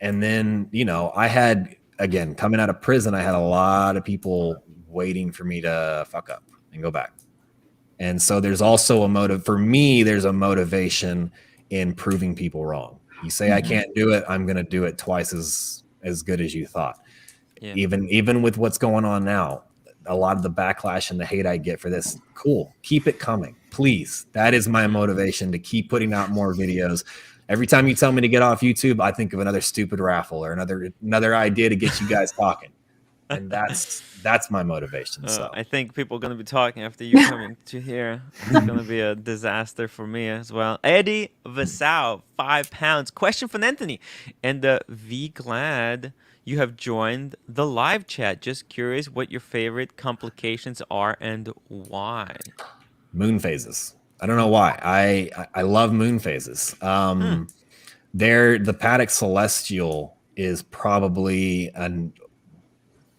And then, I had, again, coming out of prison, I had a lot of people waiting for me to fuck up and go back. And so there's also a motive for me. There's a motivation in proving people wrong. You say, I can't do it. I'm going to do it twice as good as you thought. Yeah. Even with what's going on now, a lot of the backlash and the hate I get for this, cool. Keep it coming, please. That is my motivation to keep putting out more videos. Every time you tell me to get off YouTube, I think of another stupid raffle or another idea to get you guys talking. And that's my motivation. So I think people are going to be talking after you coming to here. It's going to be a disaster for me as well. Eddie Vasau, £5. Question from Anthony. And V glad you have joined the live chat. Just curious what your favorite complications are and why. Moon phases. I don't know why. I love moon phases. The Patek Celestial is probably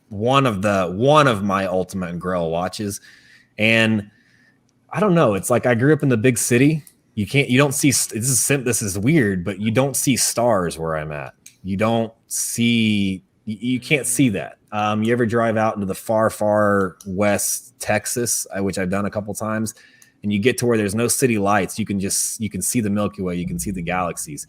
one of my ultimate grail watches. And I don't know. It's like I grew up in the big city. You don't see, this is weird, but you don't see stars where I'm at. You can't see that. You ever drive out into the far west Texas, which I've done a couple times, and you get to where there's no city lights. You can see the Milky Way. You can see the galaxies.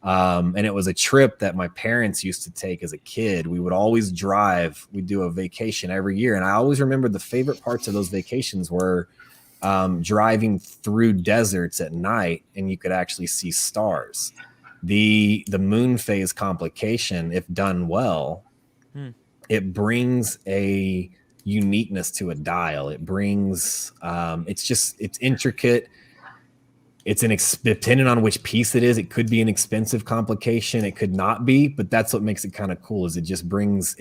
And it was a trip that my parents used to take as a kid. We would always drive. We'd do a vacation every year. And I always remember the favorite parts of those vacations were driving through deserts at night, and you could actually see stars. The moon phase complication, if done well, it brings a uniqueness to a dial. It brings it's intricate. It's depending on which piece it is. It could be an expensive complication. It could not be, but that's what makes it kind of cool. Is it brings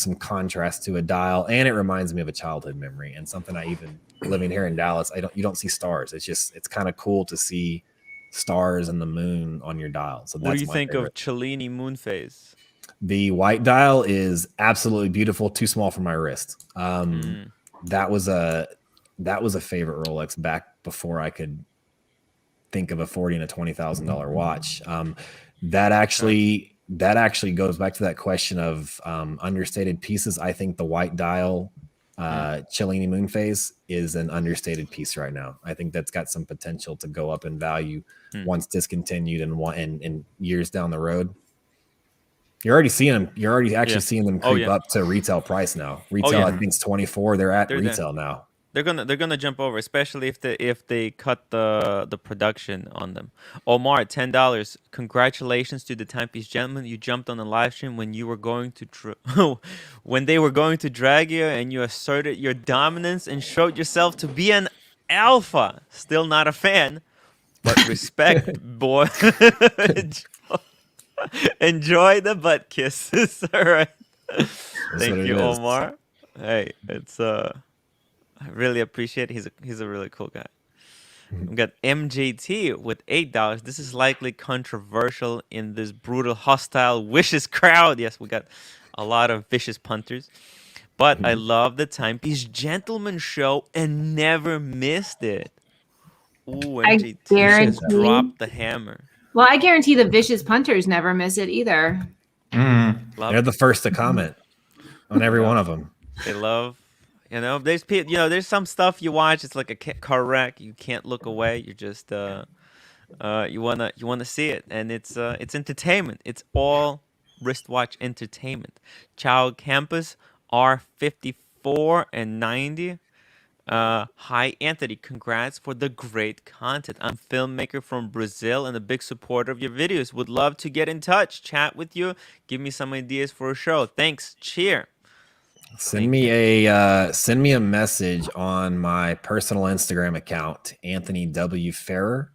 some contrast to a dial, and it reminds me of a childhood memory and something I even living here in Dallas. You don't see stars. It's kind of cool to see stars and the moon on your dial. So what do you think of Cellini moon phase? The white dial is absolutely beautiful. Too small for my wrist. That was a favorite Rolex back before I could think of a $40,000 and a $20,000 watch. That actually goes back to that question of understated pieces. I think the white dial Cellini moon phase is an understated piece right now. I think that's got some potential to go up in value once discontinued and years down the road. You're already seeing them. You're already actually seeing them creep up to retail price now. Retail, I think, it's 24. They're at retail now. They're gonna jump over, especially if they cut the production on them. Omar, $10. Congratulations to the Timepiece Gentleman. You jumped on the live stream when you were going to when they were going to drag you, and you asserted your dominance and showed yourself to be an alpha. Still not a fan, but respect, boy. Enjoy the butt kisses. All right. Thank you, Omar. Hey, it's I really appreciate it. He's a really cool guy. We got MJT with $8. This is likely controversial in this brutal, hostile, vicious crowd. Yes, we got a lot of vicious punters. But I love the Timepiece Gentleman show and never missed it. Ooh, MJT just dropped the hammer. Well, I guarantee the vicious punters never miss it either. They're the first to comment on every one of them. They love, there's people, there's some stuff you watch. It's like a car wreck. You can't look away. You're just, you wanna see it, and it's entertainment. It's all wristwatch entertainment. Ciao Campus R54 and 90. Hi Anthony, congrats for the great content. I'm a filmmaker from Brazil and a big supporter of your videos. Would love to get in touch, chat with you, give me some ideas for a show. Thanks. Cheer. Send me a message on my personal Instagram account, Anthony W. Ferrer,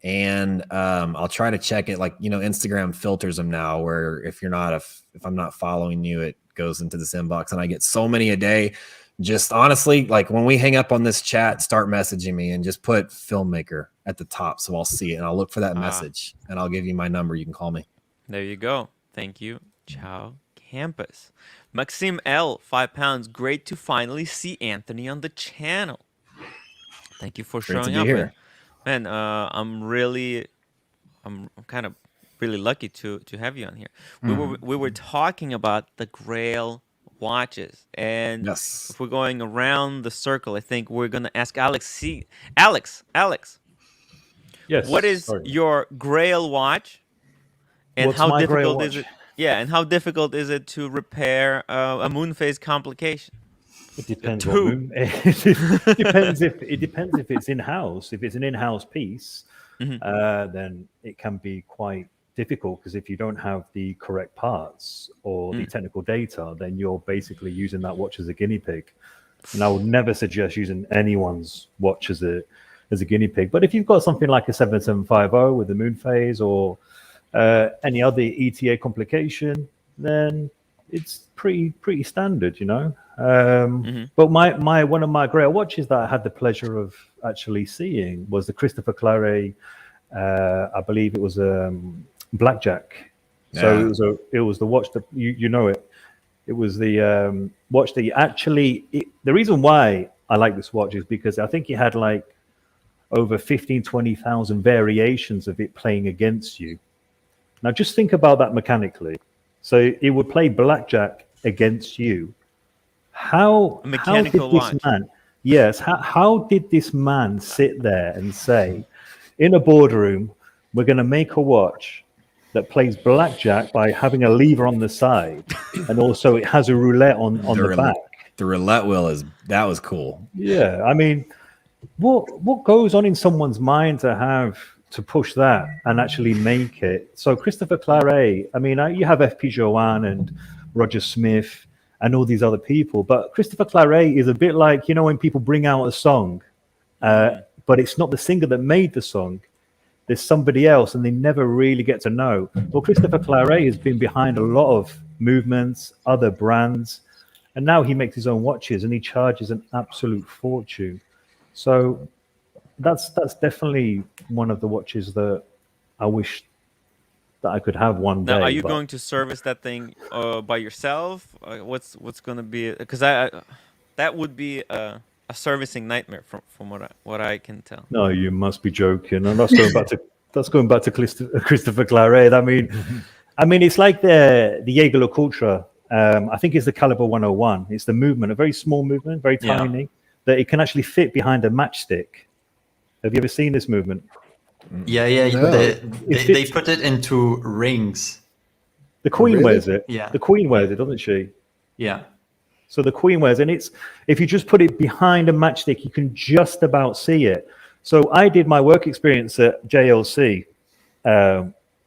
and I'll try to check it. Like, Instagram filters them now, where if I'm not following you, it goes into this inbox, and I get so many a day. Just honestly, like when we hang up on this chat, start messaging me and just put filmmaker at the top, so I'll see it and I'll look for that message, and I'll give you my number. You can call me. There you go. Thank you. Ciao Campus. Maxime L, 5 pounds. Great to finally see Anthony on the channel. Thank you for Great to showing be up. here. Man, I'm kind of really lucky to have you on here. We were talking about the Grail watches, and Yes. if we're going around the circle, I think we're gonna ask Alex. Alex, Yes. what is your Grail watch, and What's how my Grail difficult is watch? it? Yeah, and how difficult is it to repair a moon phase complication? It depends. Two. What moon, it depends if it's in house. If it's an in-house piece, then it can be quite difficult, because if you don't have the correct parts or the technical data, then you're basically using that watch as a guinea pig. And I would never suggest using anyone's watch as a guinea pig. But if you've got something like a 7750 with the moon phase, or any other ETA complication, then it's pretty standard, But one of my Grail watches that I had the pleasure of actually seeing was the Christopher Claret. I believe it was Blackjack. So it was the watch that you know it. It was the watch that the reason why I like this watch is because I think it had like over 20,000 variations of it playing against you. Now just think about that mechanically. So it would play blackjack against you. How did this man? Yes. How did this man sit there and say, in a boardroom, we're going to make a watch that plays blackjack by having a lever on the side, and also it has a roulette on the back. The roulette wheel that was cool. Yeah, I mean, what goes on in someone's mind to push that and actually make it? So Christopher Claret, I mean, you have F.P. Joanne and Roger Smith and all these other people, but Christopher Claret is a bit like, when people bring out a song, but it's not the singer that made the song. There's somebody else, and they never really get to know. Well, Christopher Claret has been behind a lot of movements, other brands, and now he makes his own watches, and he charges an absolute fortune. So that's definitely one of the watches that I wish that I could have one day. Now, are you going to service that thing by yourself? What's going to be? Because that would be a servicing nightmare from what I can tell. No, you must be joking. And that's going back to Christopher Claret. I mean, it's like the Jaeger LeCoultre. I think it's the Caliber 101. It's the movement, a very small movement, very tiny, that it can actually fit behind a matchstick. Have you ever seen this movement? Yeah. They put it into rings. The Queen wears it. Yeah. The Queen wears it, doesn't she? Yeah. So the Queen wears, and if you just put it behind a matchstick, you can just about see it. So I did my work experience at JLC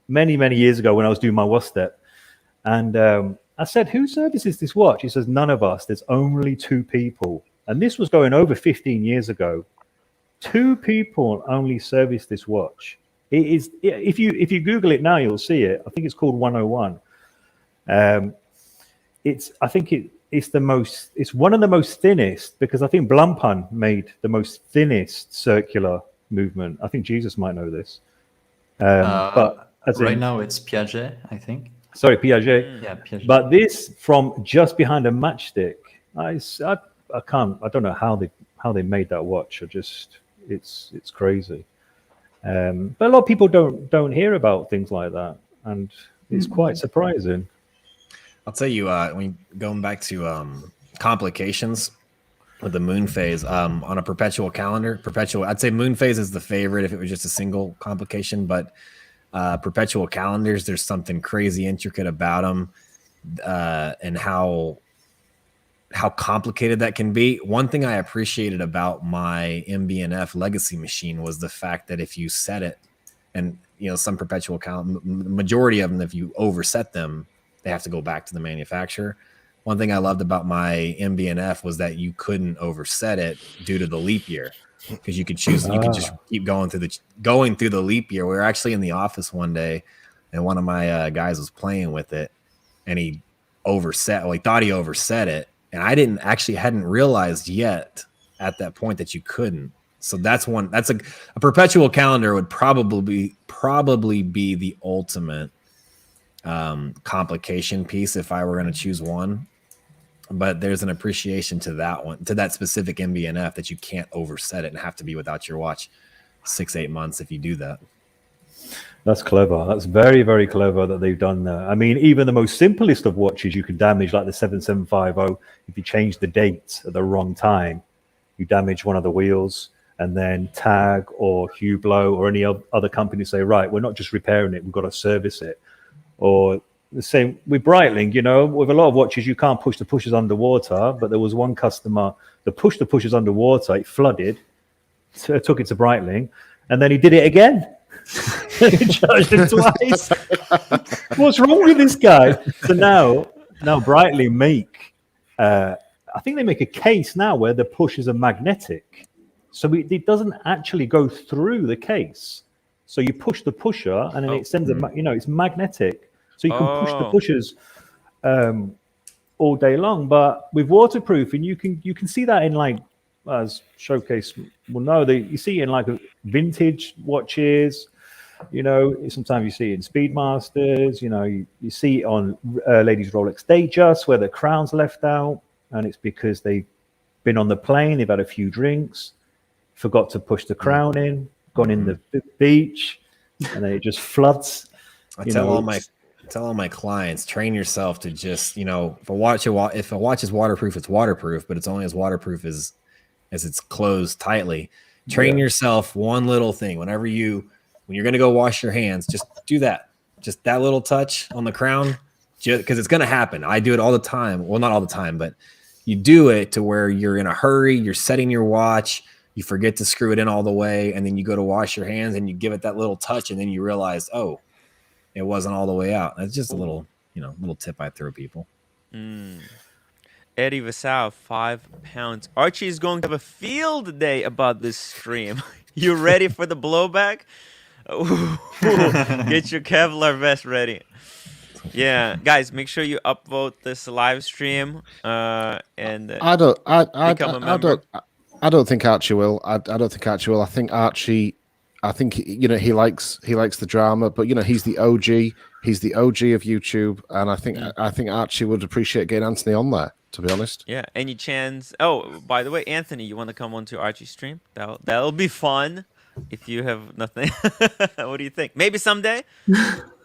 many, many years ago when I was doing my WASTEP. And I said, who services this watch? He says, none of us. There's only 2 people. And this was going over 15 years ago. 2 people only service this watch. It is, if you Google it now, you'll see it. I think it's called 101. It's one of the most thinnest, because I think Blancpain made the most thinnest circular movement. I think Jesus might know this. But right now it's Piaget, I think. Sorry, Piaget. Yeah, Piaget. But this from just behind a matchstick, I don't know how they made that watch. It's crazy. But a lot of people don't hear about things like that, and it's quite surprising. I'll tell you, going back to complications, with the moon phase on a perpetual calendar. I'd say moon phase is the favorite if it was just a single complication, but perpetual calendars, there's something crazy intricate about them, and how complicated that can be. One thing I appreciated about my MBNF legacy machine was the fact that if you set it, and some perpetual calendar, majority of them, if you overset them, they have to go back to the manufacturer. One thing I loved about my MBNF was that you couldn't overset it due to the leap year, because you could choose. You could just keep going through the leap year. We were actually in the office one day, and one of my guys was playing with it, and he overset. Well, he thought he overset it, and I hadn't realized yet at that point that you couldn't. So that's one. That's a perpetual calendar would probably be the ultimate complication piece if I were going to choose one. But there's an appreciation to that one, to that specific MBNF, that you can't overset it and have to be without your watch 6-8 months if you do that. That's clever. That's very, very clever that they've done that. I mean, even the most simplest of watches you can damage, like the 7750. If you change the date at the wrong time, you damage one of the wheels, and then Tag or Hublot or any other company say, right, we're not just repairing it, we've got to service it. Or the same with Breitling, with a lot of watches, you can't push the pushers underwater, but there was one customer that pushed the pushers underwater, it flooded, so it took it to Breitling, and then he did it again. He charged him twice. What's wrong with this guy? So now Breitling make, I think they make a case now where the pushers are magnetic. So it doesn't actually go through the case. So you push the pusher, and then it sends it's magnetic. So you can push the pushers all day long. But with waterproofing, you can see that in, as Showcase will know, you see it in vintage watches. Sometimes you see it in Speedmasters. You see it on ladies' Rolex Datejust where the crown's left out, and it's because they've been on the plane, they've had a few drinks, forgot to push the crown in, gone in the beach, and then it just floods. I tell all my clients, train yourself to just, if a watch is waterproof, it's waterproof, but it's only as waterproof as it's closed tightly. Train yourself one little thing. When you're going to go wash your hands, just do that. Just that little touch on the crown, because it's going to happen. I do it all the time. Well, not all the time, but you do it to where you're in a hurry, you're setting your watch, you forget to screw it in all the way, and then you go to wash your hands and you give it that little touch, and then you realize, oh, it wasn't all the way out. That's just a little tip I throw people. Eddie Vassal, 5 pounds. Archie is going to have a field day about this stream. You ready for the blowback? Get your Kevlar vest ready. Yeah, guys, make sure you upvote this live stream and become a member. I don't think Archie will. I don't think Archie will. I think Archie. I think he likes the drama, but he's the OG. He's the OG of YouTube, and I think Archie would appreciate getting Anthony on there. To be honest. Yeah. Any chance? Oh, by the way, Anthony, you want to come on to Archie's stream? That'll be fun. If you have nothing, what do you think? Maybe someday.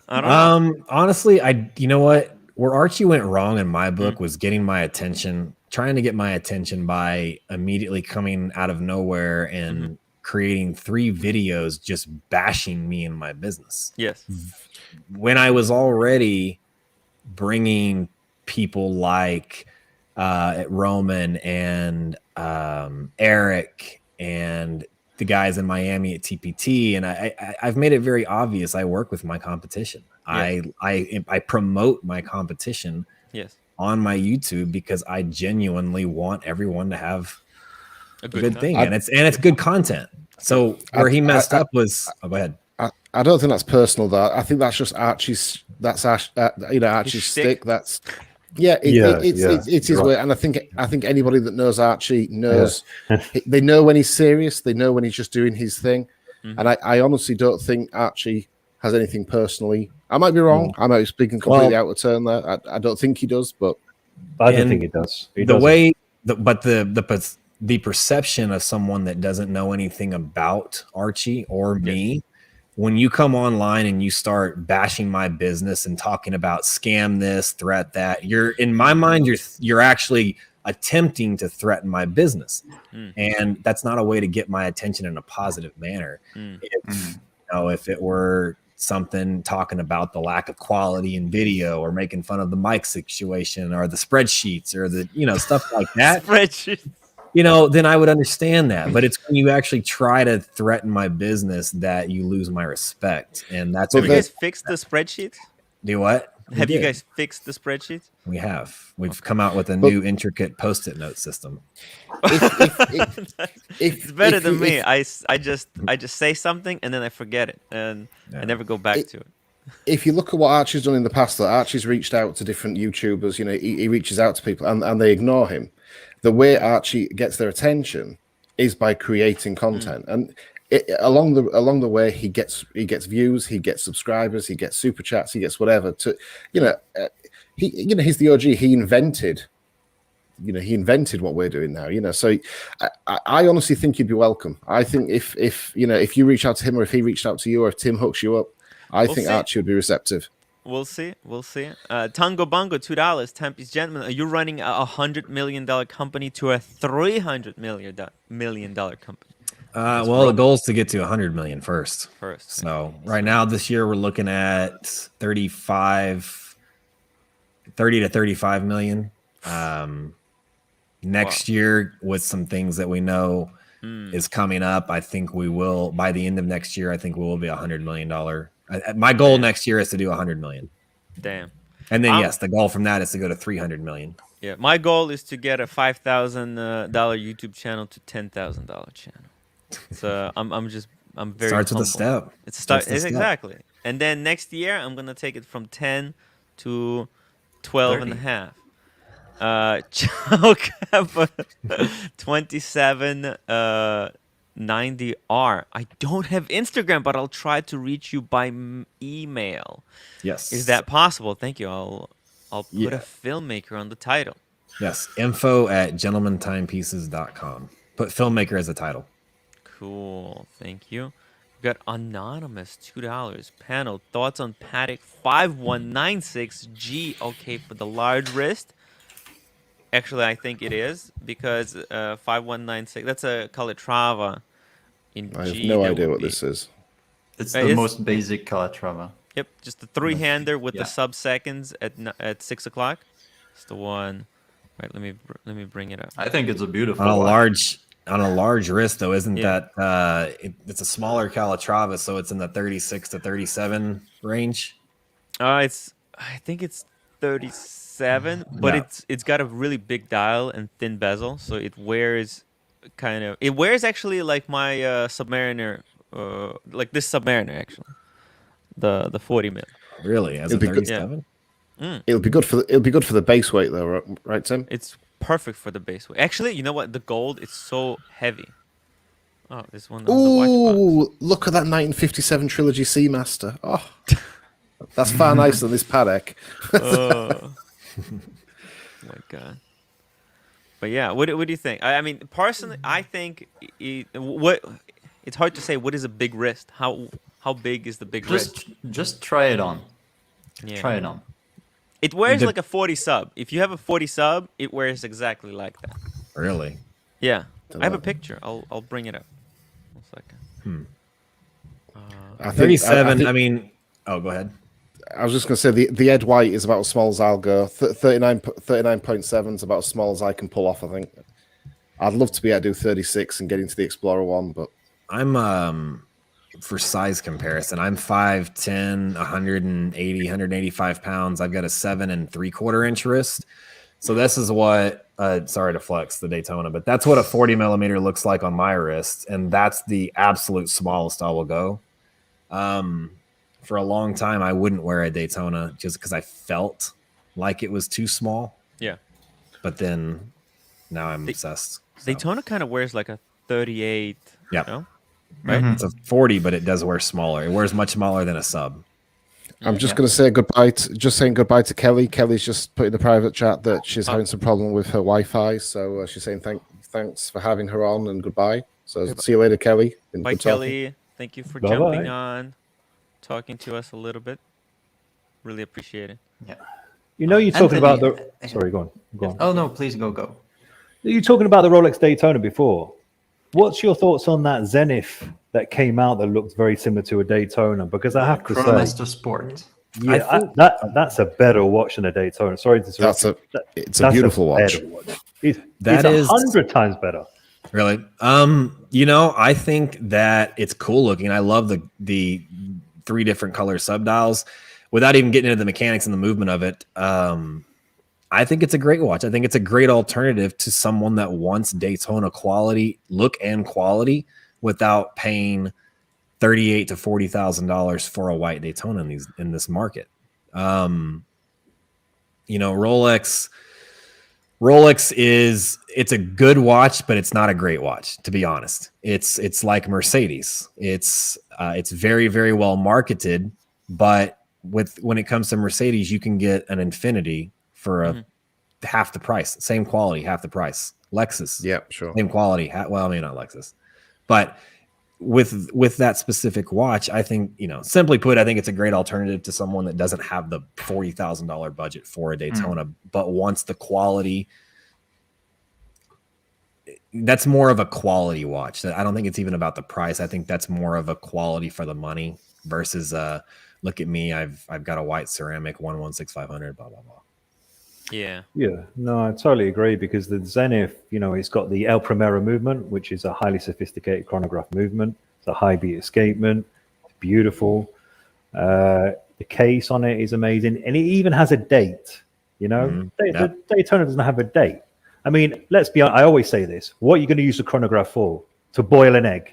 I don't know. Honestly, you know what? Where Archie went wrong in my book was getting my attention, trying to get my attention by immediately coming out of nowhere and creating 3 videos just bashing me and my business. Yes. When I was already bringing people like Roman and Eric and the guys in Miami at TPT, and I've made it very obvious I work with my competition. Yes. I promote my competition on my YouTube because I genuinely want everyone to have a good thing, and it's good content. So where he messed up was go ahead. I don't think that's personal though. I think that's just Archie's. That's Archie's stick. That's it's his way. And I think anybody that knows Archie knows they know when he's serious. They know when he's just doing his thing. And I honestly don't think Archie has anything personally. I might be wrong. I might be speaking completely out of turn there. I don't think he does, but I don't think he does. The perception of someone that doesn't know anything about Archie or me, when you come online and you start bashing my business and talking about scam this, threat that, in my mind, you're actually attempting to threaten my business. And that's not a way to get my attention in a positive manner. If it were something talking about the lack of quality in video or making fun of the mic situation or the spreadsheets or the, stuff like that. Spreadsheets. Then I would understand that. But it's when you actually try to threaten my business that you lose my respect. And that's Have you guys fixed the spreadsheets? Do what? Have you guys fixed the spreadsheets? We have. We've come out with a new intricate Post-it note system. It's better than me. I just say something and then I forget it and I never go back to it. If you look at what Archie's done in the past, that Archie's reached out to different YouTubers. He reaches out to people and they ignore him. The way Archie gets their attention is by creating content, and along the way he gets views, he gets subscribers, he gets super chats, he gets whatever. He's the OG. He invented what we're doing now. So I honestly think you'd be welcome. I think if you reach out to him, or if he reached out to you, or if Tim hooks you up, I think Archie would be receptive. We'll see. Tango Bongo, $2. Timepiece Gentleman, are you running a $100 million company to a $300 million company? The goal is to get to 100 million first. So right now, this year, we're looking at 30 to 35 million. Next year, with some things that we know is coming up, I think we will, by the end of next year, I think we will be $100 million. My goal next year is to do 100 million. Damn. And then yes, the goal from that is to go to 300 million. Yeah, my goal is to get a $5,000 YouTube channel to $10,000 channel. So I'm very starts humble. with a step. Exactly. And then next year I'm gonna take it from 10 to 12 and a half. Chow Kappa 2790R. I don't have Instagram, but I'll try to reach you by email. Yes. Is that possible? Thank you. I'll put a filmmaker on the title. Yes. info@gentlemantimepieces.com. Put filmmaker as a title. Cool. Thank you. We got Anonymous, $2. Panel, thoughts on Patek 5196G. Okay, for the large wrist. Actually, I think it is, because 5196, that's a Calatrava in G. I have no idea what this is. It's the most basic Calatrava. Yep, just the three-hander with the sub-seconds at 6 o'clock. It's the one. Right, let me bring it up. I think it's a beautiful on a large wrist, though, isn't that it's a smaller Calatrava, so it's in the 36 to 37 range? I think it's 37, but it's got a really big dial and thin bezel, so it wears actually like my Submariner, like this Submariner actually, the 40 mil. Really, as a 37? It'll be good for the base weight though, right, Tim? It's perfect for the base weight. Actually, you know what? The gold is so heavy. Oh, this one. Ooh, look at that 1957 Trilogy Seamaster. Oh, that's far nicer than this Patek. Oh my god. But yeah, what do you think? I mean, personally, I think it's hard to say what is a big wrist. How big is the big wrist? Just try it on. Yeah. Try it on. It wears like a 40 sub. If you have a 40 sub, it wears exactly like that. Really? Yeah. I have a picture. I'll bring it up. 1 second. 37. Go ahead. I was just going to say the Ed White is about as small as I'll go. 39.7 is about as small as I can pull off, I think. I'd love to be able to do 36 and get into the Explorer one, but I'm for size comparison, I'm 5'10", 180, 185 pounds. I've got a 7 3/4 wrist. So this is what, sorry to flex the Daytona, but that's what a 40 millimeter looks like on my wrist. And that's the absolute smallest I will go. For a long time, I wouldn't wear a Daytona just because I felt like it was too small. Yeah. But then now I'm obsessed. So. Daytona kind of wears like a 38. Yeah. You know? Right. Mm-hmm. It's a 40, but it does wear smaller. It wears much smaller than a sub. I'm just going to say goodbye. Saying goodbye to Kelly. Kelly's just put in the private chat that she's having some problem with her Wi-Fi, so she's saying thanks for having her on and goodbye. So see you later, Kelly. Bye, Kelly. Thank you for jumping on, talking to us a little bit. Really appreciate it. Yeah. You know, you're talking about the. Sorry, go on. Oh no, please go. You're talking about the Rolex Daytona before. What's your thoughts on that Zenith that came out that looked very similar to a Daytona? Because I have to say, Chronomaster Sport. yeah, that's a better watch than a Daytona. Sorry to interrupt. It's a beautiful watch. It's That is 100 times better. Really? I think that it's cool looking. I love the 3 different color subdials. Without even getting into the mechanics and the movement of it, I think it's a great watch. I think it's a great alternative to someone that wants Daytona quality, look and quality, without paying $38,000 to $40,000 for a white Daytona in this market. Rolex it's a good watch, but it's not a great watch, to be honest. It's like Mercedes. It's very, very well marketed, but when it comes to Mercedes, you can get an Infinity for half the price, same quality, half the price. Lexus, yeah, sure, same quality. Well, I mean, not Lexus, but with that specific watch, I think, simply put, I think it's a great alternative to someone that doesn't have the $40,000 budget for a Daytona, but wants the quality. That's more of a quality watch. I don't think it's even about the price. I think that's more of a quality for the money versus look at me, I've got a white ceramic 116500, blah blah blah. Yeah. No, I totally agree, because the Zenith, it's got the El Primero movement, which is a highly sophisticated chronograph movement. It's a high beat escapement. It's beautiful. The case on it is amazing, and it even has a date. The Daytona doesn't have a date. I mean, let's be honest. I always say this: what are you going to use the chronograph for? To boil an egg?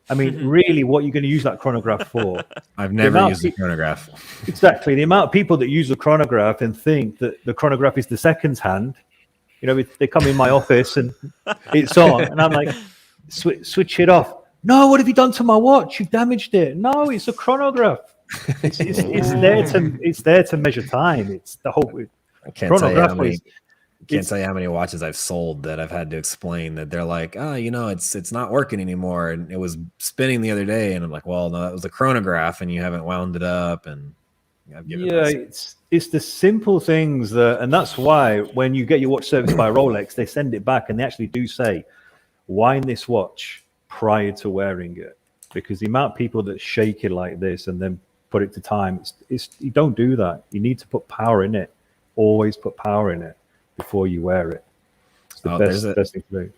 I mean, really, what are you going to use that chronograph for? I've never used a chronograph. Exactly. The amount of people that use the chronograph and think that the chronograph is the second hand. They come in my office and it's on, and I'm like, switch it off. No, what have you done to my watch? You've damaged it. No, it's a chronograph. It's there to measure time. It's the whole chronograph. Can't tell you how many watches I've sold that I've had to explain that they're like, it's not working anymore, and it was spinning the other day, and I'm like, well, no, that was a chronograph, and you haven't wound it up, and I've given it's the simple things and that's why when you get your watch serviced by Rolex, they send it back, and they actually do say, wind this watch prior to wearing it, because the amount of people that shake it like this and then put it to time, you don't do that. You need to put power in it. Always put power in it before you wear it. It's the best thing to do.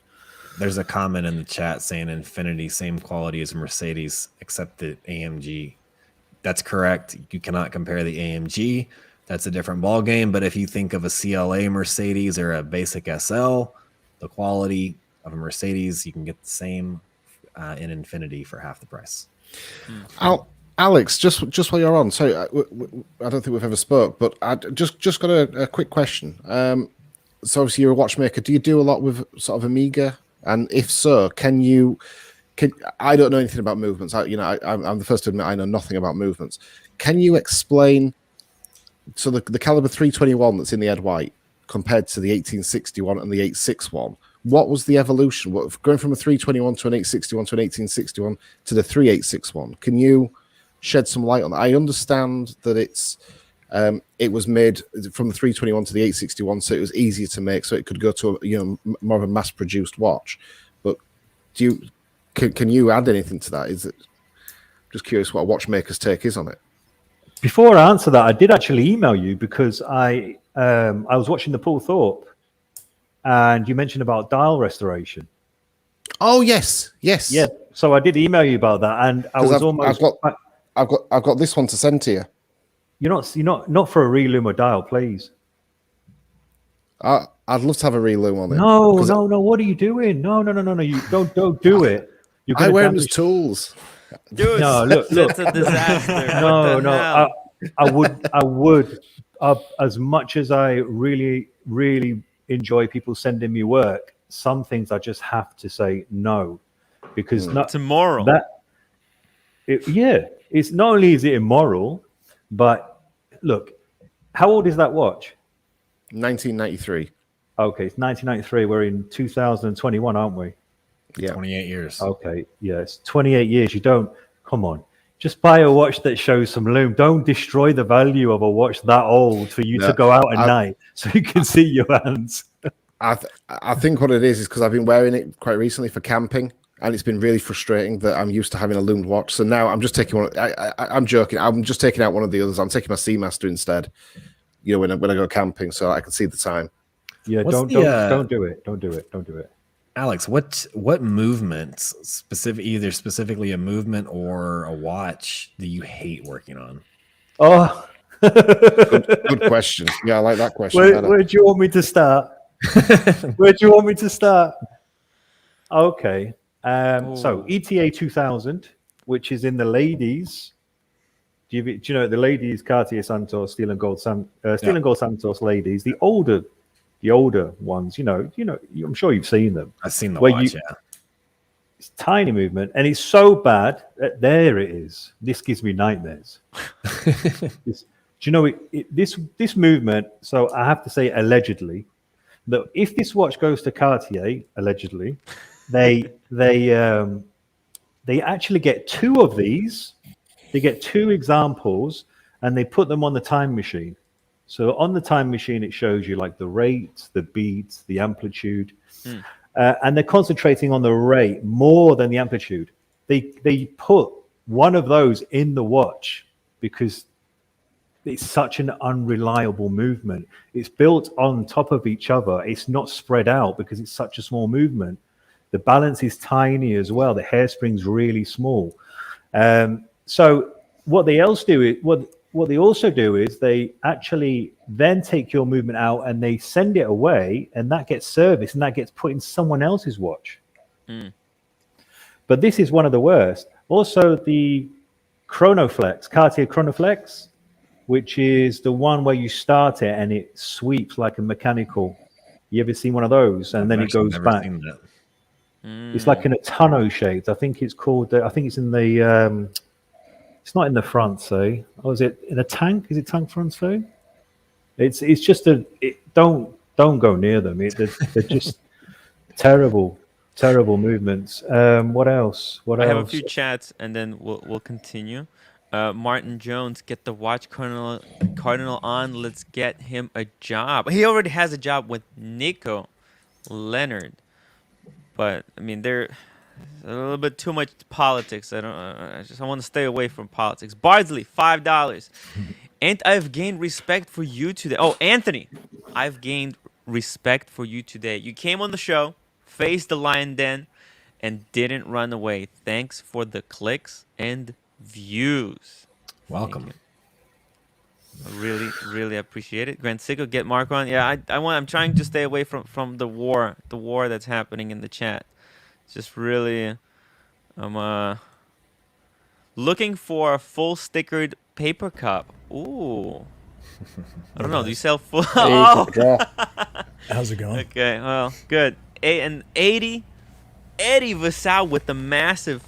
There's a comment in the chat saying Infinity, same quality as Mercedes, except the AMG. That's correct. You cannot compare the AMG. That's a different ball game. But if you think of a CLA Mercedes or a basic SL, the quality of a Mercedes, you can get the same in Infinity for half the price. Alex, just while you're on, sorry, I don't think we've ever spoke, but I just got a quick question. So obviously you're a watchmaker. Do you do a lot with sort of Omega? And if so, can I don't know anything about movements. I'm the first to admit I know nothing about movements. Can you explain? So the caliber 321 that's in the Ed White compared to the 1861 and the 861, what was the evolution? Going from a 321 to an 861 to an 1861 to the 3861? Can you shed some light on that? I understand that it was made from the 321 to the 861, so it was easier to make, so it could go to more of a mass-produced watch. But can you add anything to that? Is it just curious what a watchmaker's take is on it? Before I answer that, I did actually email you because I was watching the Paul Thorpe, and you mentioned about dial restoration. Oh yes. Yeah. So I did email you about that, and I was I've got this one to send to you. You're not for a relume or dial, please. I'd love to have a relume on it. No. What are you doing? No. You don't do it. I wear them as tools. Dude, no, look, it's a disaster. No. I would. As much as I really, really enjoy people sending me work, some things I just have to say no, because it's immoral. It's not only is it immoral, but look, how old is that watch? 1993. Okay, it's 1993. We're in 2021, aren't we? Yeah, 28 years. Okay, yes, 28 years. Come on, just buy a watch that shows some lume. Don't destroy the value of a watch that old for you to go out at night so you can see your hands. I think what it is because I've been wearing it quite recently for camping, and it's been really frustrating that I'm used to having a loomed watch. So now I'm just taking one. I'm joking. I'm just taking out one of the others. I'm taking my Seamaster instead. When I go camping, so I can see the time. Yeah, don't do it. Don't do it. Alex, what movements, either specifically a movement or a watch, do you hate working on? Oh, good question. Yeah, I like that question. Where do you want me to start? Okay. So ETA 2000, which is in the ladies. Do you know the ladies Cartier Santos Steel and Gold Santos ladies, the older ones? I'm sure you've seen them. I've seen the watch. It's tiny movement, and it's so bad that there it is. This gives me nightmares. This movement? So I have to say allegedly that if this watch goes to Cartier, allegedly, they actually get two of these. They get two examples and they put them on the time machine. So on the time machine, it shows you like the rate, the beats, the amplitude, and they're concentrating on the rate more than the amplitude. They put one of those in the watch because it's such an unreliable movement. It's built on top of each other. It's not spread out because it's such a small movement. The balance is tiny as well. The hairspring's really small. So what they also do is they actually then take your movement out and they send it away, and that gets serviced and that gets put in someone else's watch. But this is one of the worst. Also, the Chronoflex, Cartier Chronoflex, which is the one where you start it and it sweeps like a mechanical. You ever seen one of those? And then it goes back. It's like in a tonneau shape. I think it's called. I think it's in the. It's not in the front, say. Oh, is it in a tank? Is it tank front, say? It's just don't go near them. They're just terrible movements. What else? I have a few chats, and then we'll continue. Martin Jones, get the watch Cardinal on. Let's get him a job. He already has a job with Nico Leonard, but I mean they're a little bit too much politics. I want to stay away from politics. Bardsley, $5. And I've gained respect for you today. Oh, Anthony, I've gained respect for you today. You came on the show, faced the lion den, and didn't run away. Thanks for the clicks and views. Welcome. I really appreciate it. Grant Sickle, get Mark on. Yeah, I'm trying to stay away from the war that's happening in the chat. It's just really, I'm looking for a full stickered paper cup. Ooh, I don't know. Do you sell full? How's it going? Okay, well, good. And Eddie Vassal with the massive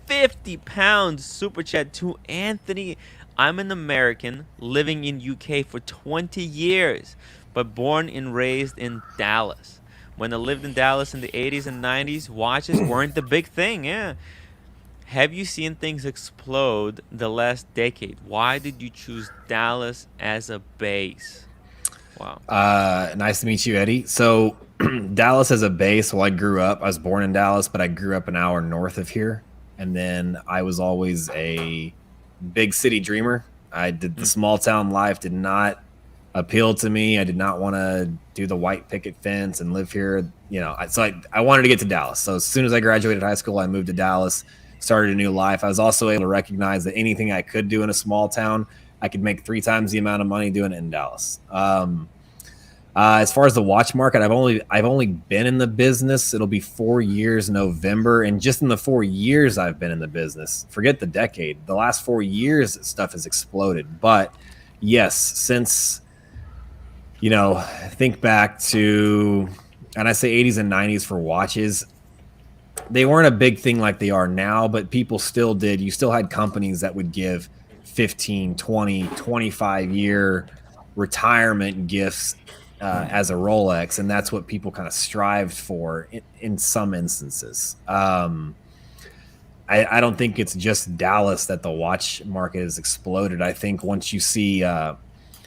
50-pound super chat to Anthony. I'm an American living in UK for 20 years, but born and raised in Dallas. When I lived in Dallas in the 80s and 90s, watches weren't the big thing. Yeah. Have you seen things explode the last decade? Why did you choose Dallas as a base? Wow. Nice to meet you, Eddie. So Dallas as a base, well, I was born in Dallas, but I grew up an hour north of here. And then I was always a big city dreamer. I did the small town life, did not appeal to me. I did not want to do the white picket fence and live here. So I wanted to get to Dallas. So as soon as I graduated high school, I moved to Dallas, started a new life. I was also able to recognize that anything I could do in a small town, I could make 3 times the amount of money doing it in Dallas. As far as the watch market, I've only been in the business. It'll be 4 years November, and just in the 4 years I've been in the business, forget the decade. The last 4 years, stuff has exploded. But yes, since think back to, and I say 80s and 90s for watches, they weren't a big thing like they are now, but people still did. You still had companies that would give 15, 20, 25-year retirement gifts as a Rolex, and that's what people kind of strived for in some instances. I don't think it's just Dallas that the watch market has exploded. I think once you see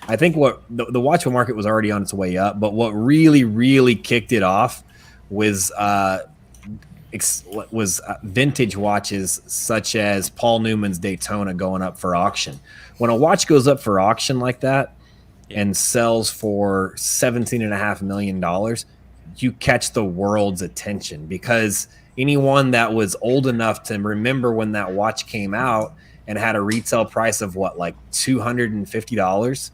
I think what the watch market was already on its way up, but what really kicked it off was vintage watches such as Paul Newman's Daytona going up for auction. When a watch goes up for auction like that and sells for $17.5 million, you catch the world's attention, because anyone that was old enough to remember when that watch came out and had a retail price of what, like $250,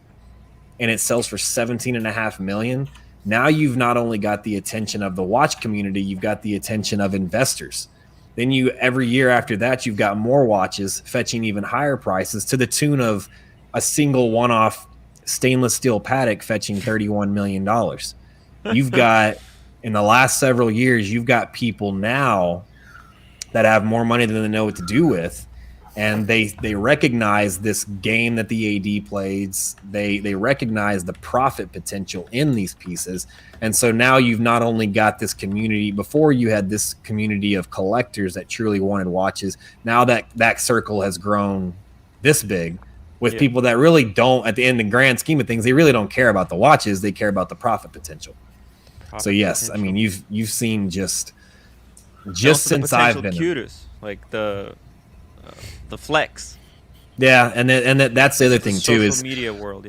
and it sells for $17.5 million. Now you've not only got the attention of the watch community, you've got the attention of investors. Then every year after that, you've got more watches fetching even higher prices, to the tune of a single one-off stainless steel Patek fetching $31 million. You've got, in the last several years, you've got people now that have more money than they know what to do with. And they recognize this game that the AD plays. They recognize the profit potential in these pieces. And so now you've not only got this community. Before, you had this community of collectors that truly wanted watches. Now that circle has grown this big, with people that really don't, at the end, in the grand scheme of things, they really don't care about the watches. They care about the profit potential. So yes, I mean, you've seen just since I've been cuties, like the flex. Yeah, and that's the other thing too, is social media world.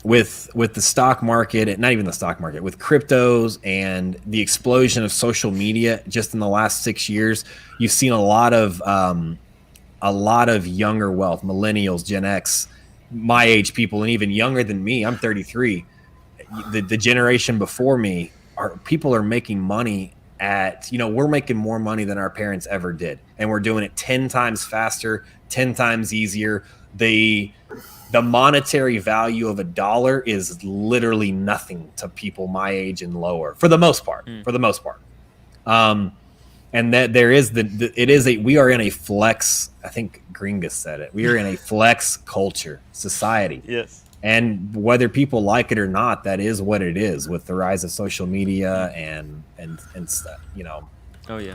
With the stock market, not even the stock market, with cryptos and the explosion of social media just in the last 6 years, you've seen a lot of younger wealth, millennials, Gen X, my age people, and even younger than me. I'm 33. The generation before me, people are making money we're making more money than our parents ever did, and we're doing it 10 times faster, 10 times easier. The monetary value of a dollar is literally nothing to people my age and lower, for the most part. And that there is we are in a flex. I think Gringus said it. We are in a flex culture society. Yes. And whether people like it or not, that is what it is, with the rise of social media and stuff, Oh yeah,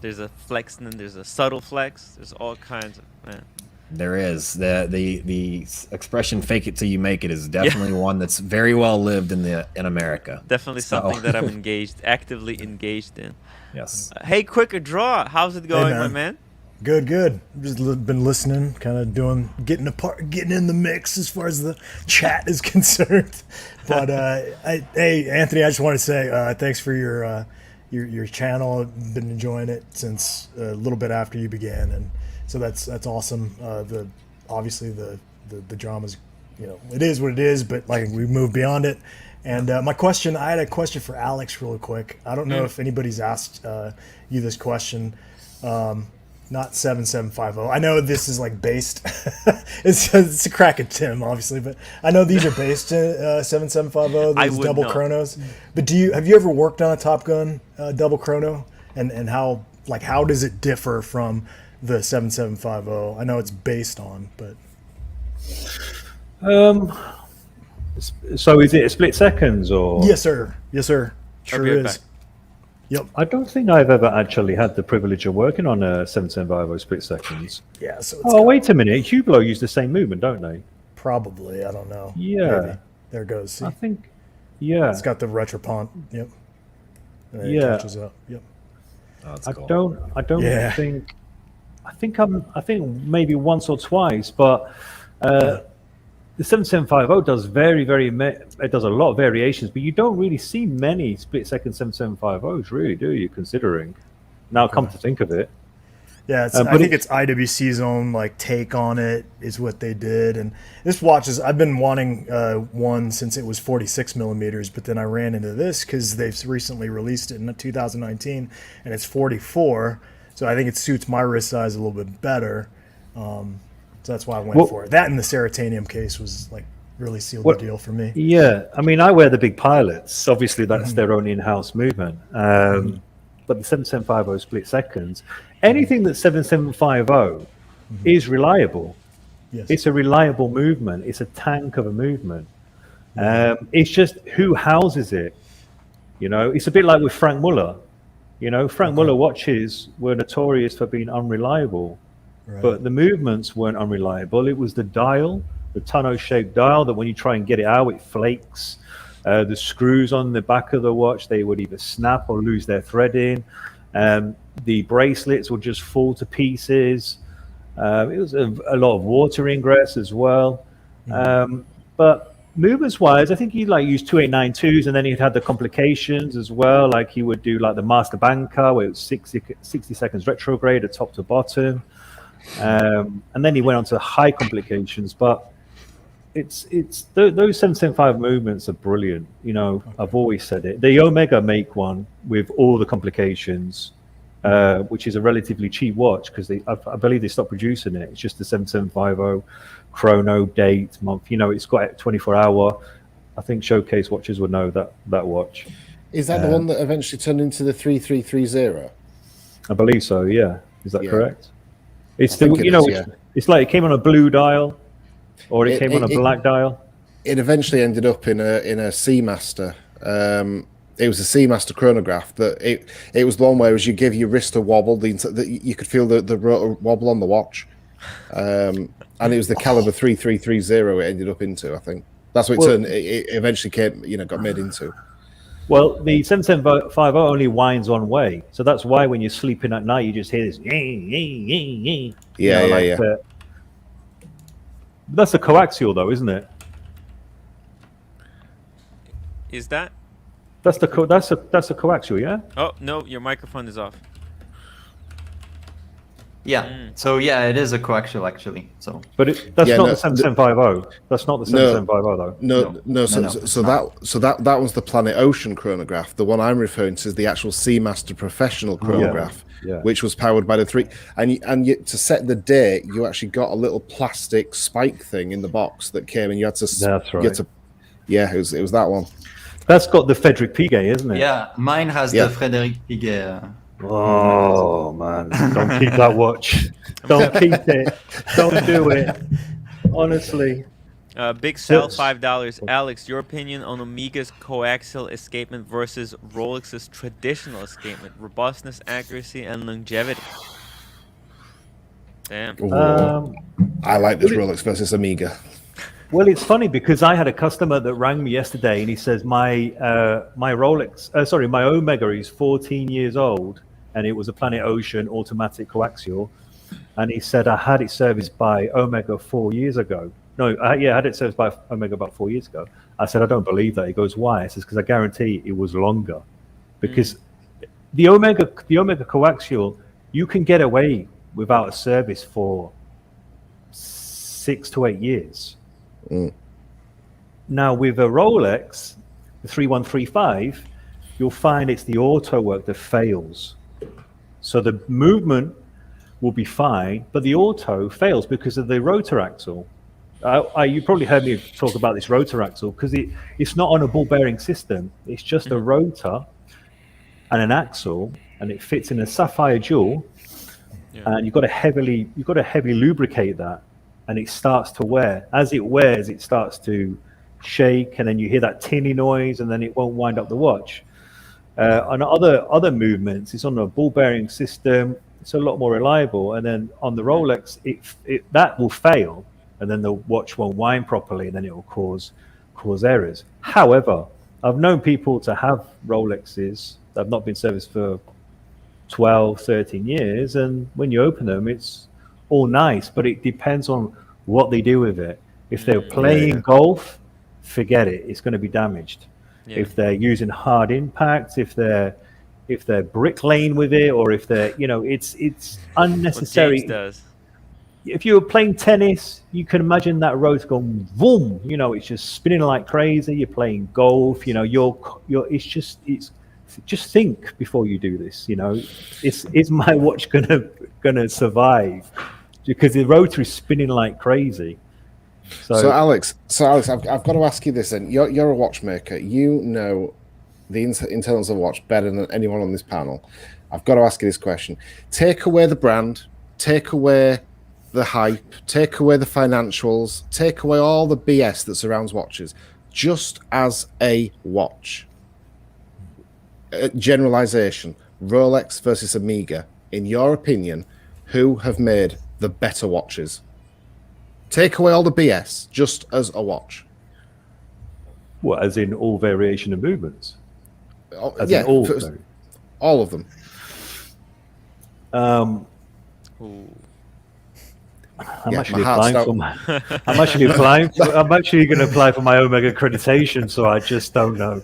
there's a flex, and then there's a subtle flex. There's all kinds of, man. There is the expression "fake it till you make it" is definitely one that's very well lived in America. Definitely something that I'm actively engaged in. Yes. Hey, quick draw. How's it going, my man? Good. Just been listening, kind of getting in the mix as far as the chat is concerned. But hey, Anthony, I just want to say thanks for your channel. I've been enjoying it since a little bit after you began, and so that's awesome. Obviously the drama's, it is what it is, but like, we moved beyond it. And I had a question for Alex really quick. I don't know if anybody's asked you this question. Not 7750. I know this is like based. it's a crack at Tim, obviously, but I know these are based in 7750. These double chronos. But have you ever worked on a Top Gun double chrono? And how does it differ from the 7750? I know it's based on, but so is it split seconds or? Yes, sir. Sure is. Back. Yep. I don't think I've ever actually had the privilege of working on a 7750 split seconds. Yeah. So. Wait a minute. Hublot use the same movement, don't they? Probably. I don't know. Yeah. Maybe. There it goes. See? I think. Yeah. It's got the retropont. Yep. And it Yeah. catches up. Yep. Oh, that's I cool. don't Yeah. think. I think maybe once or twice, but the 7750 does it does a lot of variations, but you don't really see many split second 7750s, really, do you? Considering now, come to think of it. Yeah, I think it's IWC's own take on it is what they did, and this watch I've been wanting one since it was 46 millimeters, but then I ran into this because they've recently released it in 2019, and it's 44, so I think it suits my wrist size a little bit better. So that's why I went for it. That and the Seratanium case was really sealed the deal for me. Yeah, I mean, I wear the big pilots. Obviously, that's their own in-house movement. But the 7750 split seconds, anything that's 7750 is reliable. Yes. It's a reliable movement. It's a tank of a movement. It's just who houses it. It's a bit like with Frank Muller. Frank Muller watches were notorious for being unreliable. Right. But the movements weren't unreliable. It was the dial the tonneau-shaped dial that when you try and get it out, it flakes. The screws on the back of the watch, they would either snap or lose their threading. The bracelets would just fall to pieces. It was a lot of water ingress as well. But movements-wise, I think he used 2892s, and then he'd had the complications as well. Like he would do like the Master Banker, where it was 60 seconds retrograde at top to bottom. And then he went on to high complications. But those 775 movements are brilliant. I've always said it. The Omega make one with all the complications, which is a relatively cheap watch because I believe they stopped producing it. It's just the 7750 chrono, date, month. It's got a 24-hour. I think showcase watches would know that watch. Is that the one that eventually turned into the 3330? I believe so. Yeah, is that correct? It's it's like it came on a blue dial, or it came on a black dial. It eventually ended up in a Seamaster. It was a Seamaster chronograph. That it was the one where as you give your wrist a wobble, you could feel the rotor wobble on the watch. And it was the caliber 3330 it ended up into. I think that's what it eventually got made into. Well, the 7750 only winds one way, so that's why when you're sleeping at night, you just hear this. That's a coaxial, though, isn't it? Is that? That's a coaxial, yeah. Oh no, your microphone is off. Yeah. So yeah, it is a coaxial actually. So. But that's not the 7750. That's not the 7750 though. No. So that was the Planet Ocean chronograph. The one I'm referring to is the actual Seamaster Professional chronograph, which was powered by the three. And to set the date, you actually got a little plastic spike thing in the box that came, and you had to. That's right. It was that one. That's got the Frederick Piguet, isn't it? Yeah, mine has the Frederick Piguet. Oh man, don't keep that watch. Don't keep it. Don't do it. Honestly. Big Sal, $5. Alex, your opinion on Omega's coaxial escapement versus Rolex's traditional escapement, robustness, accuracy, and longevity. Damn. I like this Rolex versus Omega. Well, it's funny because I had a customer that rang me yesterday, and he says my Omega is 14 years old, and it was a Planet Ocean automatic coaxial, and he said I had it serviced by Omega 4 years ago. No, I had it serviced by Omega about 4 years ago. I said I don't believe that. He goes, why? I says because I guarantee it was longer, because the Omega coaxial, you can get away without a service for 6 to 8 years. Now with a Rolex, the 3135, you'll find it's the auto work that fails. So the movement will be fine, but the auto fails because of the rotor axle. You probably heard me talk about this rotor axle because it's not on a ball bearing system. It's just a rotor and an axle, and it fits in a sapphire jewel. And you've got to heavily lubricate that, and it starts to wear. As it wears, it starts to shake, and then you hear that tinny noise, and then it won't wind up the watch. On other movements, it's on a ball bearing system. It's a lot more reliable. And then on the Rolex, that will fail, and then the watch won't wind properly, and then it will cause errors. However, I've known people to have Rolexes that have not been serviced for 12, 13 years, and when you open them, it's all nice, but it depends on what they do with it. If they're playing golf, forget it. It's going to be damaged. If they're using hard impacts, if they're bricklaying with it, or if they're, it's unnecessary. What James does. If you're playing tennis, you can imagine that rotor going boom. It's just spinning like crazy. You're playing golf. Just think before you do this. Is my watch gonna survive? Because the rotor is spinning like crazy. So Alex, I've got to ask you this. Then you're a watchmaker. You know the internals of a watch better than anyone on this panel. I've got to ask you this question: take away the brand, take away the hype, take away the financials, take away all the BS that surrounds watches, just as a watch. Generalization: Rolex versus Omega. In your opinion, who have made the better watches? Take away all the BS, just as a watch. What, as in all variation of movements? As Yeah, in all, all of them. I'm actually applying for my. I'm actually applying. I'm actually going to apply for my Omega accreditation, so I just don't know.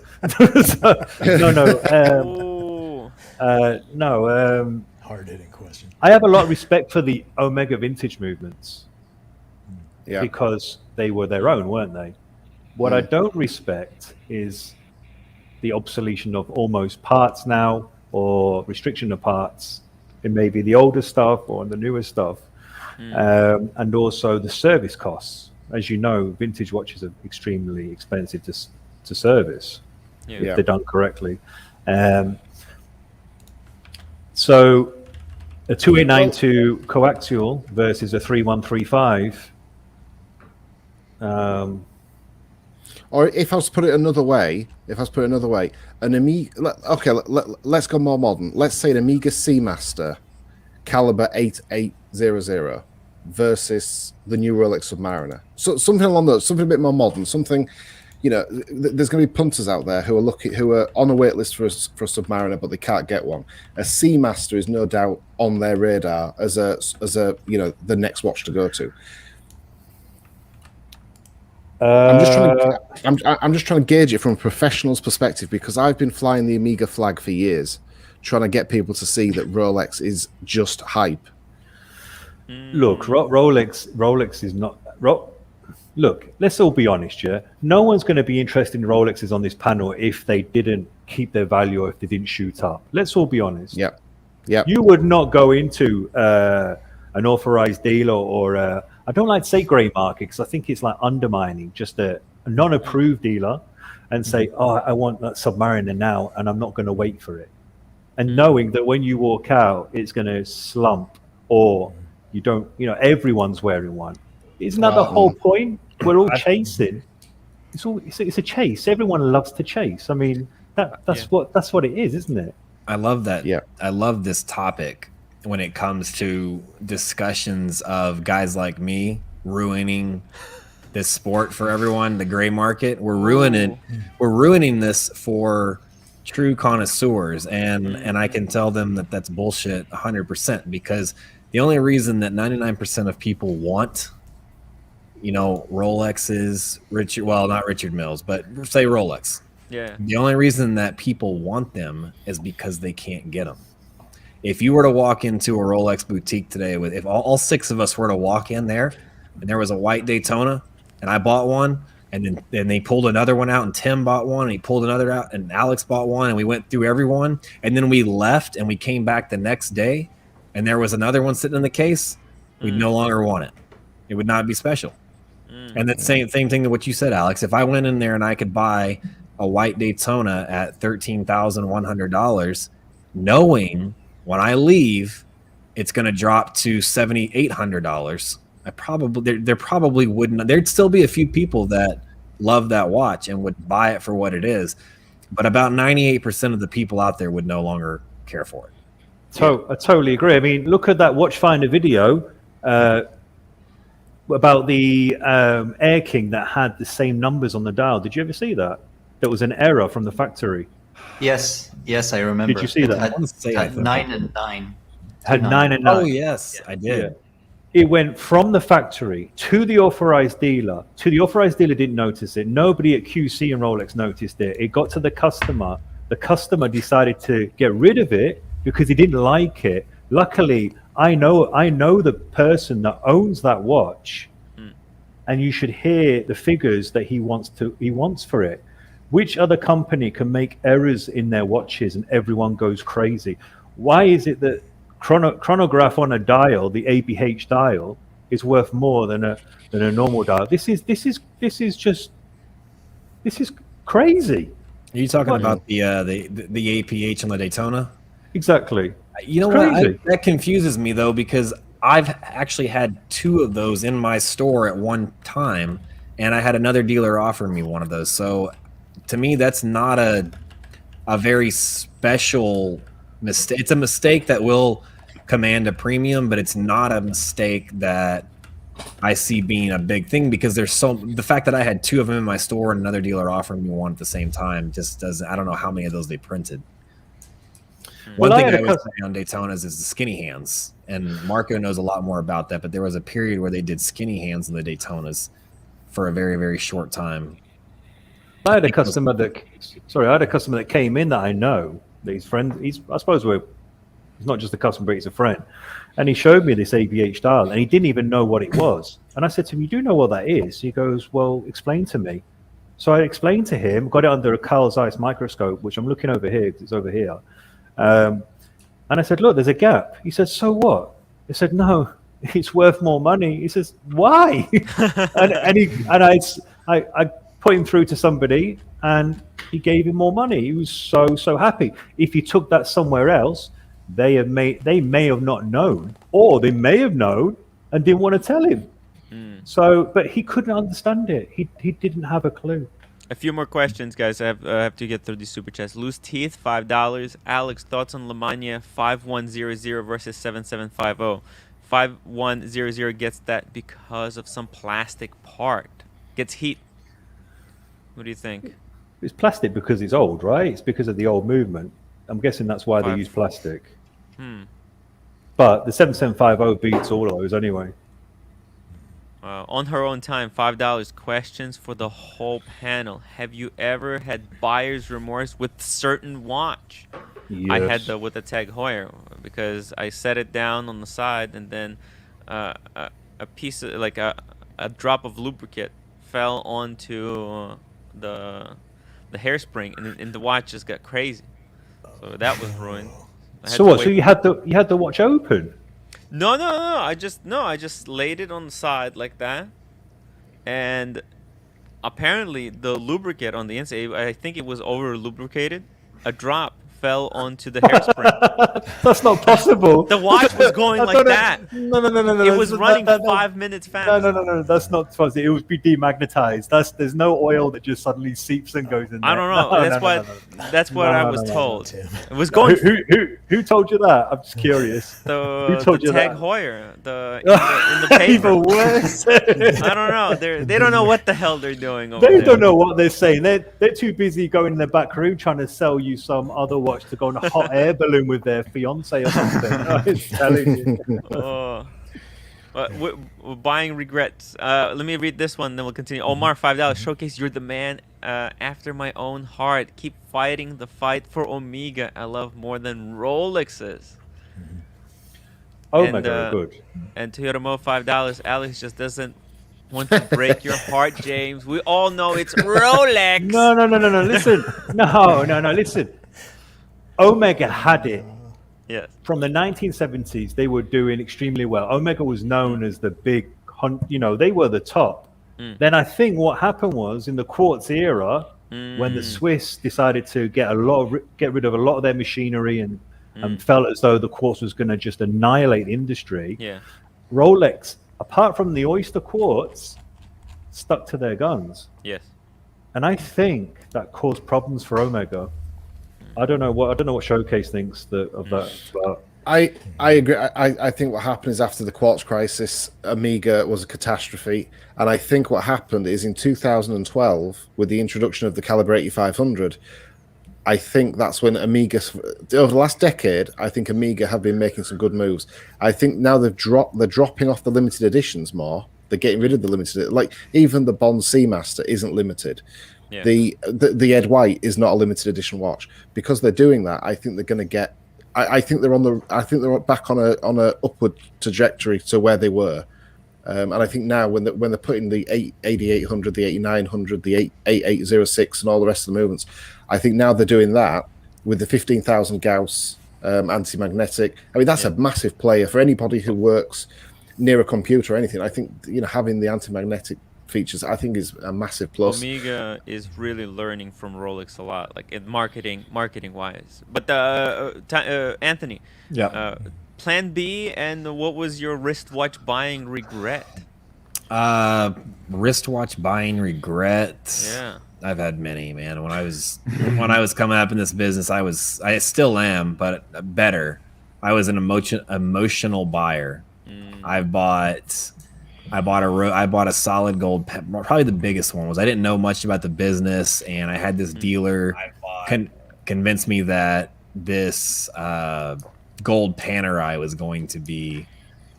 No. Hard-hitting question. I have a lot of respect for the Omega vintage movements, because they were their own, weren't they? What I don't respect is the obsolescence of almost parts now, or restriction of parts in maybe the older stuff or in the newer stuff. And also the service costs. As you know, vintage watches are extremely expensive to service if they're done correctly. So a 2892 coaxial versus a 3135. Or if I was to put it another way, an Amiga. Okay, let's go more modern. Let's say an Amiga Seamaster caliber 8800 versus the new Rolex Submariner. So something along those, something a bit more modern, something, there's going to be punters out there who are on a wait list for a Submariner, but they can't get one. A Seamaster is no doubt on their radar as a the next watch to go to. I'm just trying to gauge it from a professional's perspective, because I've been flying the Amiga flag for years, trying to get people to see that Rolex is just hype. Look, Rolex is not. Look, let's all be honest, yeah. No one's going to be interested in Rolexes on this panel if they didn't keep their value or if they didn't shoot up. Let's all be honest. Yeah. You would not go into an authorized dealer or I don't like to say grey market, because I think it's like undermining just a non-approved dealer and say, oh, I want that Submariner now and I'm not going to wait for it. And knowing that when you walk out, it's going to slump, or you don't, everyone's wearing one. Isn't that the whole point? We're all chasing. It's a chase. Everyone loves to chase. I mean, that's what it is, isn't it? I love that. Yeah. I love this topic when it comes to discussions of guys like me ruining this sport for everyone, the gray market. We're ruining this for true connoisseurs, and I can tell them that that's bullshit 100%, because the only reason that 99% of people want, Rolexes, not Richard Milles, but say Rolex. Yeah. The only reason that people want them is because they can't get them. If you were to walk into a Rolex boutique today, if all six of us were to walk in there and there was a white Daytona and I bought one, and then they pulled another one out and Tim bought one and he pulled another out and Alex bought one, and we went through everyone, and then we left and we came back the next day and there was another one sitting in the case, we'd no longer want it. It would not be special. And that same thing to what you said, Alex. If I went in there and I could buy a white Daytona at $13,100, knowing when I leave it's going to drop to $7,800, there probably wouldn't. There'd still be a few people that love that watch and would buy it for what it is, but about 98% of the people out there would no longer care for it. So I totally agree. I mean, look at that Watchfinder video about the Air King that had the same numbers on the dial. Did you ever see that? There was an error from the factory. Yes, I remember. Did you see that? Had 9 and 9. Had 9 and 9. Oh yes, I did. Yeah. It went from the factory to the authorized dealer. The authorized dealer didn't notice it. Nobody at QC and Rolex noticed it. It got to the customer. The customer decided to get rid of it because he didn't like it. Luckily, I know the person that owns that watch, and you should hear the figures that he wants for it. Which other company can make errors in their watches and everyone goes crazy? Why is it that chronograph on a dial, the ABH dial, is worth more than a normal dial? This is crazy. Are you talking about the APH on the Daytona? Exactly. You know what? That confuses me though, because I've actually had 2 of those in my store at one time, and I had another dealer offer me one of those. So to me, that's not a very special mistake. It's a mistake that will command a premium, but it's not a mistake that I see being a big thing because the fact that I had 2 of them in my store and another dealer offering me one at the same time just doesn't. I don't know how many of those they printed. One thing I would say on Daytonas is the skinny hands, and Marco knows a lot more about that. But there was a period where they did skinny hands in the Daytonas for a very, very short time. I had a customer that came in that I know. That his friend, he's not just a customer, but he's a friend. And he showed me this ABH dial, and he didn't even know what it was. And I said to him, "You do know what that is?" He goes, "Well, explain to me." So I explained to him, got it under a Carl Zeiss microscope, which I'm looking over here because it's over here. And I said, "Look, there's a gap." He said, "So what?" I said, "No, it's worth more money." He says, "Why?" and I put him through to somebody, and he gave him more money. He was so happy. If he took that somewhere else, they may have not known, or they may have known and didn't want to tell him. So, but he couldn't understand it. He didn't have a clue. A few more questions, guys. I have to get through these super chats. Loose Teeth, $5. Alex, thoughts on Lemania 5100 versus 7750. 5100 gets that because of some plastic part. Gets heat. What do you think? It's plastic because it's old, right? It's because of the old movement. I'm guessing that's why they use plastic. But the 7750 beats all of those anyway. On her own time, $5. Questions for the whole panel. Have you ever had buyer's remorse with certain watch? Yes. I had with the Tag Heuer because I set it down on the side, and then a piece of a drop of lubricant fell onto the hairspring, and the watch just got crazy. So that was ruined. So what? So you had the watch open? No. I just laid it on the side like that, and apparently the lubricant on the inside, I think it was over lubricated. A drop fell onto the hairspring. That's not possible. The watch was going like that. No. It was running 5 minutes fast. No. That's not possible. It would be demagnetized. There's no oil that just suddenly seeps and goes in there. I don't know. That's what I was told. It was going. Who told you that? I'm just curious. Who told you Tag Heuer, in the paper. Even worse. I don't know. They don't know what the hell they're doing over They there. don't know what they're saying. They're too busy going in the back room trying to sell you some other watch to go on a hot air balloon with their fiance or something. I was telling you. We're buying regrets. Let me read this one, then we'll continue. Omar, $5. Showcase, you're the man after my own heart. Keep fighting the fight for Omega. I love more than Rolexes. Omega are good. And Toyota Mo, $5. Alex just doesn't want to break your heart, James. We all know it's Rolex. No. Listen. No. Listen. Omega had it. Yes. From the 1970s, they were doing extremely well. Omega was known as the big, they were the top. Then I think what happened was in the quartz era, when the Swiss decided to get rid of a lot of their machinery and felt as though the quartz was going to just annihilate the industry. Yeah. Rolex, apart from the oyster quartz, stuck to their guns. Yes. And I think that caused problems for Omega. I don't know what Showcase thinks of that. But I agree. I think what happened is after the quartz crisis, Amiga was a catastrophe, and I think what happened is in 2012 with the introduction of the Caliber 8500. I think that's when Amiga, over the last decade, I think Amiga have been making some good moves. I think now they're dropping off the limited editions more. They're getting rid of the limited, like even the Bond Seamaster isn't limited. Yeah. The Ed White is not a limited edition watch. Because they're doing that, I think they're going to get. I think they're back on a upward trajectory to where they were, and I think now when they're putting the 8800, the 8900, the 8806, and all the rest of the movements, I think now they're doing that with the 15,000 Gauss anti-magnetic. I mean that's a massive player for anybody who works near a computer or anything. I think having the anti-magnetic features I think is a massive plus. Omega is really learning from Rolex a lot, like in marketing wise. But Anthony, Plan B, and what was your wristwatch buying regret? Wristwatch buying regret. Yeah, I've had many, man. When I was coming up in this business, I still am, but better. I was an emotional buyer. I bought I bought a solid gold. Probably the biggest one was I didn't know much about the business, and I had this dealer convince me that this gold Panerai was going to be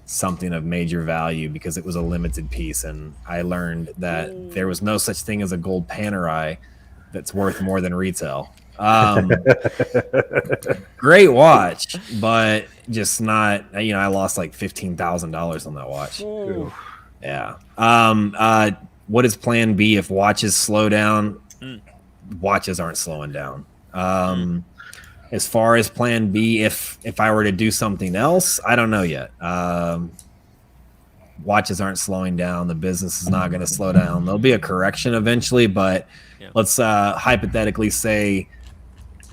something of major value because it was a limited piece, and I learned that there was no such thing as a gold Panerai that's worth more than retail. Great watch, but just not. I lost like $15,000 on that watch. Ooh. Yeah. What is plan B if watches slow down? Watches aren't slowing down. As far as plan B, if I were to do something else, I don't know yet. Watches aren't slowing down. The business is not going to slow down. There'll be a correction eventually, but let's hypothetically say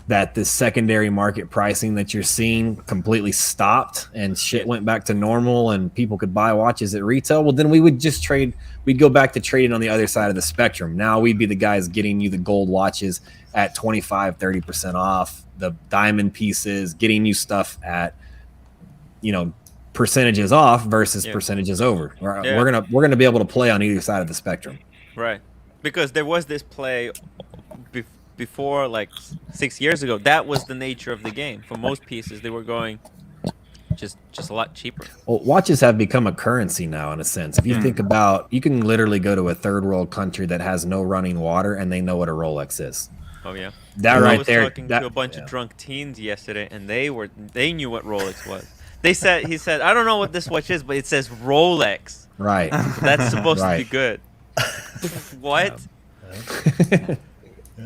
that the secondary market pricing that you're seeing completely stopped and shit went back to normal and people could buy watches at retail. Well, then we would just trade. We'd go back to trading on the other side of the spectrum. Now we'd be the guys getting you the gold watches at 25-30% off, the diamond pieces, getting you stuff at, percentages off versus percentages over. We're gonna be able to play on either side of the spectrum. Right. Because there was this play before, like 6 years ago. That was the nature of the game. For most pieces, they were going just a lot cheaper. Well, watches have become a currency now, in a sense. If you think about, you can literally go to a third world country that has no running water, and they know what a Rolex is. Oh yeah. That right there. I was talking to a bunch of drunk teens yesterday, and they knew what Rolex was. He said, I don't know what this watch is, but it says Rolex. Right. So that's supposed to be good. What?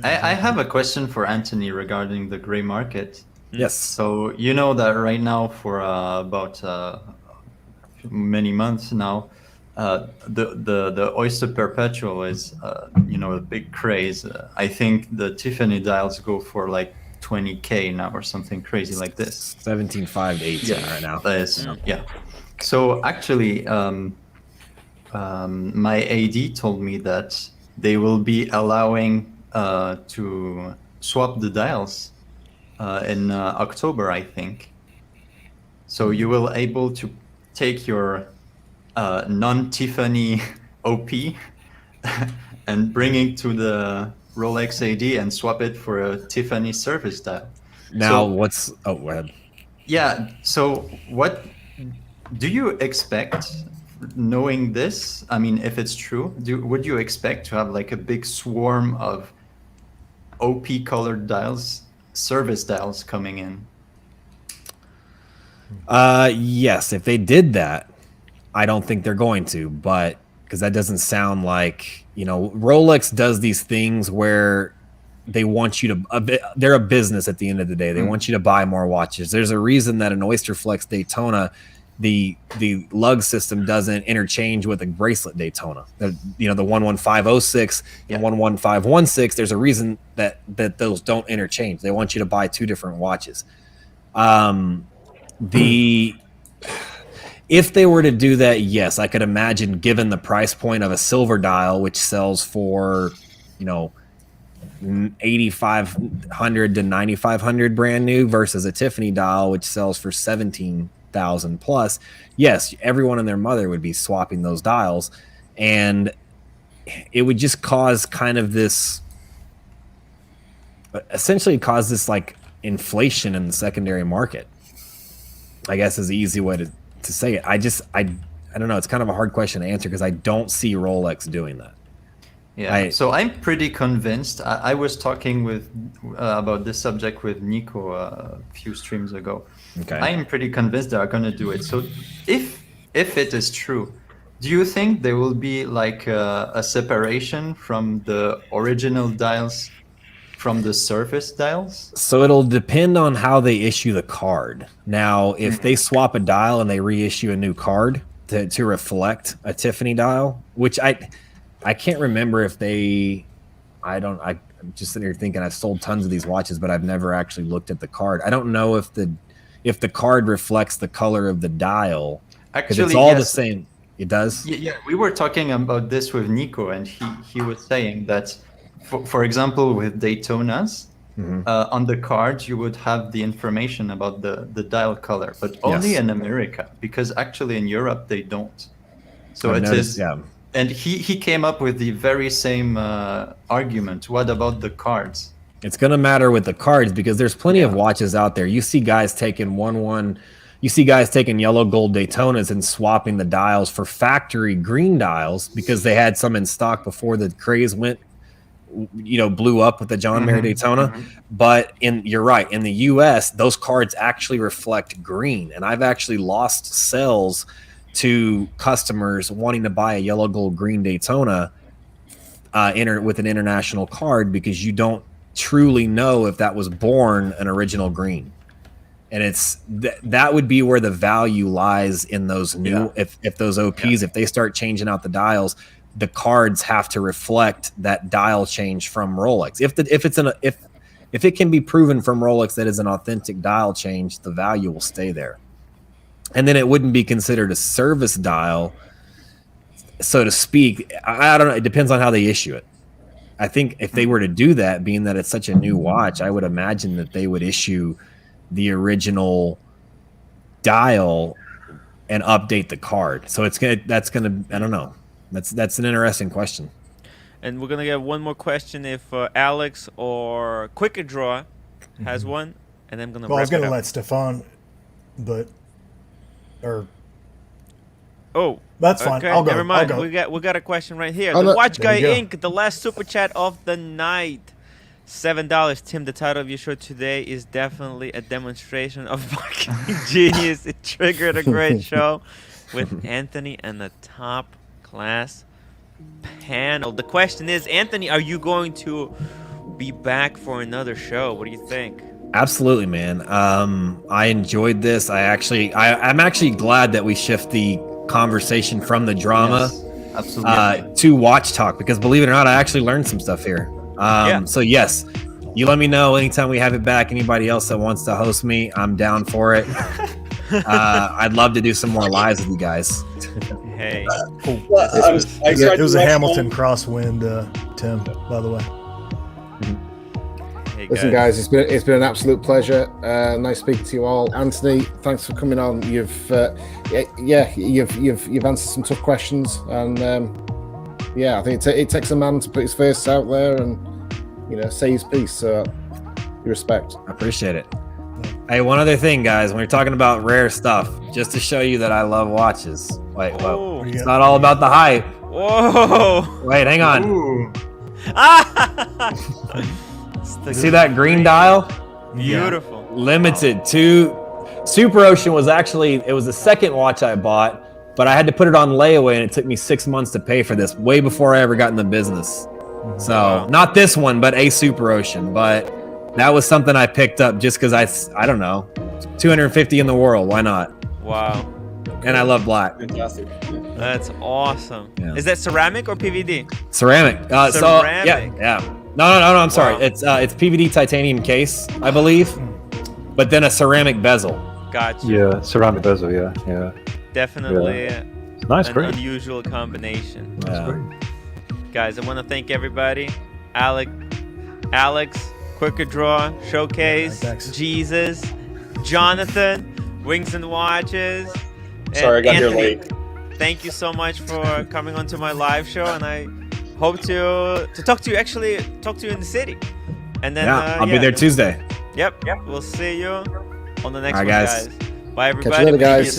I have a question for Anthony regarding the gray market. Yes. So you know that right now for about many months now, the Oyster Perpetual is a big craze. I think the Tiffany dials go for like 20K now or something crazy like this. 17.5 to 18 right now. Yeah. So actually, my AD told me that they will be allowing to swap the dials in October, I think. So you will able to take your non-Tiffany OP and bring it to the Rolex AD and swap it for a Tiffany service dial. Now, go ahead. Yeah. So what do you expect, knowing this? I mean, if it's true, would you expect to have like a big swarm of OP colored dials, service dials coming in? Yes, if they did that, I don't think they're going to, but because that doesn't sound like, Rolex does these things where they want you to, they're a business at the end of the day. They want you to buy more watches. There's a reason that an Oyster Flex Daytona, the lug system doesn't interchange with a bracelet Daytona. The 11506 and 11516, there's a reason that those don't interchange. They want you to buy two different watches. If they were to do that, yes, I could imagine, given the price point of a silver dial, which sells for, $8,500 to $9,500 brand new, versus a Tiffany dial, which sells for $17,000 plus. Yes, everyone and their mother would be swapping those dials, and it would just cause kind of this, essentially cause this like inflation in the secondary market, I guess is the easy way to say it. I don't know. It's kind of a hard question to answer because I don't see Rolex doing that. Yeah. So I'm pretty convinced. I was talking about this subject with Nico a few streams ago. Okay. I'm pretty convinced they are going to do it. So if it is true, do you think there will be like a separation from the original dials from the service dials? So it'll depend on how they issue the card. Now, if they swap a dial and they reissue a new card to reflect a Tiffany dial, which I can't remember if I'm just sitting here thinking I've sold tons of these watches, but I've never actually looked at the card. I don't know if the card reflects the color of the dial. Actually, it's all the same. It does? Yeah, we were talking about this with Nico, and he was saying that, for example, with Daytonas, on the card, you would have the information about the dial color, but only in America, because actually in Europe, they don't. So it is. Yeah. And he came up with the very same argument. What about the cards? It's going to matter with the cards because there's plenty of watches out there. You see guys taking you see guys taking yellow gold Daytonas and swapping the dials for factory green dials because they had some in stock before the craze went, blew up with the John Mayer Daytona. But you're right. In the US, those cards actually reflect green. And I've actually lost sales to customers wanting to buy a yellow gold green Daytona with an international card because you don't truly know if that was born an original green. And it's that would be where the value lies in those new if those OPs if they start changing out the dials, the cards have to reflect that dial change from Rolex. If it can be proven from Rolex that is an authentic dial change, the value will stay there. And then it wouldn't be considered a service dial, so to speak. I don't know. It depends on how they issue it. I think if they were to do that, being that it's such a new watch, I would imagine that they would issue the original dial and update the card. So I don't know. That's an interesting question. And we're gonna get one more question if Alex or Quicker Draw has one, and then I'm gonna. Well, I was gonna let Stefan, but that's fine. Okay, I'll go. Never mind. I'll go. We got a question right here. The Watch Guy Inc. The last super chat of the night. $7. Tim, the title of your show today is definitely a demonstration of marketing genius. It triggered a great show with Anthony and the top class panel. The question is, Anthony, are you going to be back for another show? What do you think? Absolutely, man. I enjoyed this. I'm actually glad that we shift the conversation from the drama to watch talk because believe it or not, I actually learned some stuff here. So yes, you let me know anytime we have it back. Anybody else that wants to host me, I'm down for it. I'd love to do some more lives with you guys. Hey, it was a Hamilton crosswind, Tim, by the way. Hey, listen, guys, it's been an absolute pleasure. Nice speaking to you all. Anthony, thanks for coming on. You've answered some tough questions, and I think it takes a man to put his face out there and say his piece. So, respect. I appreciate it. Hey, one other thing, guys. When we're talking about rare stuff, just to show you that I love watches. Wait, whoa! It's not all about the hype. Whoa! Wait, hang on. See that green dial? Beautiful. Limited to Super Ocean was the second watch I bought, but I had to put it on layaway, and it took me 6 months to pay for this, way before I ever got in the business. So not this one, but a Super Ocean. But that was something I picked up just because I don't know, 250 in the world. Why not? Wow. And I love black. Fantastic. That's awesome. Yeah. Is that ceramic or PVD? Ceramic. Ceramic. So yeah. No. I'm sorry. It's PVD titanium case, I believe, but then a ceramic bezel. Gotcha. Yeah, ceramic bezel. Yeah. Definitely. It's nice, an great. unusual combination. That's great. Guys, I want to thank everybody. Alex, Quicker Draw, Showcase, Jesus, Jonathan, Wings and Watches. Sorry, I got Anthony, here late. Thank you so much for coming onto my live show, and I hope to talk to you in the city. And then I'll be there Tuesday. Yep. We'll see you on the next one, guys. Bye, everybody. Catch you later, guys.